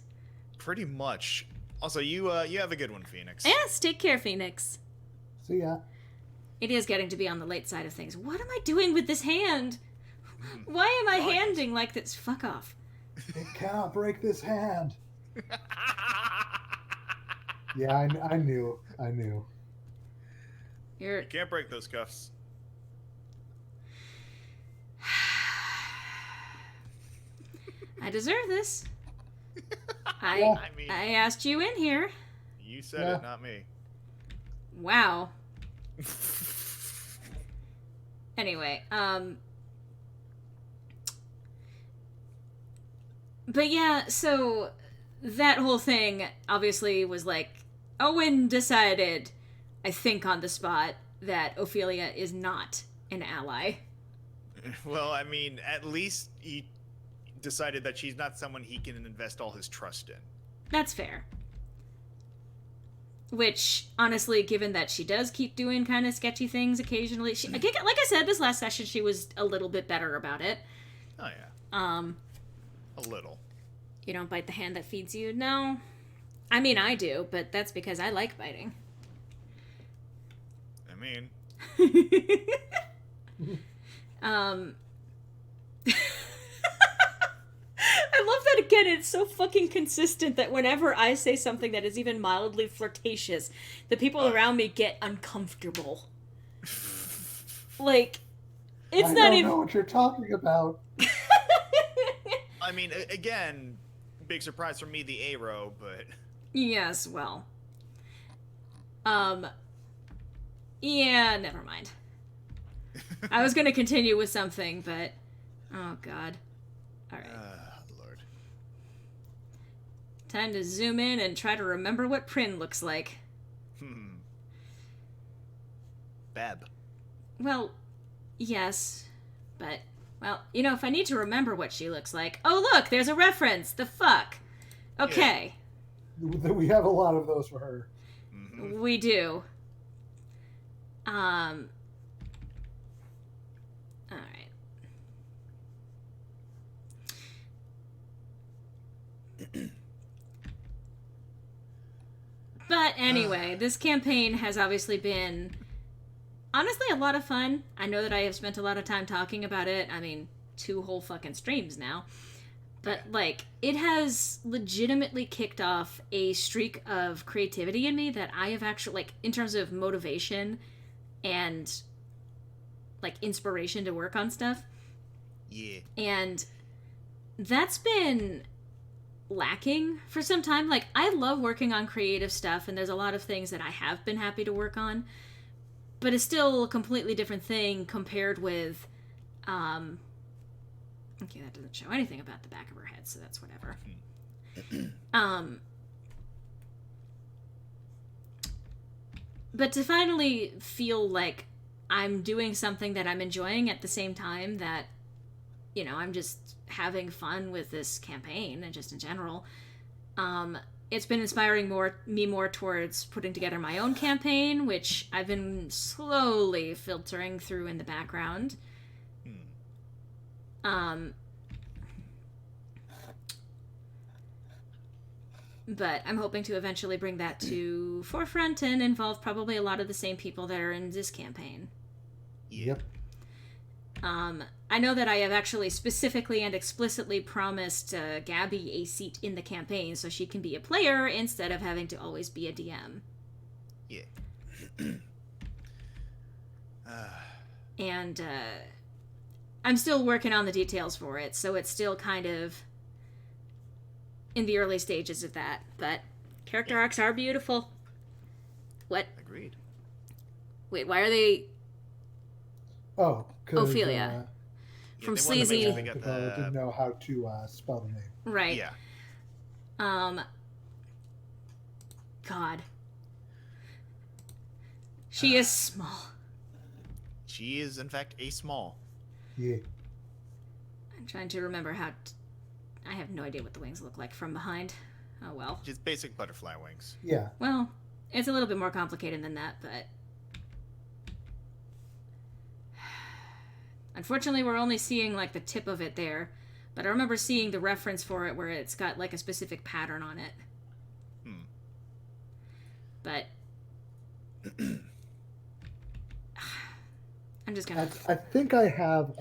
Pretty much. Also, you have a good one, Phoenix. Yes, take care, Phoenix. See ya. It is getting to be on the late side of things. What am I doing with this hand? Why am I handing like this? Fuck off. It cannot break this hand. Yeah, I knew. You can't break those cuffs. I deserve this. I mean, I asked you in here. You said it, not me. Wow. Anyway, but yeah, so that whole thing obviously was like, Owen decided, I think on the spot, that Ophelia is not an ally. Well, I mean, at least he decided that she's not someone he can invest all his trust in. That's fair. Which, honestly, given that she does keep doing kind of sketchy things occasionally, like I said, this last session she was a little bit better about it. Oh yeah. A little. You don't bite the hand that feeds you? No. I mean, I do, but that's because I like biting. I mean. I love that again. It's so fucking consistent that whenever I say something that is even mildly flirtatious, the people around me get uncomfortable. Like, it's not even. I don't know what you're talking about. I mean, again, big surprise for me, the Aero, but. Yes, well. Yeah, never mind. I was gonna continue with something, but. Oh, God. Alright. Lord. Time to zoom in and try to remember what Prin looks like. Bab. Well, yes, but, well, you know, if I need to remember what she looks like... Oh, look, there's a reference! The fuck! Okay. Yeah. We have a lot of those for her. Mm-hmm. We do. Alright. But anyway, this campaign has obviously been, honestly, a lot of fun. I know that I have spent a lot of time talking about it. I mean, 2 whole fucking streams now. But, like, it has legitimately kicked off a streak of creativity in me that I have actually, like, in terms of motivation and, like, inspiration to work on stuff. Yeah. And that's been lacking for some time. Like, I love working on creative stuff, and there's a lot of things that I have been happy to work on, but it's still a completely different thing compared with, okay, that doesn't show anything about the back of her head, so that's whatever. But to finally feel like I'm doing something that I'm enjoying at the same time that, you know, I'm just having fun with this campaign and just in general, it's been inspiring me more towards putting together my own campaign, which I've been slowly filtering through in the background. But I'm hoping to eventually bring that to forefront and involve probably a lot of the same people that are in this campaign. Yep. I know that I have actually specifically and explicitly promised Gabby a seat in the campaign so she can be a player instead of having to always be a DM. Yeah. And I'm still working on the details for it, so it's still kind of in the early stages of that. But character arcs are beautiful. What? Agreed. Wait, why are they... Oh, because Ophelia. From Sleazy. Didn't know how to spell the name. Right. Yeah. God. She is small. She is, in fact, a small. Yeah. I'm trying to remember how... I have no idea what the wings look like from behind. Oh, well. Just basic butterfly wings. Yeah. Well, it's a little bit more complicated than that, but... Unfortunately, we're only seeing, like, the tip of it there. But I remember seeing the reference for it where it's got, like, a specific pattern on it. But... I'm just gonna... I think I have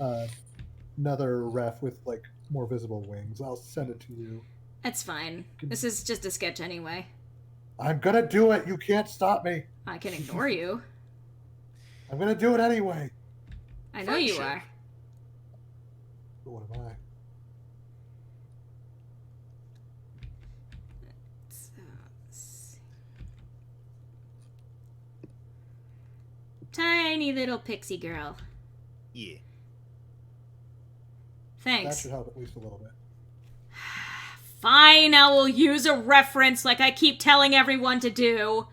another ref with, like, more visible wings. I'll send it to you. That's fine. This is just a sketch anyway. I'm gonna do it. You can't stop me. I can ignore you. I'm gonna do it anyway. I know you are. But what am I? Tiny little pixie girl. Yeah. Thanks. That should help at least a little bit. Fine, I will use a reference like I keep telling everyone to do.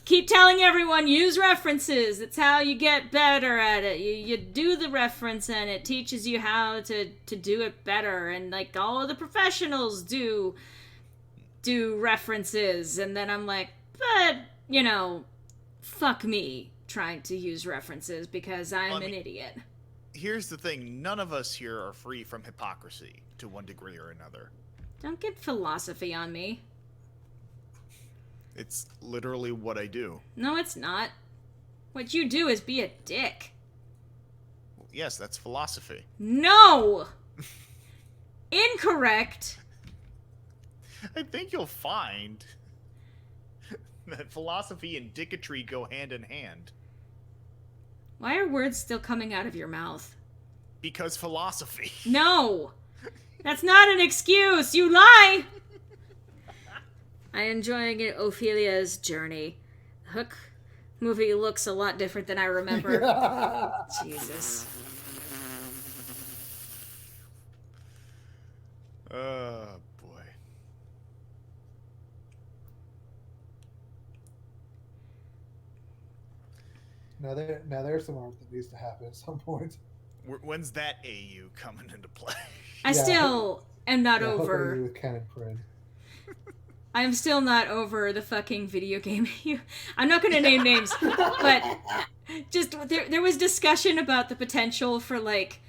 Keep telling everyone, use references. It's how you get better at it. You do the reference and it teaches you how to do it better. And like all of the professionals do references. And then I'm like, but, you know, fuck me trying to use references because I'm an idiot. Here's the thing. None of us here are free from hypocrisy to one degree or another. Don't get philosophy on me. It's literally what I do. No, it's not. What you do is be a dick. Yes, that's philosophy. No! Incorrect! I think you'll find that philosophy and dicketry go hand in hand. Why are words still coming out of your mouth? Because philosophy. No! That's not an excuse! You lie! I'm enjoying Ophelia's journey. Hook movie looks a lot different than I remember. Jesus. Oh, boy. Now there's some art that needs to happen at some point. When's that AU coming into play? I still am not over... With Ken and Prin. I'm still not over the fucking video game. I'm not going to name names, but just there was discussion about the potential for like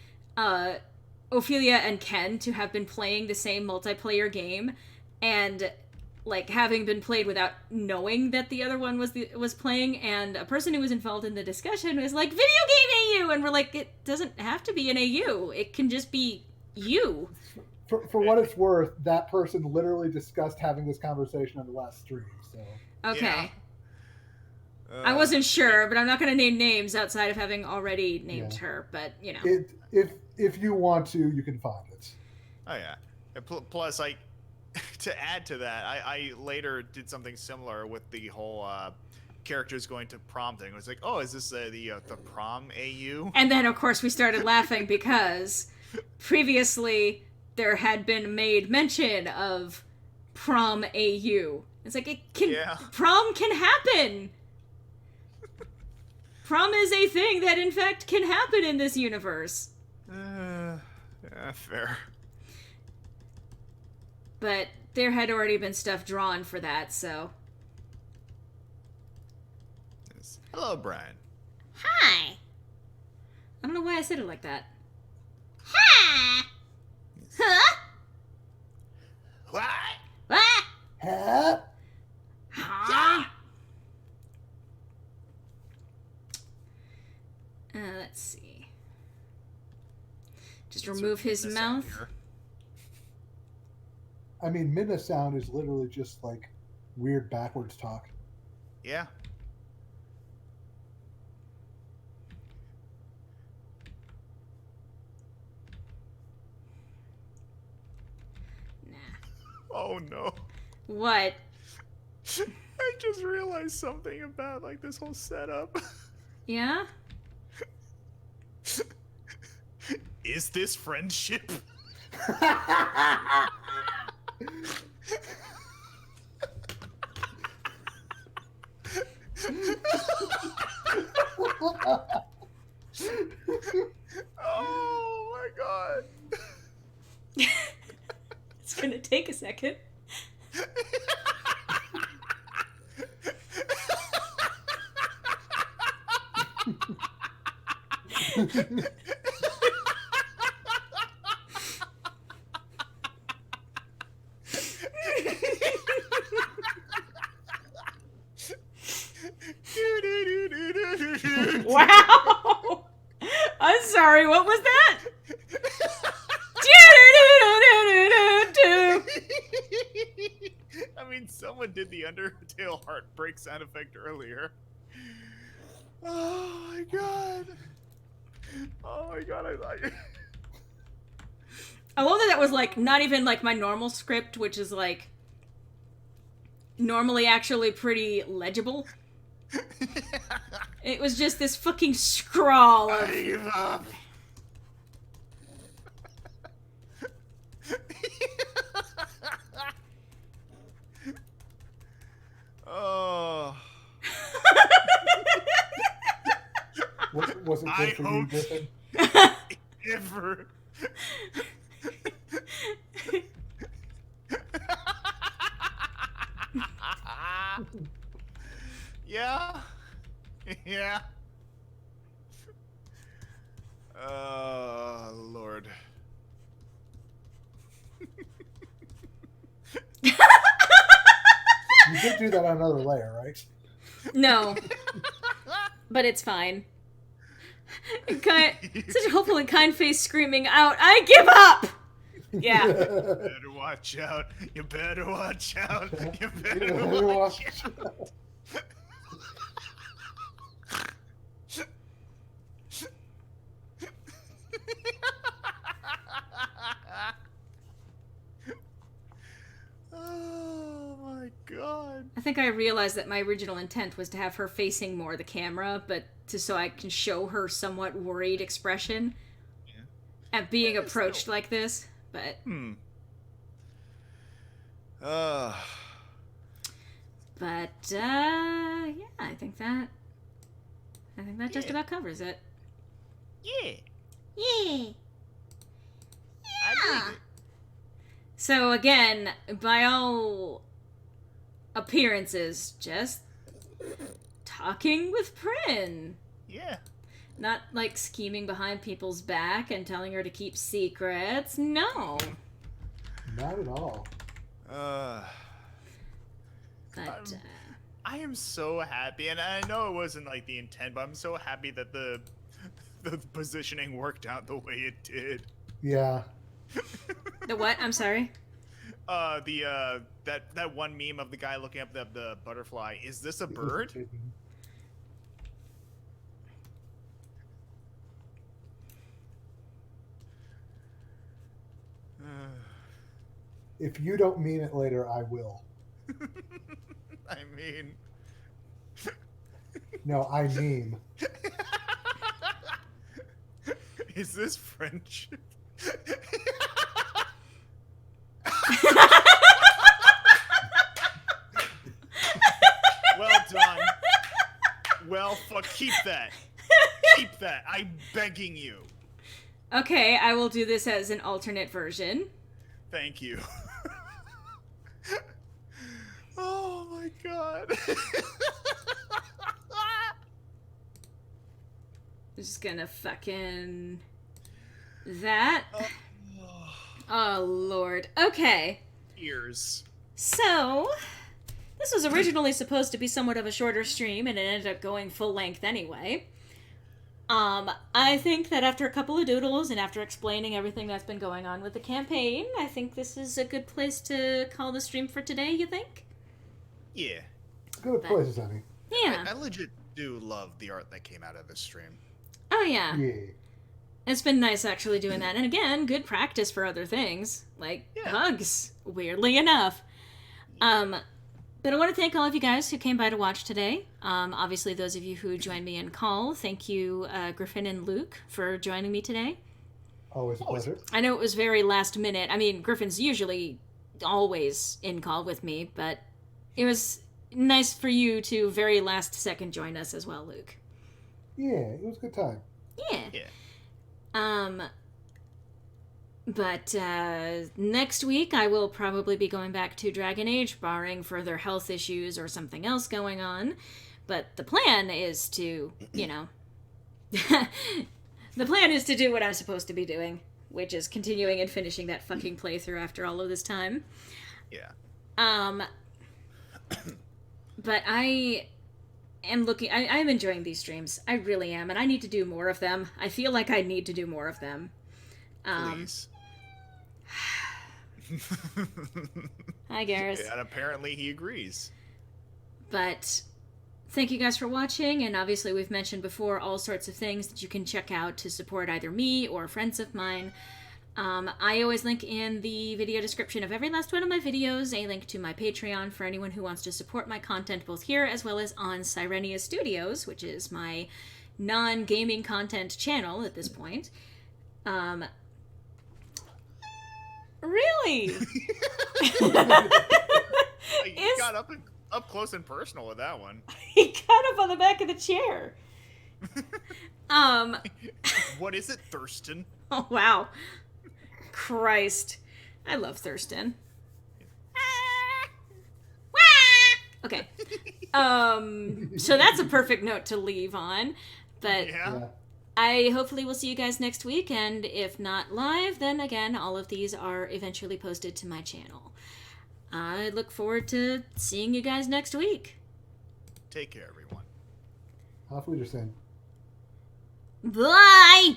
Ophelia and Ken to have been playing the same multiplayer game, and like having been played without knowing that the other one was playing. And a person who was involved in the discussion was like, "Video game AU," and we're like, "It doesn't have to be an AU. It can just be you." For what it's worth, that person literally discussed having this conversation on the last stream. So okay, I wasn't sure, but I'm not going to name names outside of having already named her. But if you want to, you can find it. Oh yeah. Plus, like, to add to that, I later did something similar with the whole characters going to prom thing. It was like, oh, is this the prom AU? And then, of course, we started laughing because previously there had been made mention of prom AU. It's like prom can happen. Prom is a thing that, in fact, can happen in this universe. Yeah, fair. But there had already been stuff drawn for that, so... Yes. Hello, Brian. Hi! I don't know why I said it like that. Hi! Huh? What? What? Huh? Huh? Let's see. Just remove his mouth. I mean, Midna sound is literally just like weird backwards talk. Yeah. Nah. Oh no. What? I just realized something about like this whole setup. Yeah? Is this friendship? Oh my god. It's gonna take a second. Wow! I'm sorry, what was that? I mean, someone did the Undertale heartbreak sound effect earlier. Oh my god. Oh my god, I love that was like not even like my normal script, which is like normally actually pretty legible. It was just this fucking scrawl of... I give up. Oh. Was it good for you, Griffin? Ever. Yeah. Yeah. Oh, Lord. You did do that on another layer, right? No. But it's fine. Such a hopeful and kind face screaming out, "I give up!" Yeah. You better watch out. You better watch out. You better watch out. Oh my god. I think I realized that my original intent was to have her facing more the camera, but so I can show her somewhat worried expression at being approached like this. But yeah, I think that just about covers it. Yeah. Yeah. I dig it. So again, by all appearances, just talking with Prin. Yeah. Not like scheming behind people's back and telling her to keep secrets. No. Not at all. But I am so happy, and I know it wasn't like the intent, but I'm so happy that the positioning worked out the way it did. Yeah. The what? I'm sorry. That one meme of the guy looking up the butterfly. Is this a bird? If you don't mean it later, I will. I mean... No, I mean. Is this friendship? Well done. Well, fuck, keep that. Keep that. I'm begging you. Okay, I will do this as an alternate version. Thank you. Oh my god. Just gonna fucking... that. Oh, Lord. Okay. Ears. So, this was originally supposed to be somewhat of a shorter stream, and it ended up going full length anyway. I think that after a couple of doodles, and after explaining everything that's been going on with the campaign, I think this is a good place to call the stream for today, you think? Yeah. Good places, honey. Yeah. I legit do love the art that came out of this stream. Oh, yeah. Yeah. It's been nice actually doing that. And again, good practice for other things. Like hugs, weirdly enough. But I want to thank all of you guys who came by to watch today. Obviously, those of you who joined me in call, thank you, Griffin and Luke, for joining me today. Always a pleasure. I know it was very last minute. I mean, Griffin's usually always in call with me, but it was nice for you to very last second join us as well, Luke. Yeah, it was a good time. Yeah. But next week I will probably be going back to Dragon Age, barring further health issues or something else going on. But the plan is to, you know... the plan is to do what I'm supposed to be doing, which is continuing and finishing that fucking playthrough after all of this time. Yeah. But I am enjoying these streams. I really am, and I need to do more of them. I feel like I need to do more of them. Please. Hi, Garrus. Yeah, and apparently he agrees. But thank you guys for watching, and obviously we've mentioned before all sorts of things that you can check out to support either me or friends of mine. I always link in the video description of every last one of my videos a link to my Patreon for anyone who wants to support my content both here as well as on Sirenia Studios, which is my non-gaming content channel at this point. Really? You got up close and personal with that one. He got up on the back of the chair. What is it, Thurston? Oh, wow. Christ. I love Thurston. Okay. So that's a perfect note to leave on. But Yeah. I hopefully will see you guys next week, and if not live, then again, all of these are eventually posted to my channel. I look forward to seeing you guys next week. Take care, everyone. Auf Wiedersehen. Bye!